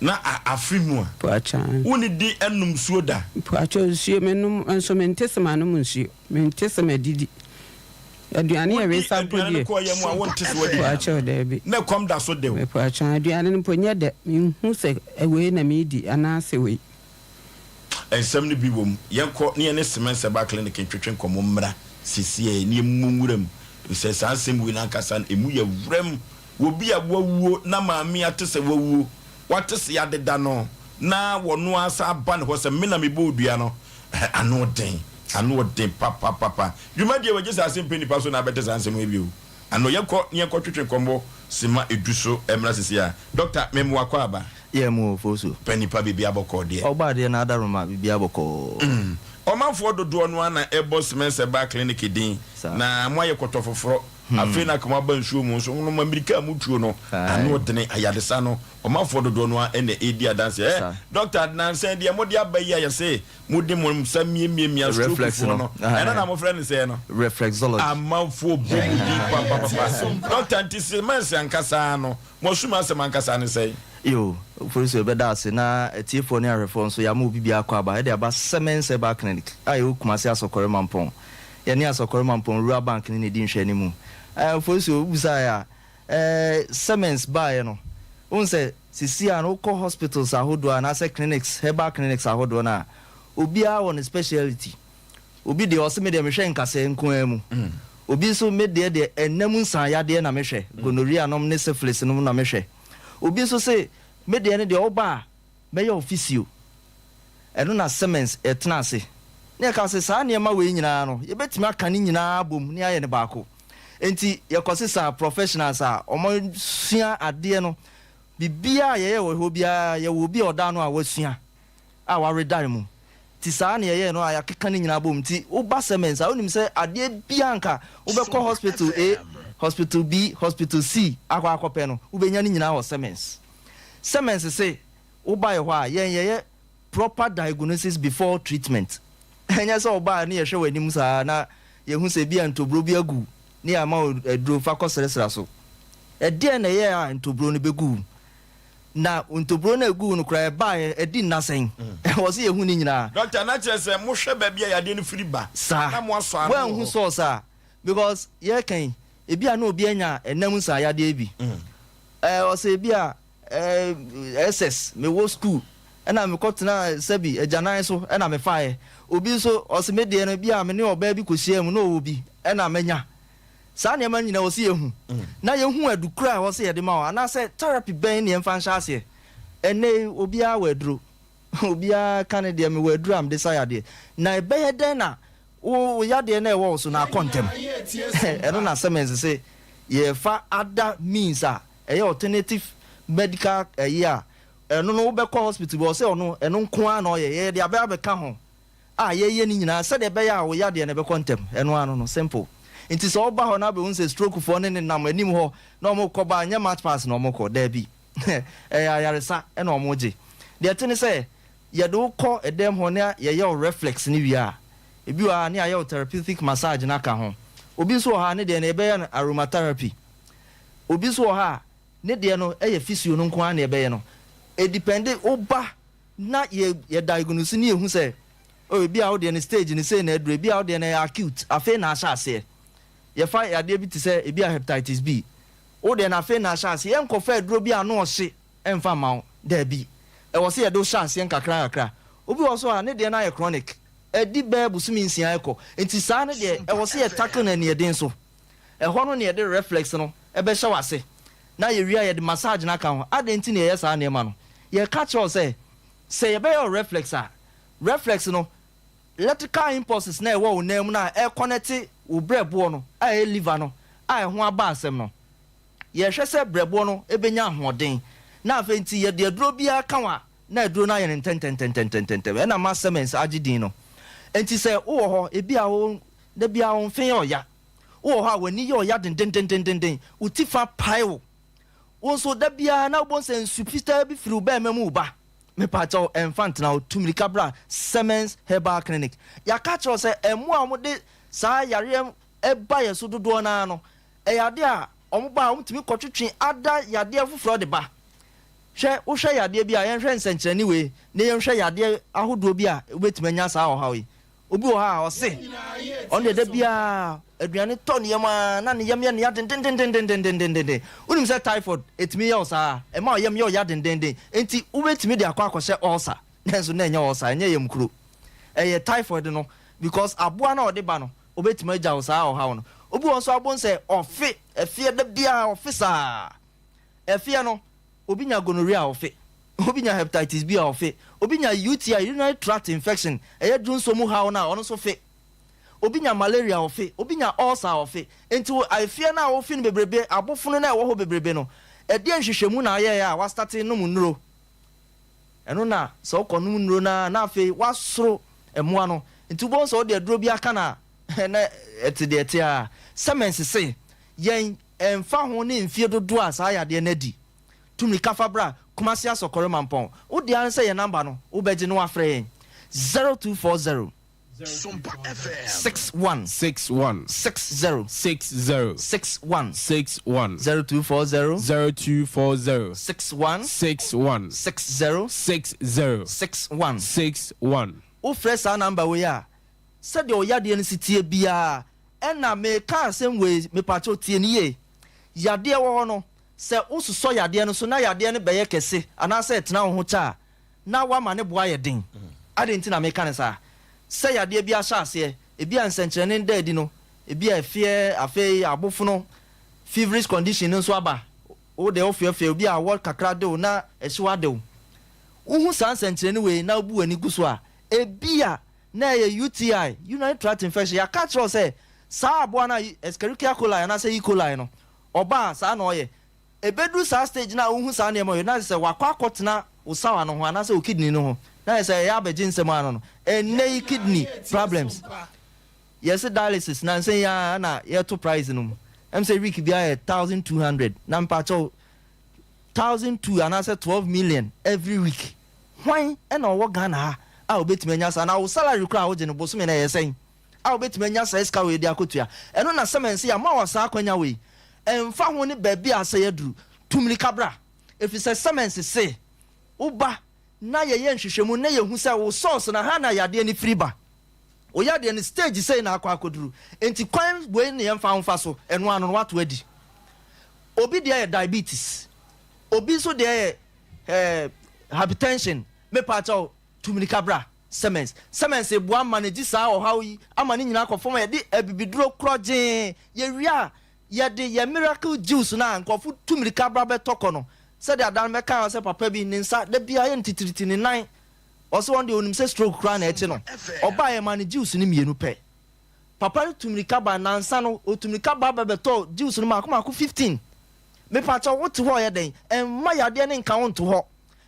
Na afimu a. Pacha. Woni di enum suo da. Pacho suo menum enso mentesema no munsuo. Mentesema didi. Aduane ya we sampo die. Ko ye mu a wonte so wadi. Pacho da bi. Na kom da so de wo. Pacho aduane no ponya de. Hu se we na me di ana se we. Ensem ni bi wom. Yenko ne ne semense ba clinic twetwen komo mmra. Sisi ni mumuram se sansem wi na kasa emu ya wrem obi awuo na maami atese wawuo watese ya deda no na wono asa ba ne ho se me na me bodua no ano den papa dwuma die wagye Asem Mpe Nipa so na bete sansem wi o ano yekọ twetwe kombo sima eduso emra sisi a doctor memu akọ aba ye mu fosu Mpe Nipa bibi abokọ de oba de na adaroma bibi abokọ Omanfo dodo no na ebos mense ba clinic din na moye kotofoforo afi na kama ba nsuo mu so no America mutuo no anu dene ayadesa no omanfo dodo no ene edi adanse doctor nanse de modi abayi ayese modi mo samie reflex no na mo friend say no reflexology amanfo bodi papa doctor antisi mense ankasa no mo suma se mankasa ne say yo Oforisuo beda ase na etiefo ne arefo nso ya ma obi bia akọ aba e de aba semense ba clinic ayo kumase asokore mampon ye ne asokore mampon rural bank ne di nhwe ni mu Oforisuo busa ya semens ba ye no unse sisi an uko hospitals ahodo na se clinics herbal clinics ahodo na obi a won specialty obi de oseme de mehwe nkase nko amu obi so me de enam nsan ya de na mehwe gonorrhea nom ne syphilis nom na mehwe obi so se me de ne de oba me ya officio eno na semens etna se ne ka se sa ne ma we nyina no ye betimi aka ni nyina bom ne aye ne baako enti ye kosisa professionals a omo sua ade no bibia ye wo ho bia ye wo bi oda no a wasua a wa redare mu ti sa ne ye no a yakeka ni nyina bom ti uba semens a onim se ade bia nka ubekọ hospital A hospital B hospital C akwa no ubenya ni nyina ho semens say uba ye ho a ye proper diagnosis before treatment enya so uba ne ye hwe wanim sa na ye hu se bia ntobro bi agu ni ama edro fa koseresra so ede na ye a ntobro no begu na ntobro na egu no kra ba edi nasen wo se ye hu ni nyina doctor na chese mo hwe ba bia yade no firi ba na mo aso anu wen hu so sa because ye kan ebia na obi anya enam sa yade bi o se bia SS me wo school ena me kotena sabi ejanan so ena me fae obi so o se me de no bia me ne oba bi kosia mu no obi ena menya sa ne ma nyina wo se yehu na yehu adukura wo se ye de ma na se therapy ben ne mfa nhya ase ene obi a waduro obi a kan de me waduro am de sa yade na ebe ye den na o yade na e wo so na kontem eno na semens se ye fa other means alternative medical year no be call hospital bo say ono eno nko a no ye de abeka ho ye ni nyina se de be ya wo ya de ne be kontem eno ano no simple nti so oba ho na be unse stroke for ne nam anim ho na omo ko ba nya match pass na omo ko da bi ayaresa eno omo je de tene say ye do ko edem ho na ye reflex ni wi a ebi wa ne aye therapeutic massage na ka ho obi so ha ne de na ebe ya aromatherapy obi so ha ne de no physio no nko a na ebe no e depend oba na ye diagnose ni ehu say o bi a o de ne stage ni say na edure bi a o de na acute afa na asha ase ye fa ya de bi ti say e bi a hepatitis B o de na afa na asha ase ye nko fa eduro bi a no ohye emfa ma da bi e wo say ye do sha ase nkakra obi wo so ha ne de na ye chronic edi be busumi nsia ekọ enti saa ne de e wo say ye tackle na ne den so e ho no ne de reflex no e be hye wase na ye wi a ye de massage na ka ho adenti ne ye saa ne ma no ye catch us say ye be your reflex reflex no electrical impulses na e wo nam na e connect wo brebo no e liver no e ho aba asem no ye hwe say brebo no e benya ahoden na afenti ye de aduro bia ka wa na aduro na ye ntentententententen e na ma semens agidin no enti say wo ho e bia wo da bia wo fen oya wo ho a wani ye oya dendendendenden utifa paiwo wonso da bia na wo sen supita bi firi ba mamu ba me pacho infant na tumrika bra Semens Herbal Clinic ya ka cho say emu a mo de saa yare e ba ye so dodo na no e yade a omo ba omo timi kotwetwe ada yade afufuro de ba hwe wo hwe yade bi a yen hwe nsenkyerani we ne yen hwe yade ahodo bi a obetime nya saa o hawe obi o ha o se on de bia aduane to ne yema na ne yem ye ne yadendendendendendendendenden unim say typhoid etimi ye osa e ma yem ye o yadendenden enti ubetimi de akwa ulcer nenso na nya ulcer nya yem kuro ye typhoid no because aboa na ode ba no obetimi agya osa o ha no obi won so abon say ofe efie da bia ofisa efie no obi nya gonorrhea ofe obi nya hepatitis B ofe obi nya UTI urinary tract infection dunso mu ha na ono so fe obi nya malaria ofe obi nya ulcer ofe enti I fear na ofe no bebrebe abofunu na ewo ho bebrebe no de nhwehwemu na aye ya wa start no mu nuro eno na so konu nuro na afi wasoro emoa no enti bo so de aduro bi aka na na etide etia semens se yen emfa ho ne mfie dodo a sa ya de na di tumi kafa bra kumasi asokore mampon wo de an say your number no wo beje no afre 0240 Sompa FM 61 60 61 0240 61 61 wo fresh our number we ya said o yade no sitie bia na me ka asem we me pacho tie ni ye yade wo no se ususo yade no so na yade no beye kese ana se tena ho cha na wa ma ne boa ye din adenti na me ka ne sa se yade bia sha ase e bia nsenkyerene ndadi no e bia afei abofo no feverish condition no so aba o de ofie obi a word kakra de na ehwa de uhu san nsenkyerene we na obu ani guso a e bia na ye UTI urinary tract infection ya catch us say sa abo na Escherichia coli na say E. coli no oba sa na oye ebedu sa stage na uhu sa na emo na say wakwa akotena usawa no ho na say o kidney no ho na say ya beji nsem ano no ene kidney problems yes dialysis na say ya na ye to price no em say week bia 1200 na mpacho 1002 and I say 12 million every week why e na wo Ghana ha a obetime nya sa na wo salary kra wo je no boso me na ye say a obetime nya sa eska we di akotua eno na semense ya ma wa sa akwanya we emfa ho ne ba bi asa yaduru tumri kabra if say semense say uba na ye nhwehwemu na ye hu say wo source na ha na yade ni friba o yade ni stage say na akwa akoduru enti kwan we ne yemfa honfa so eno anu wato adi obi de diabetes obi so de hypertension me pacho tumri kabra semens ebu manage sa o hawi amani nyina akofo ye de abibiduro kroje ye wia ye de ye miracle juice na nkofo tumri kabra betoko no se de adan me kan se papa bi ni nsa de bia ye ntitiriti ni nan oso won de onim se stroke kra na eche no oba ye manage juice ni mienu pe papa tumrika ba nansa no otumrika ba bebeto juice no mako 15 me pacha wote ho ye den emma yade ne nka wonto ho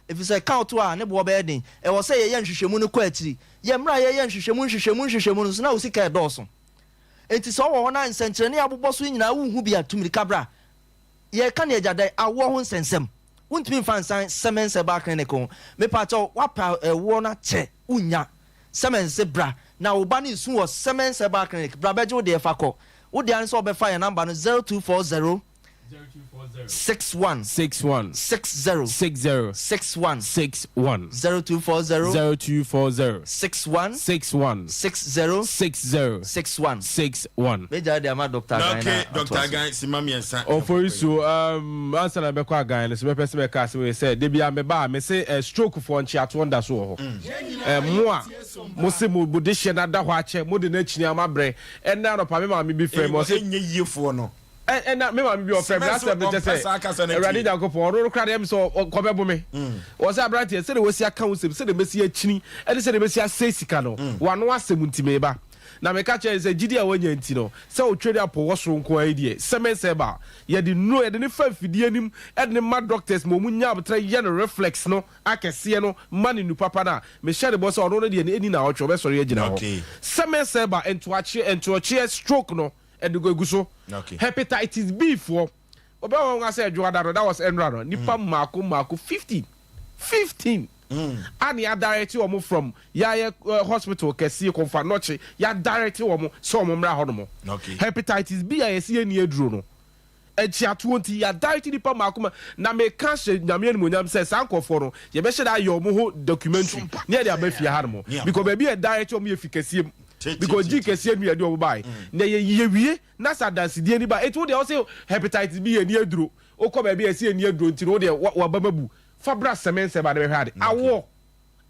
if you say count to a ne bo be den e wo say ye nhwehwemu no kwa akiri ye mra ye nhwehwemu no so na usika e doso enti so wo na nsenkyerene abobɔ so nyina wo hu bia tumrika bra ye ka ne agada awo ho nsensem wontumi fansan semense ba clinic me pacha wapa wo na che unya semense bra na oba ni sun wo semense ba clinic bra beje wo de fa kɔ wo de an so be fa your number no 0240 61 61 60 60 61 61 0240 61 61 60 61 61 Major de ama Dr. Guy. Okay, Dr. Guy simami ensa. Oforisuo answer na be kwa Guy so be person be ka say say de bia me ba me say stroke for nchi ato onda so ho. Mo a mo se mo bude hye na da ho ache mo de na chini amabre na no pa me ma me bi frame mo say enye yefo no. Na me ma me bi o frame na say me just say ready da go for ro kra dem so ko be bo me. O say abrante say de wosi aka wo say de mesi achini e de say de mesi ase sika no wano asem ntime ba. Na me ka che say gidi a wanya nti no say o twere apo wosoro nko aidie semense ba ye de no ye de ne fa fidie anim e de ne ma doctors mo munya abetra ye no reflex no akese no mani nu papa na me share the boss ono no de eni na otwo be sori agina ho semense ba ento ache stroke no e de go eguso hepatitis B for obe won ga say adwo that was enrado nipa mako 15 and ya direct you from ya hospital kesi konfa noche ya direct you so mra hono hepatitis B ya esi eni eduro no echi atuonti ya direct nipa makoma na me ka she nyame enu nyam say sankofo no ye be she da yo mo ho documentary ne dia ba fie harmo because baby e direct you efikasie because ji kesi enu ade obai na ye wie na sadansi die ni ba etu de o say hepatitis B eni eduro okọ baby esi eni eduro nti no de wa bamabu fabra semense ba de hade awo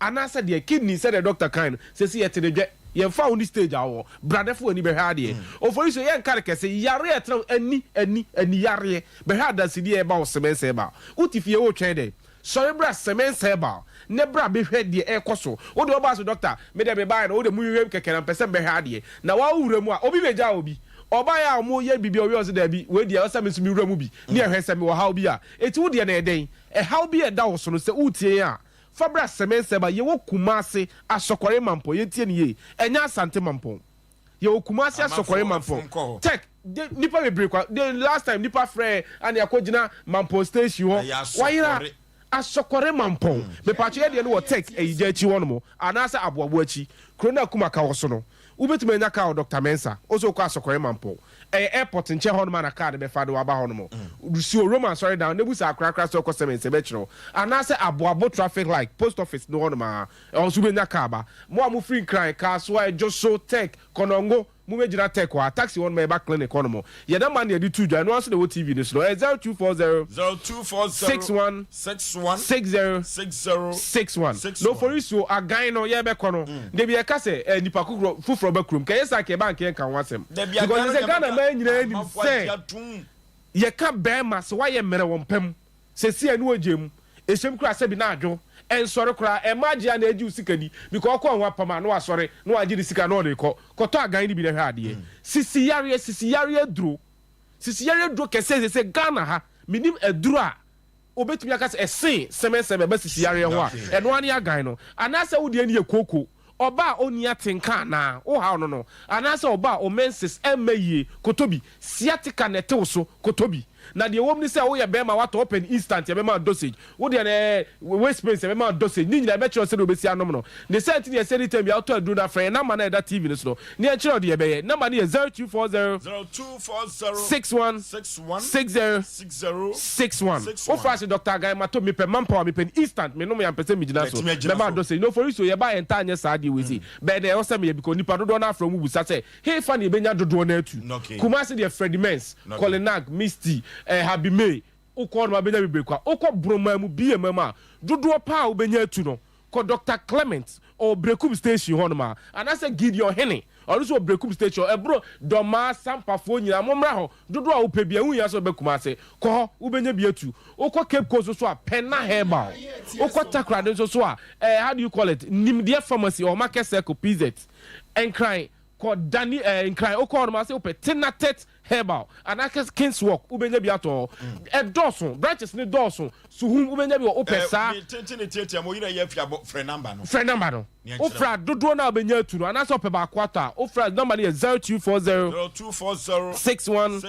anasa de kidney said the doctor kind say see yet de ye fa on stage awo bradefo ani be hade Oforisuo ye nkare kese yare etra ani yare be hada sidi e ba o semense ba utifie wo twen de sorry bra semense ba ne bra be hwede e koso wo de oba so doctor me de be ba na wo de mu yewem keke na pese be hade na wa wura mu a obi beja obi oba ya mo ye bibi owi ozo da bi we dia o same sumi wura mu bi ne ehwese me wo haw bi a eti wo de na eden e haw bi e da wo so no se utie a fabra semense ba ye wo kumase asokore mampo ye tie ne ye enya asante mampo ye wo kumase asokore mampo tek nipa be break the last time nipa frɛ ani akogina mampo station ho wayira asokore mampo me pacho ye de no wo tek eyija chi wono mo anasa aboabo achi krona kuma ka wo so no ubetuma nya ka Dr. Mensa ozo kwa asokore mampo airport nche hono ma na card be fado aba hono mo rusi Roman sorry down nebusa akrakra so ko semense be chiro anase aboabo traffic light post office no hono ma onso be nya ka ba mo amu free cry ka so e joso tech konongo mu mejira tech wa taxi one me ba clinic hono mo ye da man ye di tuja no so the TV no so 0240 61 no Oforisuo again no ye be kono de bi e ka se nipa kukro fufuro be krum ka yesa ke bank en kan wasem because se Ghana man nyina ni se ye ka be ma se wa ye mere won pam se si anu ogem esem kura se bi na adwo en sori kura e magia na eji sikani because ko anwa pam na wasori na waji di sika na o de koto agan ni bi na hwa ade sisi yare duro kese se Ghana ha minim eduro a obetumi aka se ese semense be sisi yare ho a eno ani agan no anasa wo de ani ekoko oba oni atenka na o ha no anasa oba o menses emaye kotobi sciatica nete so kotobi na de wom ni se wo ye be ma wato open instant ye be ma dosage wo de na waste space ye be ma dosage ni nyina be kire se do be si anom no ne se ntini ye se ni time ya auto adu na friend na ma na da TV no so ne kire de ye be ye na ma ne 0240 61 60 o fast Dr. Guy mato me pe manpower me pe instant me no me am pese me gina so be ma dosage no Oforisuo ye ba enta anya sa de we si be de o se me because nipa dodo na from busa say he fa ne be nya dodo na atu kuma se de Freddie Mens Colinag Misty Habi May ukọ no abenya bibrekwa ukọ broma mu bie mama dodo pa ubenya atu no ko Dr. Clement o Brekum station ho no ma anase Gideon Hene also Brekum station ebro doma sampafo nyina momra ho dodo a upe bia hunya so bekuma se ko ubenya bi atu ukọ Cape Coast so a Penna Herbal ukọ Takrade so a how do you call it Nimdia Pharmacy or Market Circle PZ and cry called Danny in Cry Okon Master Petinatet Herbal and I can King's Walk Ubenya Biato a Dawson branches in Dawson so whom Ubenya Opesa friend number Ofra Dodona Benya to and that's up about quarter Ofra number is 0240 61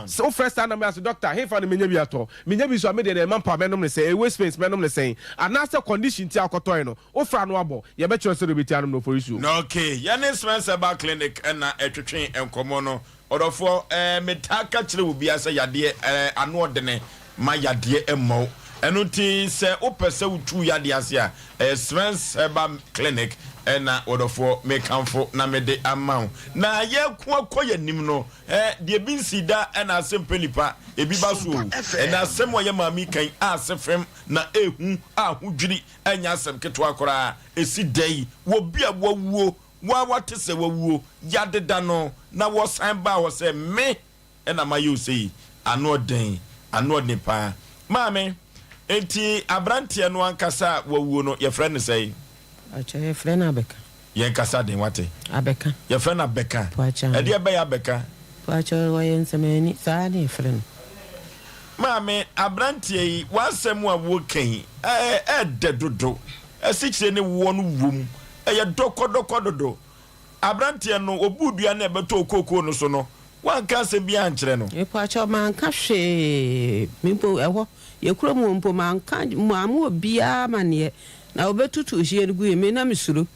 so first time as a doctor here for the Minyabiato Minyabi so made the man menum say a waste space menum saying and that's a condition tia kotoino Ofra no abo ye bet you say be tianum no for issue okay yanis Mensa clinic and etwetwen enkomono odofo metaka kire obi asa yade ano odene ma yade emo enuti se opese utu yade ase a Spence Herbal Clinic na odofo mekanfo na mede amount na ye kokoye nim no de binsida na Asem Mpe Nipa ebi baso na asem wo ye mami kan asefem na ehu ahudwiri anya asem keto akora esi dai wo bia wo what is a woo yadeda no na was sign ba was a me and ama you say ano den ano nipa mame enti abrantie no ankasa wawu no your friend say acha friend abeka yen kasa den wate abeka your friend abeka e de be abeka acha wayen semeni sa ne friend mame abrantie yi wasem wa wo kan dedodo asichire ne wo no wum eye dokodokododo abrantie no obudua na ebeto okoko no so no wanka se bia ankyere no epacho manka hwe mimpo eho yekura mu mpo manka mu obia mane na obetutu hie gu eme na misuru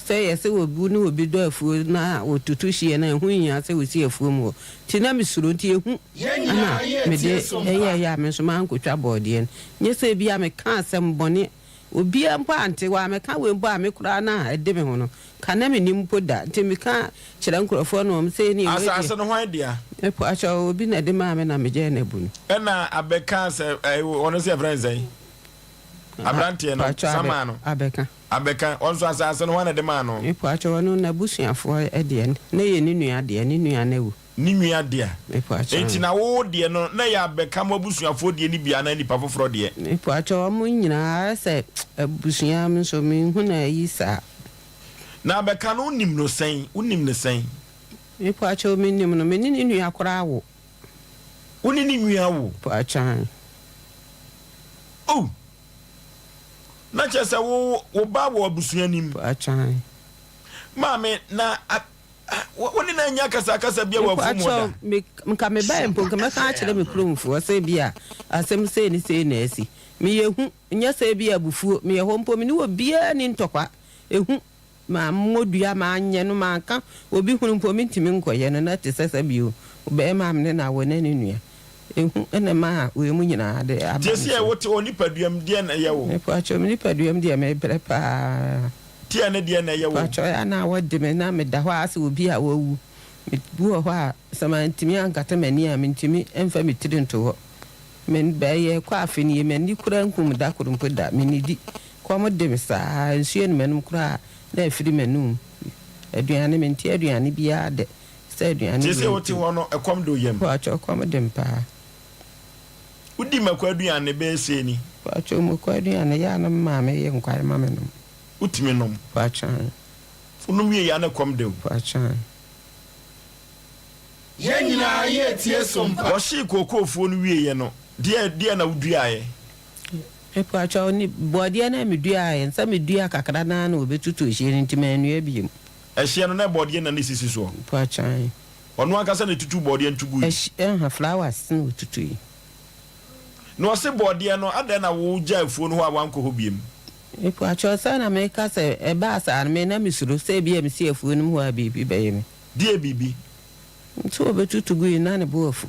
se yese obu ni obi do afuo na otutu hie na ehu nya se wosi afuo mu ti na misuru ti ehu ana mede ya me so mankotwa bode nye se bia me ka asem bone obi ampa ante wa meka we mbo amekura na ede me ho no kana me nimpo da nti meka kire nkrofo no mse ni asa no hwan dia epo acha obi na de ma me na meje na bu na abeka se wono se friends ai abrantie no sama no abeka onso asa no hwan na de ma no epo acha wono na busuafo ede na ye ni nua de ni nua na wu ni nua de enti na wo de no na ya abeka mo busuafo de ni bia na nipa foforo de epo acha wo nyina se busuya me so me hu na yi sa na abeka no nim no sen epo acha wo me nim no me ni nua akora wo woni ni nua wo po acha oh na chese wo ba wo busuya nim po acha mame na woni na nya kasa bia wa fu moda mka me ba mpo nka maka kire me kromfu se bia asem se ni se na asi me yehu nya se bia bufuo me yeho mpo me ni obia ni ntokwa ehu ma modua ma anye no ma ka obi hunu mpo me ntimi nkoye no na te sesa bio obe ma me na wona ni nua ehu ene ma we mu nyina de aba je se wote onipaduam de na ye wo e po acho me nipaduam de me prepa tia ne de na ye wo acho ana wode me na me da ho ase obi a wawu me bu ho a sama ntimi ankata mani a me ntimi emfa me tirinto ho men ba ye kwa afini me ni kura nkum da kurumpo da me ni di kwa mo de me sa nsuo ne menum kura na afiri menum aduane me nti aduane bia de sa aduane je se wote ho no ekom do yem acho kwa de mpa udi makwa aduane be se ni acho mo kwa aduane ya na ma me ye nkware ma menum utimi nom acho unum ye ya na kom de acho ye nyina ye tie Sompa wo shi kokofuo no wie ye no de na udua ye epo acho ni body na medua ye nsa medua kakra na na obetutu hie nti manua biem ehie no na body na ne sisi so epo acho ono akasa na tutu body ntugu flowers no tutu yi no se body no ada na wo ja afuo no ho awanko ho biem epo acho sa na me ka se e ba sa me na misuro se bia me si afuo no ho a bibi ba ye me die bibi nti obetutu gu na ne bo afu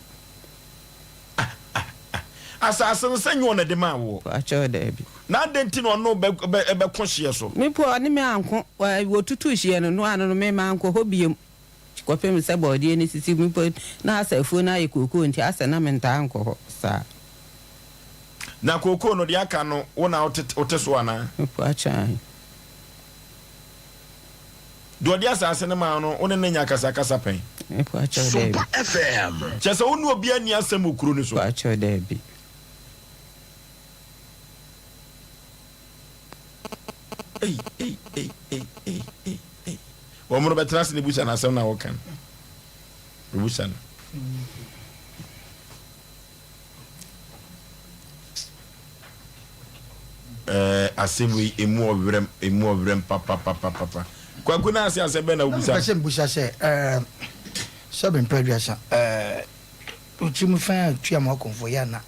asase no sanyo na de ma wo acho da bi na denti no no be ko hye so me po ani me anko wo tutu hye no no anu no me ma anko ho biem kope me se body ni sisi me po na asafuo na ye koko nti asa na me nta anko ho sa na koko no de aka no wo na ote so ana po acha do de asase ne ma no wo ne nya kasa pen po acha da bi FM chese wo no obi ani asem okuru ni so po acha da bi ei Omo be trust ni bucha na asem na wo kan. Bucha no. Assembly emu obrem papa. Kwakuna ase asebe na ubusa. Asem busa se sabe mpreduasa uchimu fan tua ma konfo ya na.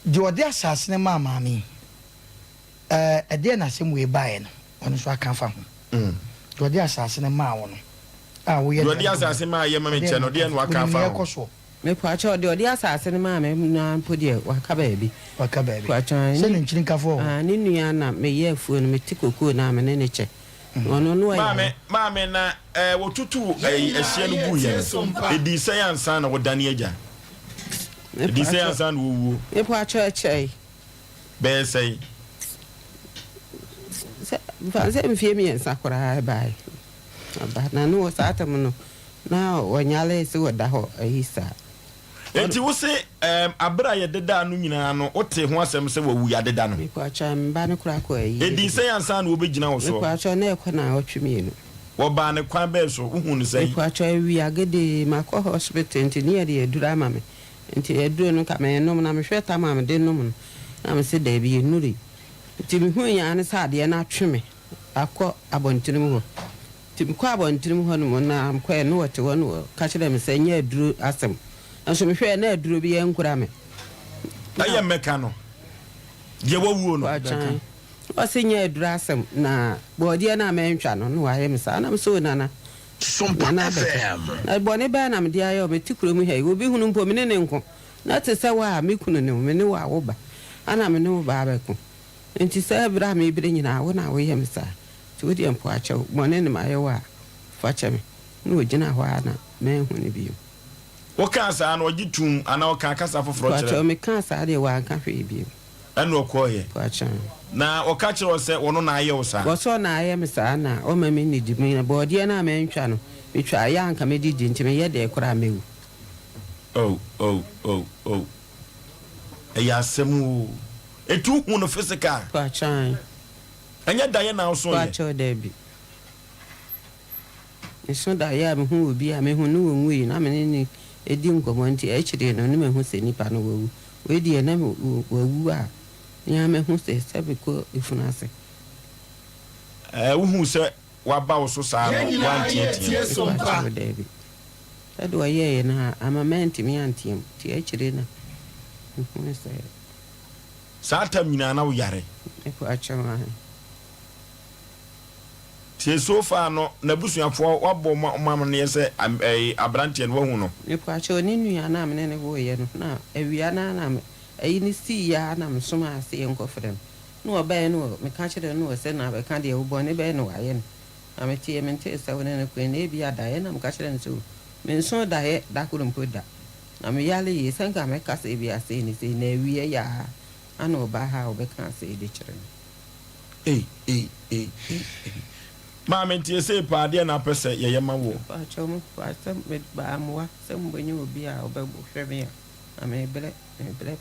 De ode asase ne mama mi. Ede na asem we bae no. Ono so aka fa ho. De ode asase ne ma wo no. Wo ye. De ode asase ma ye ma me che no de no aka fa ho. Me kwacho de odi asase ne ma me na podi waka baabi kwacho se ne nchiri kafo ni nua na me ye afuo no me tikoko na me ne che ono no ma me na wotutu ehia no bu ye edi se yansa na wodane agya edi se yansa na wowo me kwacho echei be sei se mfie mi yansa kora bai aba na no satam no na wanyale se woda ho ahisa enti wo se abra ye deda no nyina no wote ho asem se wawu ya deda no kwacha mba ne kura ko ayi edi se yansa na obegina wo so kwacha na ekwa na otwemienu wo ba ne kwan be so uhunu sei kwacha wi agede makọ hospital enti ne ye edura ama me enti eduro no ka me nom na me hweta ma me de nom na me se da bi enuri enti me hu ya ne sa de na atweme akọ abontirim ho tim kwa abontirim ho no na amkwa no wote wono ka kire me se nya eduro asem anso me hwe na eduro bi enkura me aye meka no je wawuo no wase nya eduro asem na bodi na mentwa no no waye me sa na me so nana Sompa FM na boni ba na me dia yo me tikuro mu he obi hunu mpo me ne nko na te se wa me kunu ne me ne wa wo ba ana me ne wo ba ba ko enti se bra me bi nyina wo na wo ye me sa ti wo di mpo acha boni ne ma ye wa fa cha me no gina ho ana me hu ne bi wo kan sa na ogitum ana wo kan kasa foforo kire fa cha me kan sa de wa kan hwe bi ana okoye fa cha na o ka kire se wono na aye wo sa wo so na aye me sa na o ma me ni di me na bodi na me ntwa no me twa ya anka me di ntime ye de kura mewu ya semu etu hu no physical fa cha anya da ye na so ye fa cha de bi eso da ya me hu obi a me hu no wonwu yi na me ni edi nkomo nti e chire no ne me hu se nipa no wawu we di na wawu a ya me hu se sabe ko ifunase wo hu se wa ba wo so sa no wan tie Sompa David ado ye na amamenti mi antiem ti e chire na hu se sa tam nyina na wo yare e ko achawa tie so far no na busuafo wabo mama ne se abrante no hu no e ko achawa ni nua na me ne wo ye no na awia na me ayi ni si ya na me soma ase enko frem no obae no me ka chire no se na be ka de wo bo ne be no waye no ameti emente sa wona na kwen e bia da ye na me ka chire nso me nso da ye da kurum poda na me yale ye sanka me ka se bia se ni se na awie ya ana oba ha obeka se de chire ma me tie se pa de na pese ye ye ma wo pa chomo pa sam me ba amwa sam bonyo obi a obegbo hwe me ame bele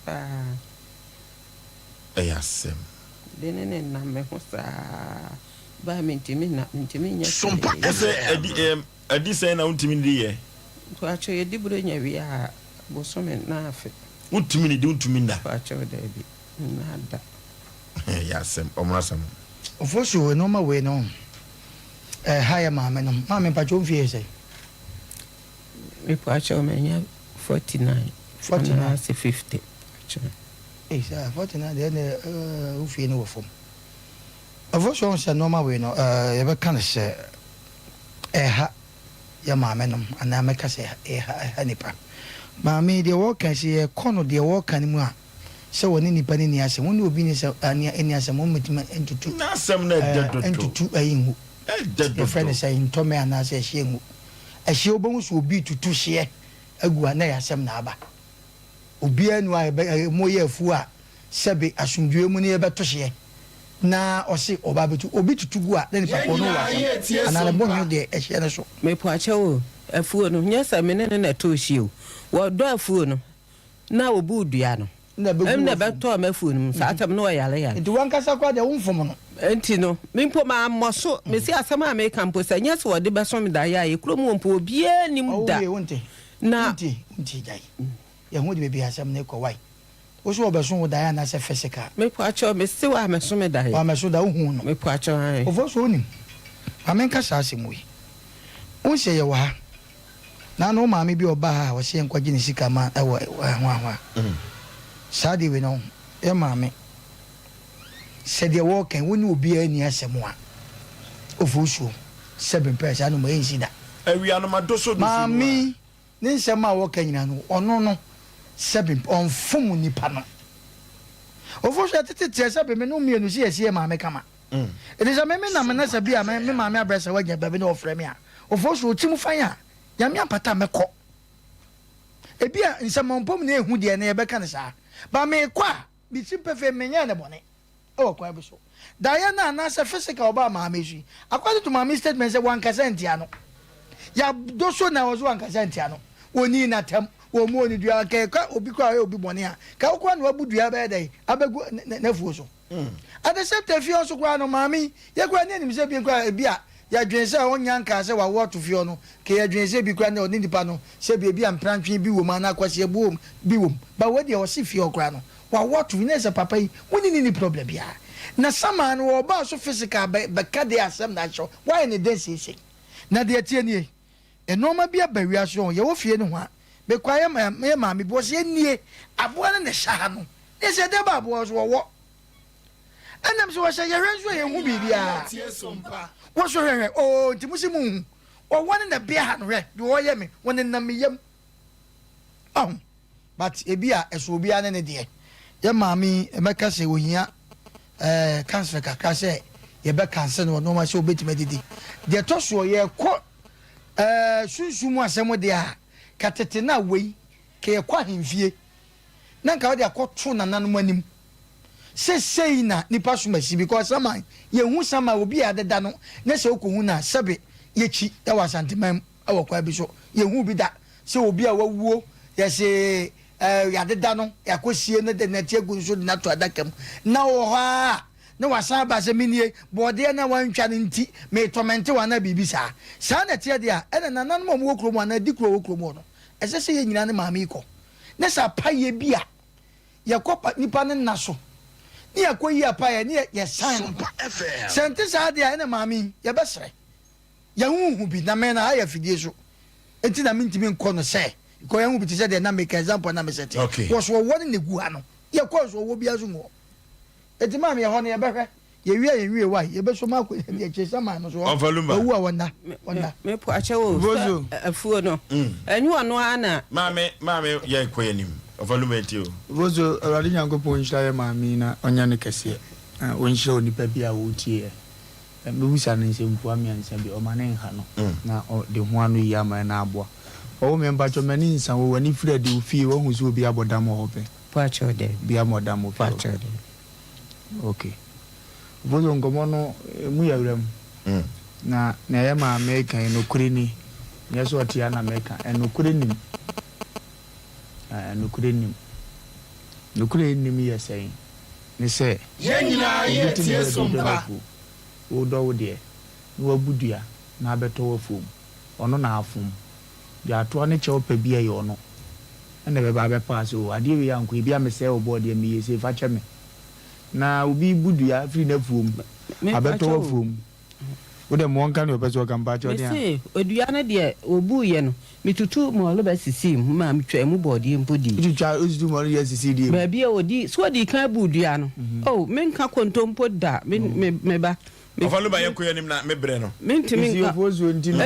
pa Asem de ne na me ho sa ba me ntimi nya Sompa edi se na untimi ndi ye ko acho ye di buro nya wi a bo so me na afi untimi ni di untimi nda ko acho de bi na da Asem omrasam Oforisuo no ma we no haya mama no mama pa jo vie se me ko acho me nya 49 50 acho sa 49 de ne ufie no wofom Oforisuo se no ma we no ye be kan se ha ya mama no ana me ka se ha nipa mama de wo kan se kono de wo kan mu a se woni nipa ni ase woni obi ni se ani ase mo mutima entutu na asem na dedodo entutu ayin hu the friend say ntome ana se hie hu ahie obon so obi tutu hie agu ana ya asem na aba obi anu a mo ye afu a sebe asumdue mu ne ye beto hie na osi oba betu obi tutu gu a na nipa ko no wa ana na bonyo de ahie ne so me po achewo afu no nya sa me ne na to hie o wo do afu no na obu dua no na be em na be to ma funu sa atam no yale yale nti wankasa kwa de wonfom no enti no mimpo ma moso me si asem a me kampo sa nya so de be so me da ya e kuro mu mpo bia nim da na nti dai ya hu de be asem ne ko wai wo so be so da ya na se physical me po acho me si wa me so me da ya wa me so da hu no me po acho ai ofo so onim amenka sa asem wi won se ye wa na no maame bi oba ha wo se enkwagi ne sika ma ewo hwa sadi we no e maame se de wo kan woni obi ani asem a ofusuo 7% anu mo ensida awia no madoso do maame ne nsem a wo kan nyina no ono no 7 on fom nipa no ofusuo tete tese be me no mienu si ese maame kama it is a me na me na se bia me maame abresa wagya baby no ofre me a ofusuo timu fan a ya me apata meko ebia nsemampom na ehu de na yebeka ne saa ba me kwa bi simpefe menya ne bone o kwa biso Diana na se physical ba ma meji according to my statement say 1% ano ya doso na was 1% ano oni na tem wo mu oni dua ka obi kwa obi bone a ka kwa na wabudua ba dai abegu na fuo so at the same time fio so kwa no mami ye kwa ne nim se bi kwa bia ya dwense onya nka se wa what fio no ke ya dwense bi kwa na oni nipa no se bi amprantwe bi wo ma na kwase ebuom bi wo ba we de o si fio kwa no wa what we ne se papa yi woni ni problem bia na sama no wo ba so physical be ka de asem na cho why ne den se na de tie nie enoma bia ba wi aso ye wo fie ne ho a be kwa ye ma me bo se nie aboa ne sha no ne se de ba aboa so wo enam so wa sha ye hwenso ye hu bi bia tie sompa wo so hwe o nti musimu o won na bia ha no hwe de wo ye me won na me yam but ebia eso bia ne de ye maami emeka se ohia cancer kakra se ye be cancer no no ma se obetima didi de to so ye ko sunsumu asem de a katete na wei ke ye kwa hemfie na nka wo de akoto nananum anim sei na nipa so masi because sama ye hu sama obi adeda no na se okohu na sebe ye chi e wa santimam e wa kwa bi so ye hu bi da se obi a wawuo ye se ya deda no ya kosie no de na tie gu so na to adakam na wo ha na wasan ba se minie bode na wantwa ne nti me torment wa na bibisa sa na tie de a ena nanan mo wo kromo na di kro wo kromo no ese se ye nyina ne maami ko na sa paye bia ye kopa nipa ne naso ni akoyi apaye ni ye san sente sa de a na maami ye besre ye hu bi na me na ya fidie so enti na mintimi nko no se ko yan ubi tise de na make example na me sete was wo won ne gu ano ye ko so wo bia so ngo eti ma me ho ne ye behwe ye wie wa ye be so ma ko ye chesa ma no so wo a wona me po ache wo afuo no enyu ano ana ma me ye ko yanim ovaluma eti o bozo awade nyankopon hira ye ma mi na onya ne kese o nhira onipa bia wo tie me busa ne nsempu amiansa bi o ma ne nha no na de ho ano yi ama na aboa o member to many nsan wo wani frɛ de ofie wo hu so obi abodam ho pe pacho de bi amodam ho pacho de okay bozo ngomo no mu yawram na ye ma America no kure ni ye so tia na America no kure ni no kure ni ye sei ni se ye nyina ye tie sompa wo do wo de no abudua na abeto wo fom ono na afom ya to ne che opa bia ye ono ene be ba be pass o ade wi yanko bia me se obo de me yese fa che me na obi budua free na fuom abeto fuom wo de mo nka ne obeso kan ba che ode me odua ne de obu ye no mitutu mo lo ba sisi ma me twa mu body mpodi twa ozidu mo ye sisi di ba bia odi so di kan budua no oh me nka kontompo da me ba Ovaluma ye ko yanim na mebre no mentimi nka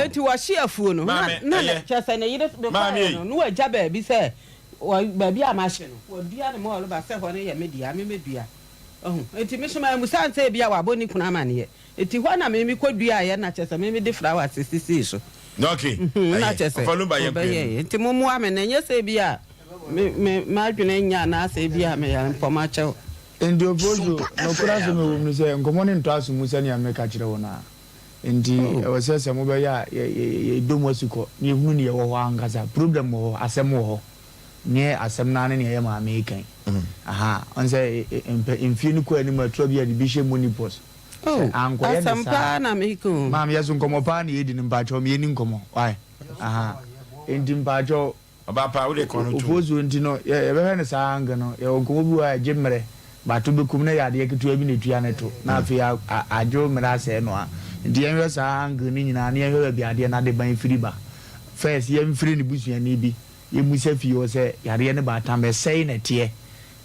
eti wa hye afuo no na chese ne yire be fa no wa gya ba bi se ba bi ama hye no wa dua ne mo lo ba se ho ne ye media me medua eti me soma musan se bia wa boni kuna ma ne ye eti ho na me ko dua ye na chese me de flowers sisi so okay na chese Ovaluma ye ko eti mo mo ame na nye se bia me ma dwene nya na se bia me ya mpoma chew ndi obozo no kura so me wonu se nkomo ne nto aso musa ne ameka kire wona ndi wasese mo be ya ye domo siko ni hunu ne ye wo angaza problem wo asem wo ne asɛm na ne yɛ ma American aha on say mfie no ko ani matro bia de bi hye monipos anko yɛ Asem pa na meko mam yɛ so nkomo pa na yɛdi ne mpacho me ni nkomo why aha enti mpacho Abapa wo de kono tu ofozu enti no ye be ne saa anga no ye nkomo bi wa jemre ba to be kum na yade ye ketu abi ne tua ne to na afi ajo mra se no a enti ye saa anga ni nyina ne ye bi ade na de ban firi ba first ye mfiri ne busuani bi ye musa fi yo se yade ne ba tambe sei na tie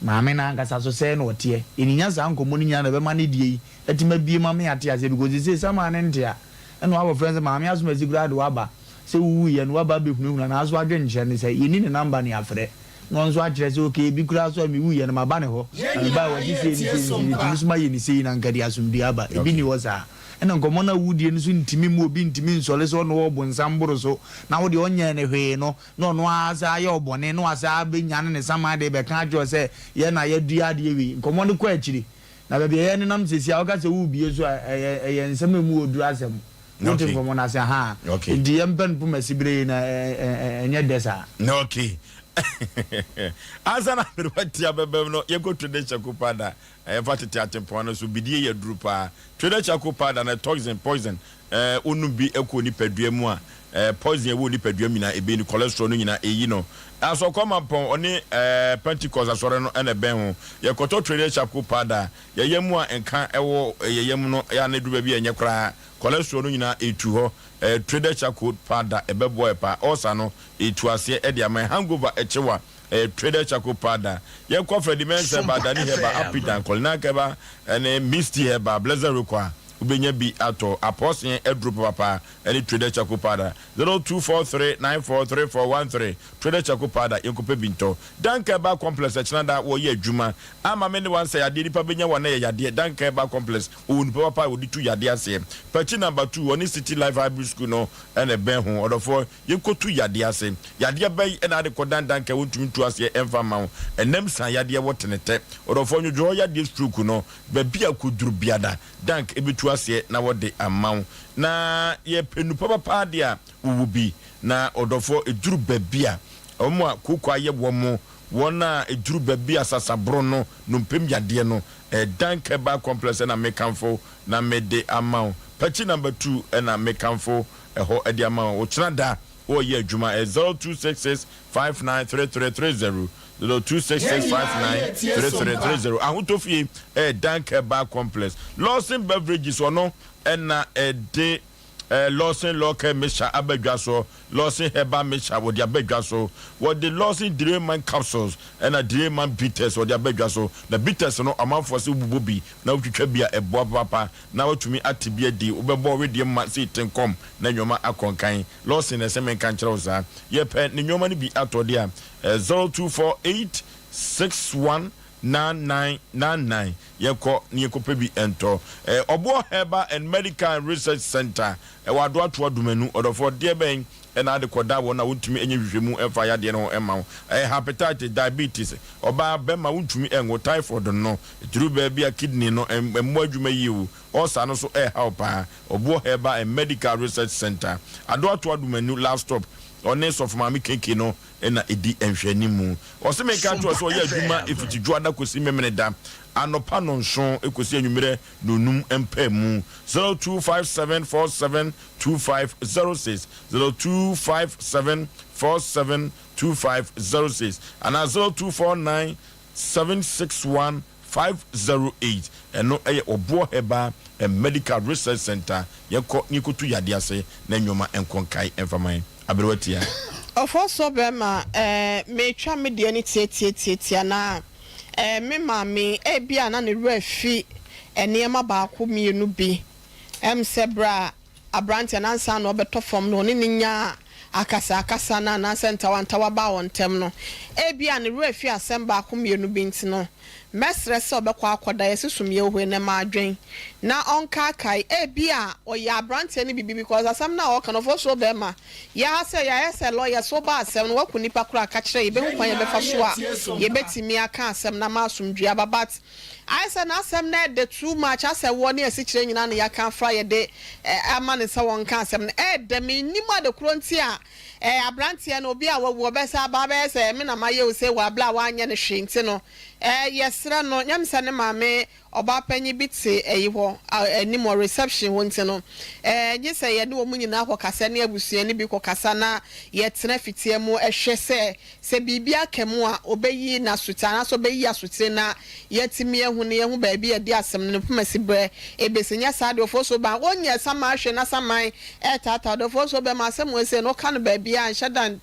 maame na anga so sei no tie eninya saa nkomo ni nya na be ma ne die etima bie ma me ate ase because say sama ne ntia eno our friends maame aso mazigura do aba se wu ye no waba be hunu na aso adwe nche ne se yeni ne number ne afre no nso akire se okay bi kura so mi wu ye no maba ne ho ba wa ti se ni so ma ye ni se na ngadi asumdi aba ebi ni wo sa ena nkomo na wudie no so ntimi mu obi ntimi nsole so no wo bonsam boro so na wo de onye ne hwe no no asa ye obone no asa be nyane ne sama de be ka ajo se ye na ye dua de wi nkomo no kwa akiri na be ye ne nam sesi a wo ka se wu bie so ye nsem mu odu asem nothing from on asa ha ndi emben pu masibire na enye desa no okay azana berwati abebem no ye go trade chakupada fatiti atempo no so bidie ye drupa trade chakupada na toxin poison onu bi eko ni padua mu a poison ye wo ni padua mi na ebe ni cholesterol no nyina eyi no aso koma pon oni Pentecost asore no ene ben ho ye koto trade chakupada ye yemu a enka ewo ye yemu no ya na duba bi enye kra cholesterol no nyina etu ho trade chakupada ebebo epa osa no etu ase e dia man hangover echewa trader chakupada ye ko Freddy Mensa badani heba apidan kolina keba ene misty heba blazer rekwa ubenya bi ato apostle edro papa any trader chakupada 0243943413 trader chakupada yenkope binto dankeba complex echnada wo ye adwuma ama me ne wan say ade nipa benya wan ye yade dankeba complex won papa wo di tu yade ase pachi number 2 oni city life high school no ene ben ho odofo yenkotu yade ase yade bay ena de kodan danke wontumi tu ase emfa ma enem san yade wotenete odofo nwojo yade stroke no ba bia koduru biada dank ebitu ase na wode amaw na ye penu papa dia wubi na odofo eduru babia omo akoko aye womo wona eduru babia sasabro no mpem yade no dankeba complex na mekanfo na mede amaw pachi number 2 na mekanfo eho edi amaw o chnada o ye adwuma 0266593330 0266593330 ahutofie dankeba complex Lawson beverages ono na de Lawson local mesha abedwaso Lawson heba mesha wo de abedwaso wo de Lawson Dreamman capsules na Dreamman bitters wo de abedwaso na bitters no amanfo se bubobi na wotwitwa bia ebo papa na wotumi atibia di wobebo we de ma se tenkom na nwoma akonkan Lawson na se men kan kire wo sa ye pe ne nwoma ni bi atode a 0248619999 yeko ni ekope bi ento obo Herbal and Medical Research Center wado ato adumanu odofo de ben na de koda wona wontumi enye hwehwemu emfa ya de no ema hepatitis diabetes oba bema wontumi enwo typhoid no duru ba bia kidney no emmo adwuma yiwu osa no so help obo Herbal and Medical Research Center ado ato adumanu last stop honest of mami keke no na edi enhwanimu osemeka to so ye adwuma efitidwo ada kosi memene da anopa no nso ekosi anwumere nonum empemu 0257472506 0257472506 and 0249761508 eno eye Obo Herbal and Medical Research Center yeko nikotu yade ase na nwoma enkonkai enfaman abrotia ofo so be ma me twa me de ni tie na me mami bia na ne refi enema ba ko mienu bi sebra abrante na nsa na obeto fom no ne nya akasa na senta wantawa ba wontem no bia ne refi asem ba ko mienu bi ntino mesre se obekwa akoda yesusumye ohwe ne ma adwen na onka kai bia oya abrante ne bibi because asem na o kan of so be ma ya se lawyer so ba asem no waku nipa kura ka kire ye be hu kwan ye be fa so a ye betimi aka asem na masumdua babat I said asem na de too much ase woni esi kire nyina na ya kan fra ye de ama ne se won ka asem de me nima de kronti a abrantie no obi a wo besa ba be se me na maye Osei wa bla wa anya ne hwenti no yesra no nyamsa ne maame oba panyi biti eyiho animo reception wonti no nyi se ye ne wo munyina akokasa ne abusua ne bi kokasa na ye tena fitie mu ehwe se bibia kemu a obeyi na sutana so beyi asute na ye timi ehu ne ehu ba bi edi asem ne pemasi bre ebesenya sade ofoso ba onye sama ahwe na saman tata do foso be ma asem Osei no kan ba bia anshadan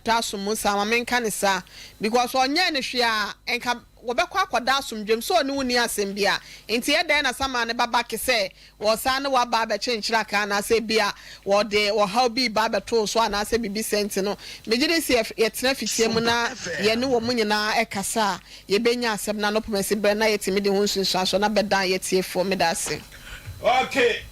taso sama menka ne sa because onye ne hwe a enka wobekwa akwada asomdwem so ne woni asem bia enti ye den na sama ne baba kese wo sa ne wa ba be chenchira ka na se bia wo de wo how bi ba be to so na se bibi senti no megide se ye tena fitie mu na ye ne wo munyina ekasa ye benya asem na no pomasi bre na ye timi de ho nsunsu aso na bedan ye tiefo medase. Okay,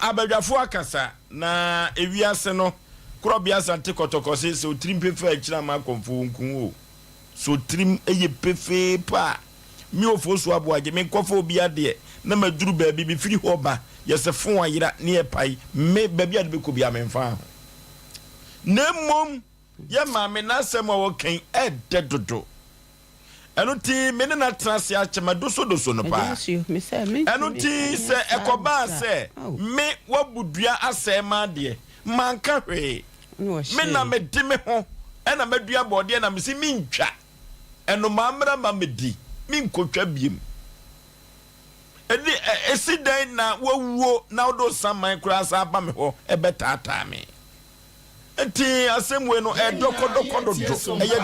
abadwafo akasa na ewiase no krobia sante kotokose se otrimpe fa akira ma konfo nkun o so trim eye pefe pa mi Oforisuo Aboagye me nkofo obi ade na maduru baabi bi firi hoba yesefo ayira ne epai me baabi ade be ko bia memfa na mom ye ma me na asem wo kan ededodo eno ti me ne na trase achema doso no pa eno ti se ekoba se me wabudua asema de manka hwe me na me di me ho ena madua bode na me si mintwa eno mamra mamedi minkotwa biem edi esidan na wawuo na odo saman kura sa ba me ho ebetata me enti asemwe no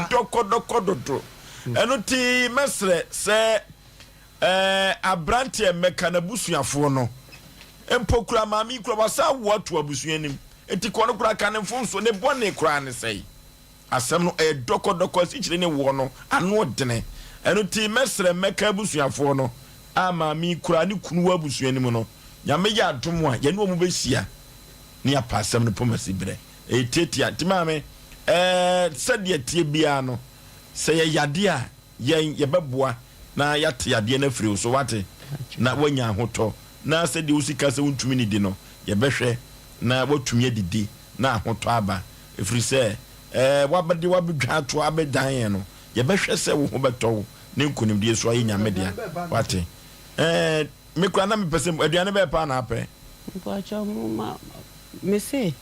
dokodokododo eno ti mesre se abrante meka na busuafo no empokura mami kura wasa woto abusuanim enti kono kura kanefo nso ne bone kura ne sei asem no dokodoko sichire ne wo no ano dene eno ti mesre meka busuafo no ama mi kura ne kunu abusuanim no nyame ya adom a ye ne omu besia ne ya pasem no pomasi bre tetia ti mame sede tie bia no se ye yade a ye beboa na yate yade na firi so wate na wanya hoto na sede usika se untumi ni di no ye behwe na watumi adidi na hoto aba efiri se wabade wabedwa to abedan no ye behwe se wo ho beto ne nkunimdie so ayi nyamedia wate me kura na me pese aduane be pa na ape mpo acha mu me se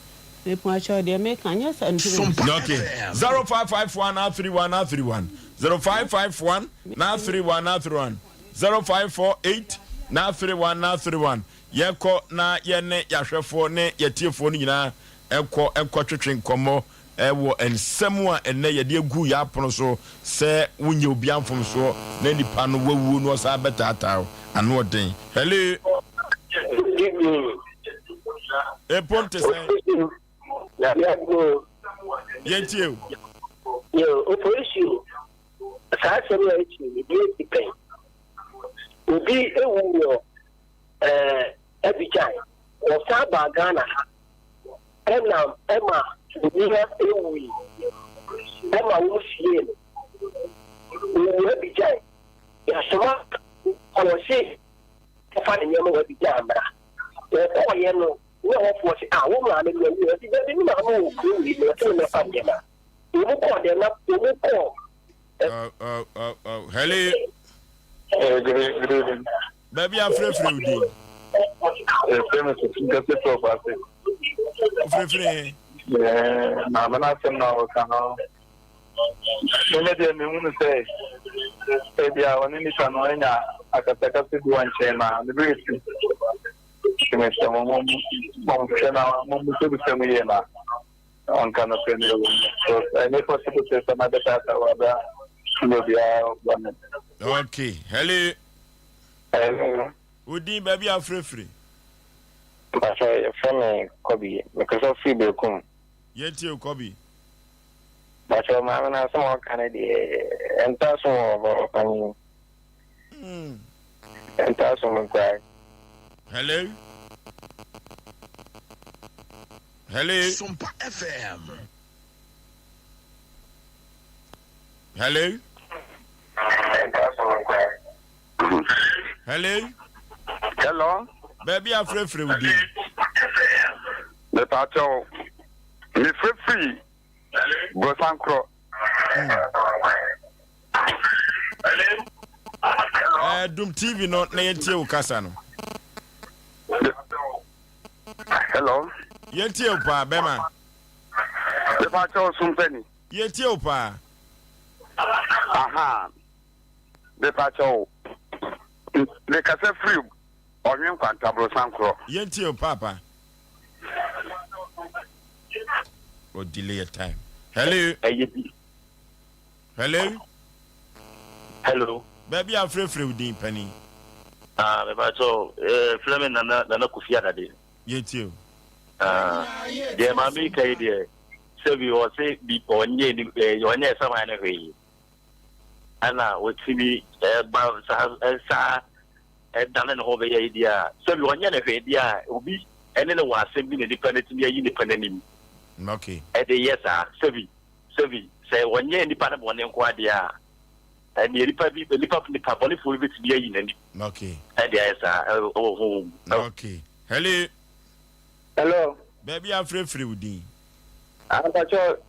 me po acha de me kanya sa okay 0551 0551 0548 yeko na yene yahwefo ne yetiefo no nyina ekọ twetwe nkomo ewo ensemu a enne yede agu ya apono so se wunye obi amfom so na nipa no wawu no sa betata ano den hello ponte say yentio yo Oforisuo sa se no echi ni bi pen obi ewu yo Abidjan o sa ba Ghana ha ema niya ewu ema wo fie o Abidjan ya soma o se fa ni mo Abidjan bra o ye no wo ho fo se wo ma me no ni ti be ni ma mo ku ni no te me fa de na wo ko de na wo ko hello good baby afre udi famous get the property afre na bana sem na o kana me de me unu say e dia woni ni kanu enya akataka se duan chema the great me chama mo chena mo mutu se me yena on kana pende so I need for to say some other data wada okay hello udi baby afrefre Pastor from Kobe because of free bekum yeti Kobe Pastor ma na so kan de enta so kan enta so mo kwa hello Sompa FM hello hello baby afrefre udi the pacho Me free. Bosankro. Dum TV no na yentie wo kasa no. Hello. Yentie wo pa bema. The pacho sumpeni. Yentie wo pa. Aha. The pacho. The kasa free. Onyen kwanta Bosankro. Yentie wo papa. Or delay your time. Hello. Hello. Hello. Baby, I'm free with the penny. So, Fleming Nana Kufia Daddy. Yet you. Dear Mammy Kay, so we will say before your near some anyway. Anna would see me about Sa done an over idea. So you want your idea will be and then was simply independent to be independent. Okay. At the yes, Sevi, say 1 year independent one inquiry. And the Republic will be in. Okay. And yes, home. Okay. Hello. Hello. Baby, I'm free with you. I'm not sure.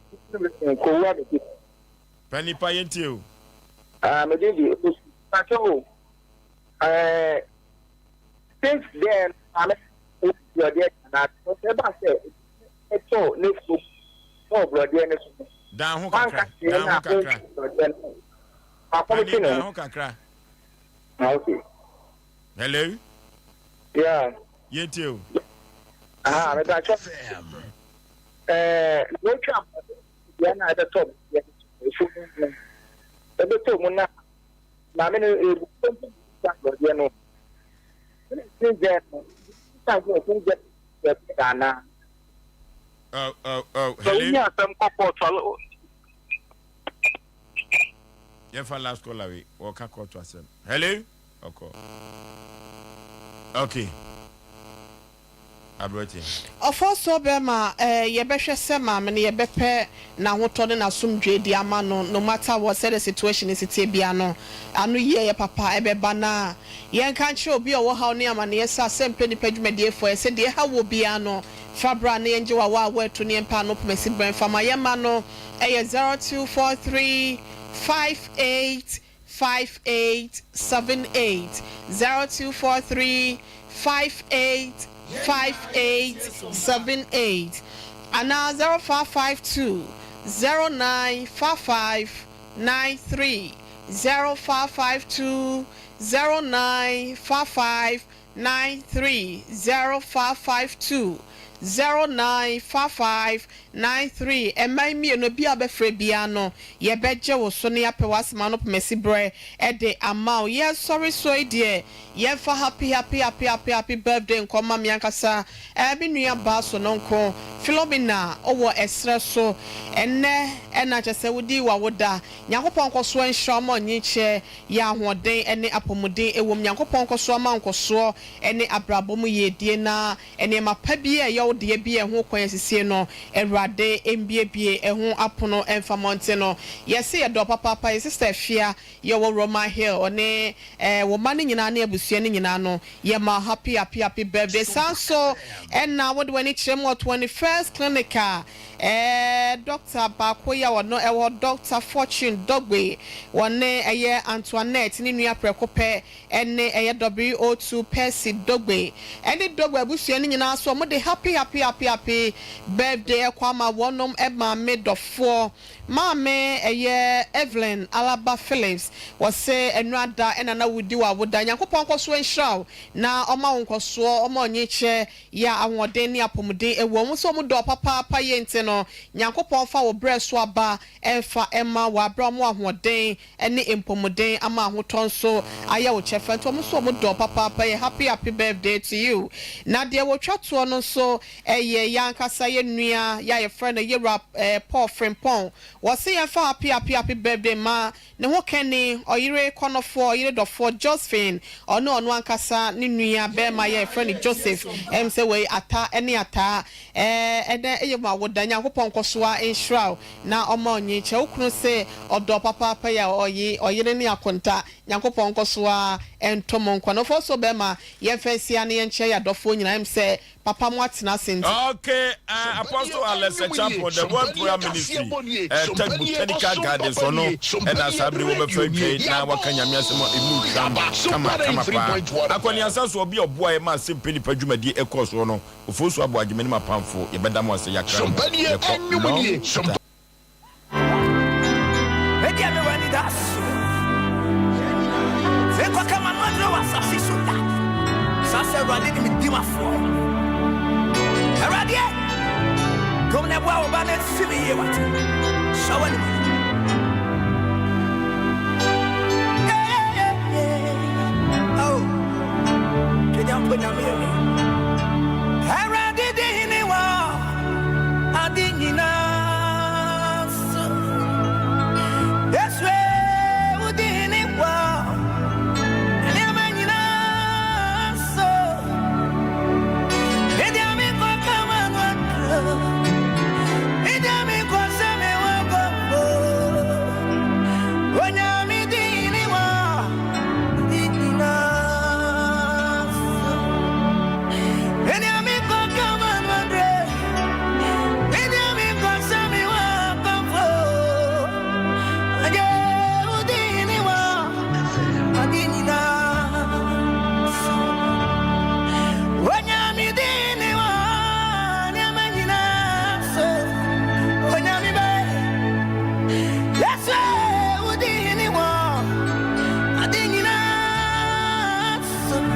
Penny pie and you. I'm a lady. Since then, I'm your dear, and I never said it's so next to no bloody and down who can cry. Okay. Hello? Yeah. You too. I'm a no trap. Yeah, at the top. The two Muna. Mamma, you know. Since then, hello. Yeah, for last call away. Or can call to us. Hello? Okay. Ofoso bema yebehwe se mam ne yebepe na hotode na sumdwe di ama no matter what say the situation is tie bia no anu ye papa ebeba na yen kan che obi owo ha ne ama ne yesa Asem Mpe Nipa dwumadie fo se de ha wo bia no fabra ne yenje wa wetu ne mpa no pomesi bran fama yema no 0243 58 5878 0243 58 5878 and now 0552 095593 0552 095593 0552 095593 emai mi no bia be frɛ bia no ye beje wo so ne apewas ma no pomesi bre e de amao ye sorry so ide ye fa happy birthday nkoma mi ankasa e bi nua ba so no nko Philomena owo esre so enne na chese wudi wa woda Nyankopɔn koso enhwa ma onyiche ya ahoden ene apomuden ewom Nyankopɔn koso ma nkoso ene abrabom yedie na ene mapa bia ye de bia ho kwan sisie no Ewrade embiebie eho apono emfamonte no yesi ye do papa ye sister Fia ye wo Roma Hill one wo mane nyina na abusua ne nyina no ye ma happy birthday sanso na wo de wani chrem 21st clinica Dr. Bakoya wono ewo Dr. Fortune Dogwe wone eye Antoinette ni nua prekope ene eye WO2 Percy Dogwe ene Dogwe abusua ne nyina so mo de happy birthday kwama wonom ema medofo Mame eye Evelyn Alaba Phillips wase enrada enana wudi wa woda Nyankopɔn koso enhraw na oma wonkoso oma onyeche ya ahoden ne apomuden ewo mo so mo do papa yente no Nyankopɔn fa wo breso aba emfa ema wa bra mo ahoden ene empomuden ama ahoton so aya wo chefa nto mo so mo do papa ye happy birthday to you na de wo twato no so eye yankasa ye nua ya ye friend ye rap Paul Frimpong wasi ya fa happy birthday ma ne ho kene oyire konofo oyire dofo Josephine ono ankasa ne nua be ma ye friend Joseph say we ata ene ata ede eye ma woda Nyankopɔn kosoa enhraw na omo onye che okunu se odo papa ya oyire ne akonta Nyankopɔn kosoa entomo nkwa no for so be ma ye fancy ane ye nche ya dofo nyina em say papa mo atena sent okay apostle Alessa Chapel the world prayer ministry tag botanical gardens no and asabre wo be fa na waka nyame asem emu kama akoni asaso obi oboa e ma Asem Mpe Nipa dwumadi ekoso no Oforisuo Aboagye Nipa pamfo ye beda mo ase yakra Kwa kama madro wa sasi suda sasa rwadi ni midima fo rwadi komne bwa obane simi ye wati shawani oh kenya mponya me